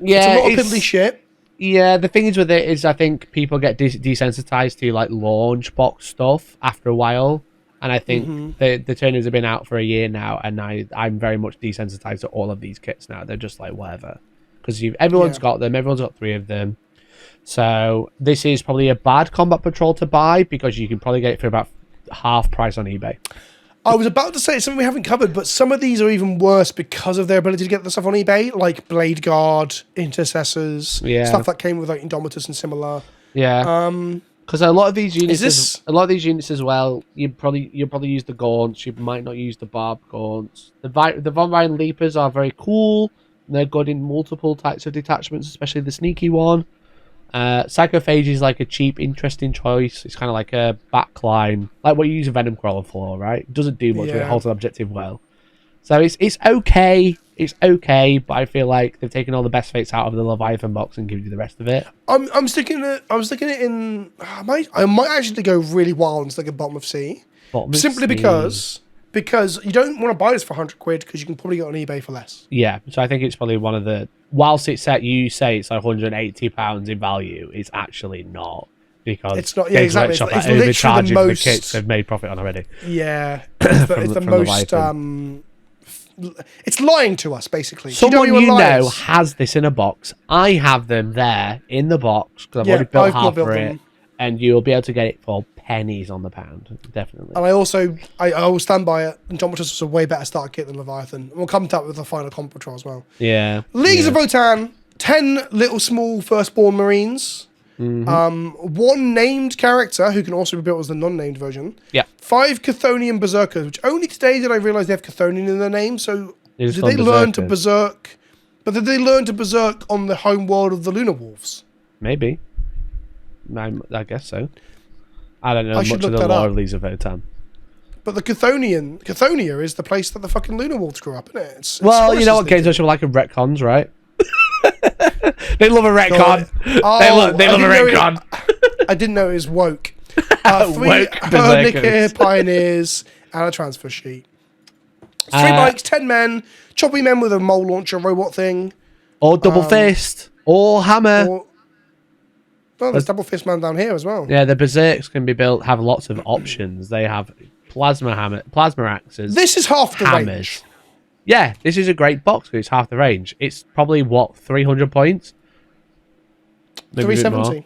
it's a lot of piddly shit. Yeah, the thing is with it is I think people get desensitized to like launch box stuff after a while. And I think the turners have been out for a year now, and I'm very much desensitized to all of these kits now. They're just like, whatever. Because everyone's got them. Everyone's got 3 of them. So this is probably a bad combat patrol to buy because you can probably get it for about half price on eBay. I was about to say something we haven't covered, but some of these are even worse because of their ability to get the stuff on eBay, like Blade Guard, Intercessors, stuff that came with like Indomitus and similar. Yeah. Because a lot of these units, as well, you'll probably use the gaunts. You might not use the barb gaunts. The Von Ryan Leapers are very cool. They're good in multiple types of detachments, especially the sneaky one. Psychophage is like a cheap, interesting choice. It's kind of like a backline, like what you use a Venom Crawler for, right? It doesn't do much, but it holds an objective well. So it's okay. It's okay, but I feel like they've taken all the best fates out of the Leviathan box and given you the rest of it. I'm sticking it in. I might actually go really wild and stick a bottom of C. Simply because you don't want to buy this for £100 because you can probably get it on eBay for less. Yeah, so I think it's probably one of the... Whilst it's set, you say it's like £180 in value, it's actually not. Because it's not, yeah, exactly. It's overcharging the kits they've made profit on already. Yeah, it's the most... it's lying to us, basically. Someone you know has this in a box. I have them there in the box because I've already built half for it. And you'll be able to get it for pennies on the pound, definitely. And I will stand by it. Indomitus was a way better starter kit than Leviathan. And we'll come to that with the final comp patrol as well. Yeah. Leagues of Votan, 10 little small firstborn Marines. 1 named character who can also be built as the non-named version. Yeah. 5 Chthonian Berserkers, which only today did I realise they have Chthonian in their name. So did they learn to berserk? But did they learn to berserk on the home world of the Lunar Wolves? Maybe. I guess so. I don't know much of the lore of Leagues of Votan. But the Chthonian is the place that the fucking Lunar Wolves grew up, isn't it? It's you know what games are like of retcons, right? They love a retcon. They love a retcon. I didn't know it was woke. 3 Hernicker Pioneers and a transfer sheet. 3 bikes, 10 men, choppy men with a mole launcher robot thing. Or double fist. Or hammer. There's double fist man down here as well. Yeah, the berserks can be built, have lots of options. They have plasma axes. This is half the range. Yeah, this is a great box because it's half the range. It's probably 300 points? Maybe 370.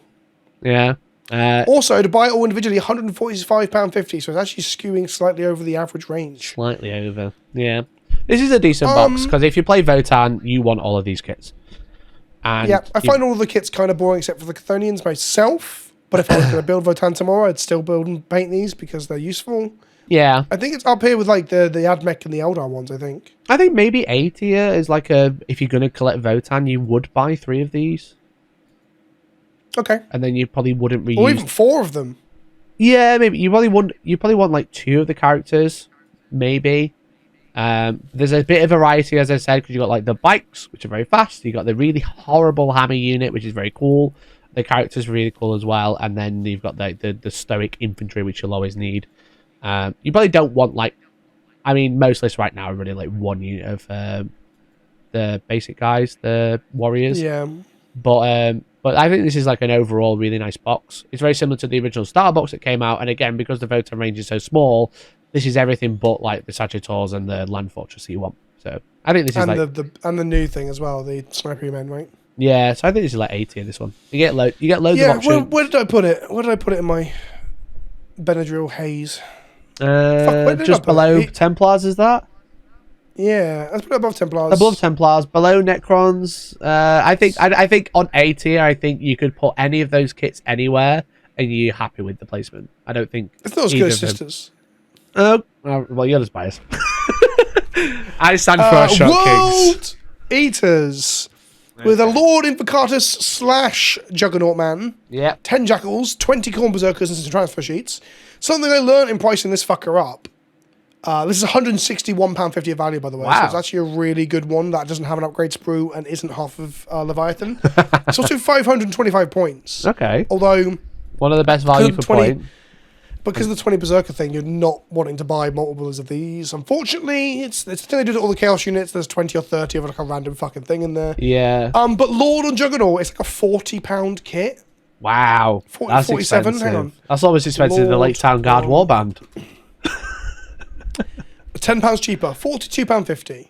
Yeah. Also, to buy it all individually, £145.50, so it's actually skewing slightly over the average range. Slightly over, yeah. This is a decent box because if you play Votan, you want all of these kits. And yeah, I find all of the kits kind of boring except for the Chthonians myself. But if I was going to build Votan tomorrow, I'd still build and paint these because they're useful. Yeah. I think it's up here with like the Admech and the Eldar ones, I think. I think maybe A tier is like if you're going to collect Votan, you would buy 3 of these. Okay. And then you probably wouldn't reuse... Or even 4 of them. Yeah, maybe. You probably want like 2 of the characters. Maybe. There's a bit of variety, as I said, because you've got like the bikes, which are very fast. You've got the really horrible hammer unit, which is very cool. The characters are really cool as well. And then you've got the stoic infantry, which you'll always need. You probably don't want most lists right now are really like 1 unit of the basic guys, the warriors. Yeah. But I think this is like an overall really nice box. It's very similar to the original starter box that came out. And again, because the Votan range is so small, this is everything but like the Sagittars and the Land Fortress that you want. So I think this is and like the new thing as well, the Sniper Men, right? yeah. So I think this is like 80 in this one. You get loads of options. Where did I put it? Where did I put it in my Benadryl haze? Just below Templars, is that? Yeah, let's put it above Templars. Above Templars, below Necrons. I think on A tier, I think you could put any of those kits anywhere, and you're happy with the placement. I don't think it's not as good as Sisters. Oh, well, you're just biased. I stand for our Shock World Kings. Eaters. With a Lord Invocatus / Juggernaut Man. Yeah. 10 Jackals, 20 Corn Berserkers, and some transfer sheets. Something I learned in pricing this fucker up. This is £161.50 of value, by the way. Wow. So it's actually a really good one that doesn't have an upgrade sprue and isn't half of Leviathan. It's also 525 points. Okay. Although... one of the best value for point. Because of the 20 Berserker thing, you're not wanting to buy multiples of these. Unfortunately, it's the thing they do to all the Chaos units. There's 20 or 30 of like a random fucking thing in there. Yeah. But Lord on Juggernaut, it's like a £40 kit. Wow. 40, that's 47, expensive. hang on. That's almost expensive than the Lake Town Guard Warband. £10 cheaper, £42.50.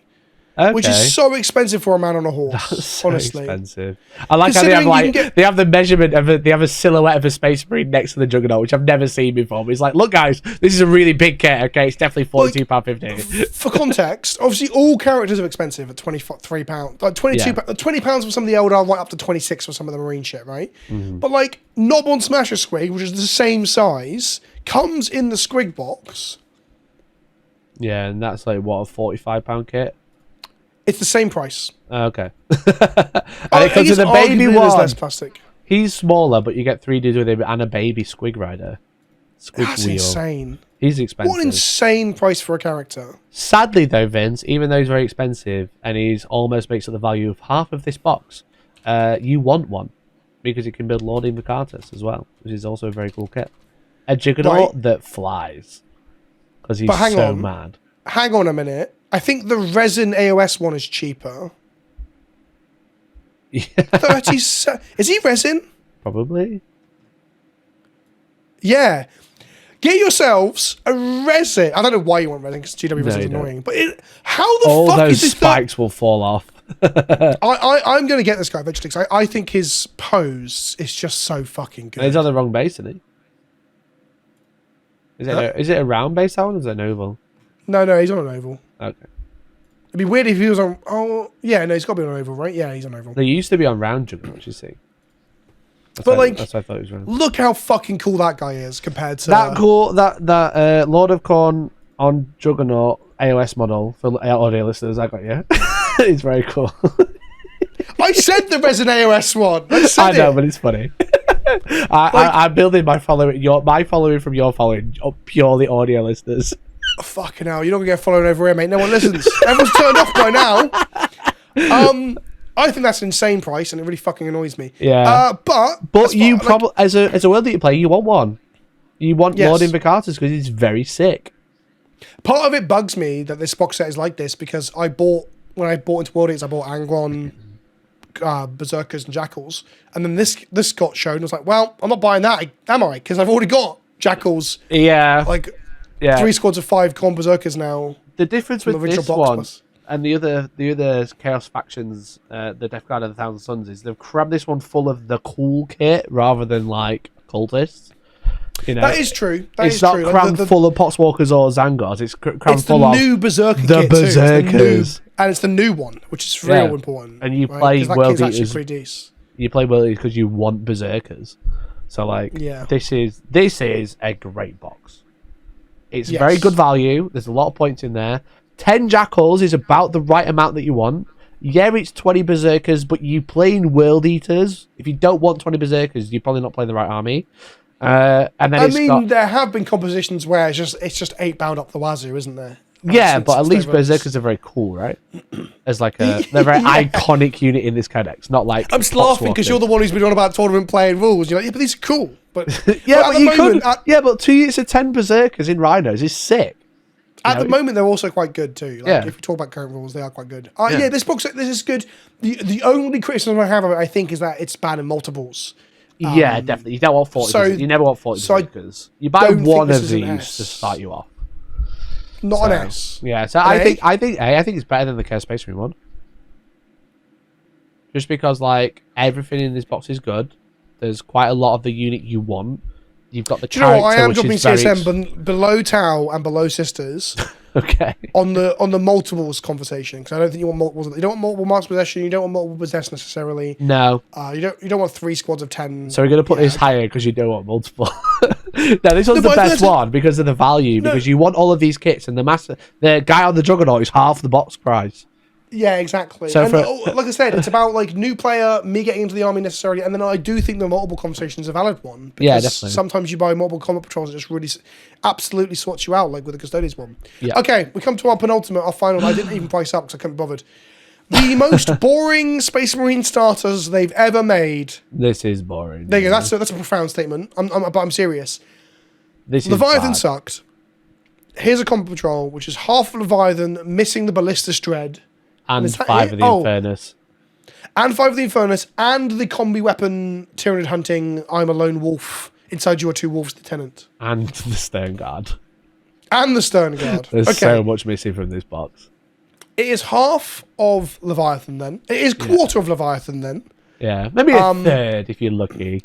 Okay. Which is so expensive for a man on a horse. That's so honestly, expensive. I like how they have they have the measurement of they have a silhouette of a Space Marine next to the Juggernaut, which I've never seen before. But it's like, look, guys, this is a really big kit. Okay, it's definitely £42.50. For context, obviously all characters are expensive at £23, like £20 for some of the Eldar, right up to 26 for some of the Marine shit, right? Mm-hmm. But like Nob on Smasher Squig, which is the same size, comes in the Squig box. Yeah, and that's like what, a £45 kit. It's the same price. Okay. And it comes with a baby one. There's less plastic. He's smaller, but you get 3 dudes with him and a baby Squig Rider. That's insane. He's expensive. What an insane price for a character. Sadly, though, Vince, even though he's very expensive and he's almost makes up the value of half of this box, you want one because it can build Lord Invocatus as well, which is also a very cool kit. A Juggernaut that flies because he's so mad. Hang on a minute. I think the resin AOS one is cheaper. Yeah. 37. Is he resin? Probably. Yeah. Get yourselves a resin. I don't know why you want resin because GW resin is annoying. But how the all fuck those is this spikes will fall off. I'm going to get this guy eventually because I think his pose is just so fucking good. He's on the wrong base, isn't he? Is it a round base that one or is it an oval? No, he's on an oval. Okay. It'd be weird if he was on... Oh, yeah, no, he's got to be on oval, right? Yeah, he's on oval. They used to be on round Juggernauts, you see. That's what I thought it was round. Look how fucking cool that guy is compared to... That Lord of Khorne on Juggernaut AOS model for audio listeners, I got you. It's very cool. I said the resin AOS one. I know, but it's funny. I'm building my following from your following purely audio listeners. Oh, fucking hell, you're not gonna get followed over here, mate. No one listens. Everyone's turned off by now. I think that's an insane price, and it really fucking annoys me. Yeah. But you probably as a World Eater player, you want one. You want Lord Invocatus because he's very sick. Part of it bugs me that this box set is like this because when I bought into World Eaters, I bought Angron, Berserkers, and Jackals, and then this got shown. I was like, well, I'm not buying that, am I? Because I've already got Jackals. Yeah. 3 squads of 5 Corn Berserkers now. The difference with this one and the other Chaos factions, the Death Guard and the Thousand Suns, is they've crammed this one full of the cool kit rather than like cultists. You know, that is true. It's not crammed full of Potswalkers or Zangars. It's crammed full of the new Berserker the kit Berserkers. And it's the new one, which is real important. And you play World Eaters. You play World Eaters because you want Berserkers. So this is a great box. It's very good value. There's a lot of points in there. 10 Jackals is about the right amount that you want. Yeah, it's 20 Berserkers, but you playing World Eaters. If you don't want 20 Berserkers, you're probably not playing the right army. And then there have been compositions where it's just £8 up the wazoo, isn't there? Yeah, but at least Berserkers are very cool, right? As like they're a very iconic unit in this codex, not like I'm just laughing because you're the one who's been on about tournament playing rules. You're like, yeah, but these are cool. But but 2 units of 10 Berserkers in Rhinos is sick. At the moment, they're also quite good too. If we talk about current rules, they are quite good. This box, this is good. The only criticism I have of it, I think, is that it's banned in multiples. Yeah, definitely. You don't want 40. You never want 40 Berserkers. You buy one of these to start you off. not an S. Yeah, so I think it's better than the Curse Space Marine one. Just because like everything in this box is good. There's quite a lot of the unit you want. You've got the character, I am which dropping is very... CSM below Tau and below Sisters. Okay. On the multiples conversation, because I don't think you want multiples. You don't want multiple marks possession. You don't want multiple possess necessarily. No. You don't want 3 squads of 10. So we're gonna put this higher because you don't want multiple. No, this one's the best one because of the value. Because you want all of these kits, and the guy on the Juggernaut is half the box price. Yeah, exactly. So and like I said, it's about like new player, me getting into the army necessarily, and then I do think the multiple conversation is a valid one. Because yeah, definitely. Sometimes you buy multiple combat patrols, it just really absolutely sorts you out, like with the Custodians one. Yeah. Okay, we come to our penultimate, our final. I didn't even price up because I couldn't be bothered. The most boring Space Marine starters they've ever made. This is boring. There you go. That's a profound statement. But I'm serious. Leviathan sucked. Here's a combat patrol, which is half Leviathan, missing the Ballistus Dread. And 5 of the Infernus. And 5 of the Infernus, and the combi weapon Tyranid hunting, I'm a lone wolf, inside you are 2 wolves, Lieutenant. And the Stern Guard. And the Stern Guard. There's so much missing from this box. It is half of Leviathan then. It is quarter of Leviathan then. Yeah, maybe a third if you're lucky.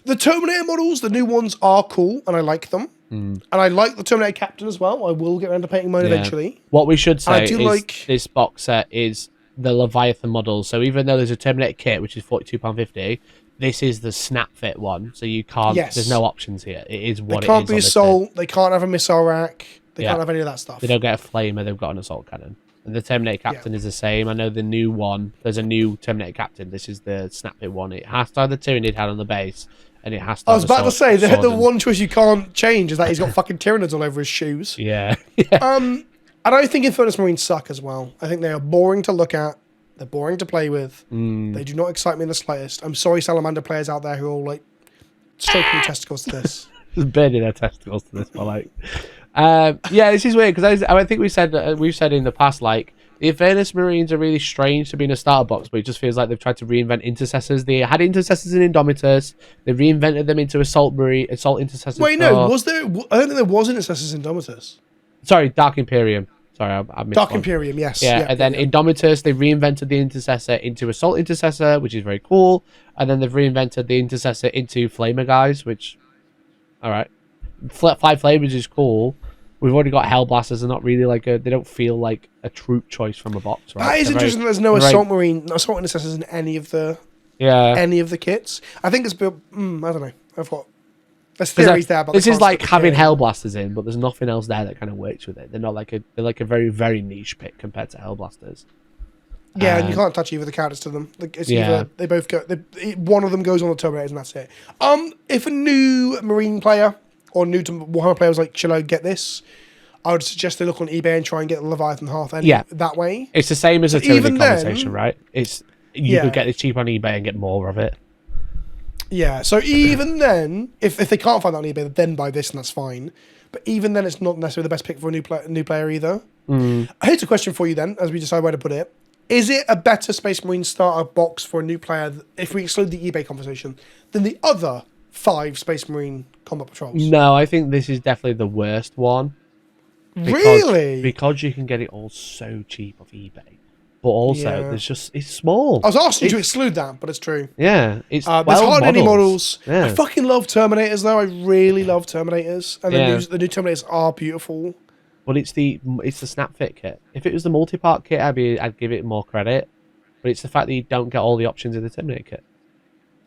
The Terminator models, the new ones, are cool, and I like them. And I like the Terminator Captain as well. I will get around to painting mine eventually. What we should say is this box set is the Leviathan model. So even though there's a Terminator kit, which is £42.50, this is the snap fit one. So you can't, there's no options here. It is what it is. They can't be assault. They can't have a missile rack. They can't have any of that stuff. They don't get a flamer. They've got an assault cannon. And the Terminator Captain is the same. I know the new one, there's a new Terminator Captain. This is the snap fit one. It has to have the Tyranid head on the base. And it has to I was about to say, the one choice you can't change is that he's got fucking Tyranids all over his shoes. Yeah. And I think Infernus Marines suck as well. I think they are boring to look at. They're boring to play with. They do not excite me in the slightest. I'm sorry, Salamander players out there who are all like stroking your testicles to this. Just burning their testicles to this, but like... yeah, this is weird, because I think we've said in the past, like, the Infernus Marines are really strange to be in a starter box, but it just feels like they've tried to reinvent Intercessors. They had Intercessors in Indomitus. They reinvented them into Assault Intercessors. Wait, no, was there... I don't think there was Intercessors in Indomitus. Sorry, Dark Imperium. Sorry, I missed Dark one. Imperium, yes. Yeah, and then Indomitus, they reinvented the Intercessor into Assault Intercessor, which is very cool. And then they've reinvented the Intercessor into Flamer guys, which... Alright. 5 Flamers is cool. We've already got Hellblasters. They're not really like they don't feel like a troop choice from a box, right? That is interesting. There's no Assault Intercessors in any of the kits. I think it's built. I don't know. I've got there's theories there, but this is like having Hellblasters in, but there's nothing else there that kind of works with it. They're not like a very very niche pick compared to Hellblasters. Yeah, and you can't touch either the characters to them. It's either they both go. One of them goes on the Terminators, and that's it. If a new Marine player or new to Warhammer players like, shall I get this? I would suggest they look on eBay and try and get the Leviathan half that way. It's the same as a Tyranid conversation, right? You could get this cheap on eBay and get more of it. Yeah, so even then, if they can't find that on eBay, then buy this and that's fine. But even then, it's not necessarily the best pick for a new player either. Here's a question for you then, as we decide where to put it. Is it a better Space Marine starter box for a new player, if we exclude the eBay conversation, than the other 5 Space Marine combat patrols? No, I think this is definitely the worst one. Really? Because you can get it all so cheap off eBay. But also, it's small. I was asking you to exclude that, but it's true. Yeah, it's there's hardly any models. Yeah. I fucking love Terminators, though. I really love Terminators, and the new Terminators are beautiful. But it's the snap fit kit. If it was the multi-part kit, I'd give it more credit. But it's the fact that you don't get all the options in the Terminator kit.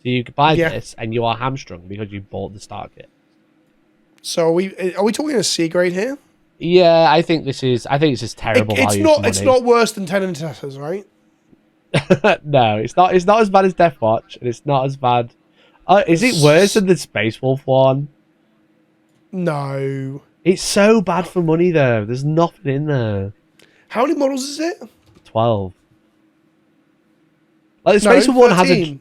So you buy this, and you are hamstrung because you bought the start kit. So are we talking a C grade here? Yeah, I think this is terrible value for money. It's not worse than 10 Intercessors, right? No, it's not. It's not as bad as Death Watch, and it's not as bad. Is it worse than the Space Wolf one? No. It's so bad for money, though. There's nothing in there. How many models is it? 12. Like the Space Wolf one has a... You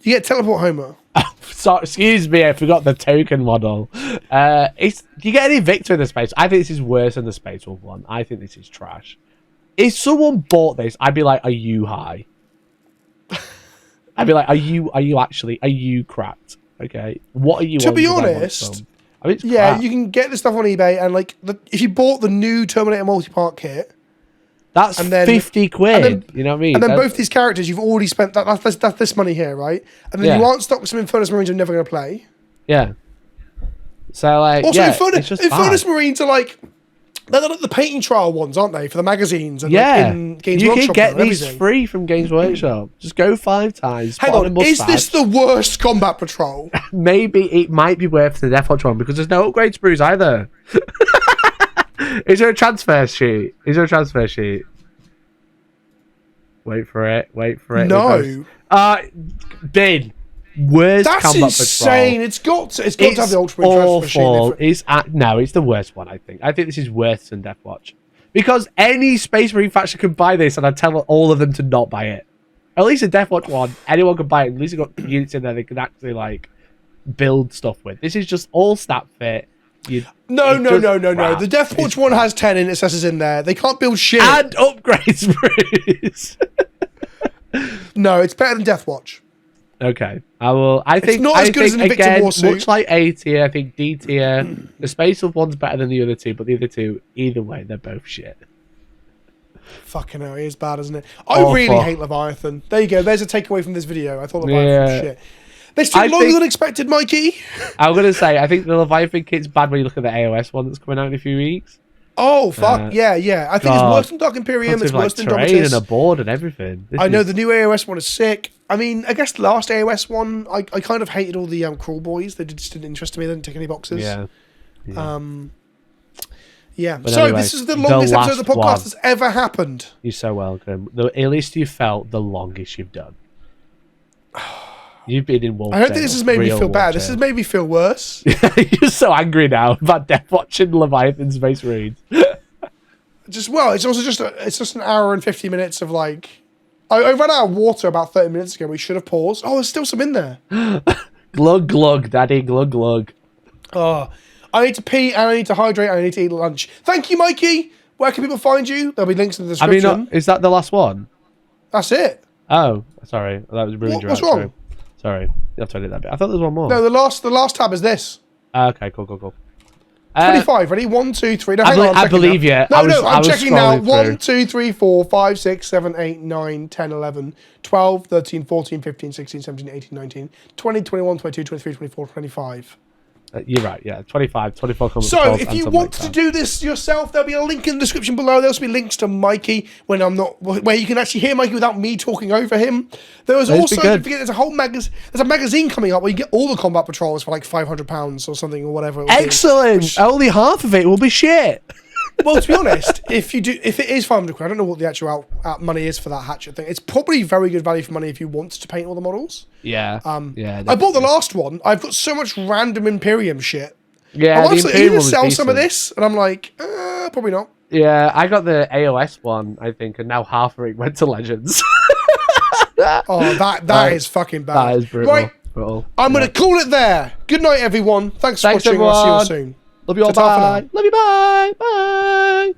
get Teleport Homer. Sorry, excuse me, I forgot the token model. You get an Invictor in the Space. I think this is worse than the Space Wolf one. I think this is trash. If someone bought this, I'd be like, "Are you high?" I'd be like, "Are you cracked?" Okay, what are you? To be honest, I mean, it's Yeah, crap. you can get this stuff on eBay, and like, if you bought the new Terminator multi-part kit, That's and then- 50 quid. and then- you know what I mean? and then That's- both these characters, you've already spent that's this money here, right? And then Yeah. you aren't stuck with some Infernus Marines you're never going to play. Yeah. So like, Also, yeah, Infernus, it's just Infernus bad. Marines are like, they're like the painting trial ones, aren't they, for the magazines and Yeah, like in Games you Workshop can get and these everything. free from Games Workshop. Just go 5 times. Hang put on, a is this mustache. the worst combat patrol? Maybe it might be worth the Death Watch one because there's no upgrade sprues either. Is there a transfer sheet? Wait for it. No. Bin. Worst That's combat insane. patrol. It's got to have the Ultra Marine transfer machine. Awful. No, it's the worst one, I think. I think this is worse than Death Watch. Because any Space Marine faction could buy this, and I'd tell all of them to not buy it. At least a Death Watch one, anyone could buy it. At least you've got units in there they can actually, like, build stuff with. This is just all stat fit. No. Crap. The Death Watch one has 10 intercessors in there. They can't build shit. And upgrades, Bruce. No, it's better than Death Watch. Okay, I think not as good as an Invicta again, Warsuit. much like A tier, I think D tier. The Space Wolf one's better than the other two, but the other two, either way, they're both shit. Fucking hell, it is bad, isn't it? I really hate Leviathan. There you go. There's a takeaway from this video. I thought Leviathan was shit. This took longer than expected, Mikey. I'm gonna say I think the Leviathan kit's bad when you look at the AOS one that's coming out in a few weeks. Oh fuck yeah. I think it's worse than Dark Imperium. It's worse than terrain Domitus. and a board and everything. I know the new AOS one is sick. I mean, I guess the last AOS one, I kind of hated all the Cruel Boys. They just didn't interest me. They didn't tick any boxes. Yeah. Yeah. But So anyway, this is the longest episode of the podcast last that's ever happened. You're so welcome. At least you felt the longest you've done. You've been in Wolf. I don't think this has made me feel bad. This has made me feel worse. You're so angry now about Death Watching Leviathan Space Marines. It's also just an hour and 50 minutes of like. I ran out of water about 30 minutes ago. We should have paused. Oh, there's still some in there. Glug glug, daddy, glug glug. Oh, I need to pee and I need to hydrate and I need to eat lunch. Thank you, Mikey. Where can people find you? There'll be links in the description. I mean, is that the last one? That's it. Oh, sorry. That was really What's wrong? Sorry. You have to edit that bit. I thought there was one more. No, the last tab is this. Okay, cool. 25, ready? 1, 2, 3. No, hang on, I believe you. I'm checking now. Through. 1, 2, 3, 4, 5, 6, 7, 8, 9, 10, 11, 12, 13, 14, 15, 16, 17, 18, 19, 20, 21, 22, 23, 24, 25. You're right, yeah. 25, 24 comments. So, if you want to do this yourself, there'll be a link in the description below. There'll also be links to Mikey where you can actually hear Mikey without me talking over him. There was also, don't forget, there's a whole there's a magazine coming up where you get all the combat patrols for like £500 or something or whatever. Excellent! Only half of it will be shit. Well, to be honest, if it is £500, I don't know what the actual out money is for that hatchet thing. It's probably very good value for money if you want to paint all the models. Yeah. I bought the last one. I've got so much random Imperium shit. Yeah, I'm honestly eager to sell some of this, and I'm like, probably not. Yeah, I got the AOS one, I think, and now half of it went to Legends. That is fucking bad. That is brutal. Right, I'm going to call it there. Good night, everyone. Thanks for watching. Everyone. I'll see you soon. Love you all. Bye. Love you. Bye. Bye.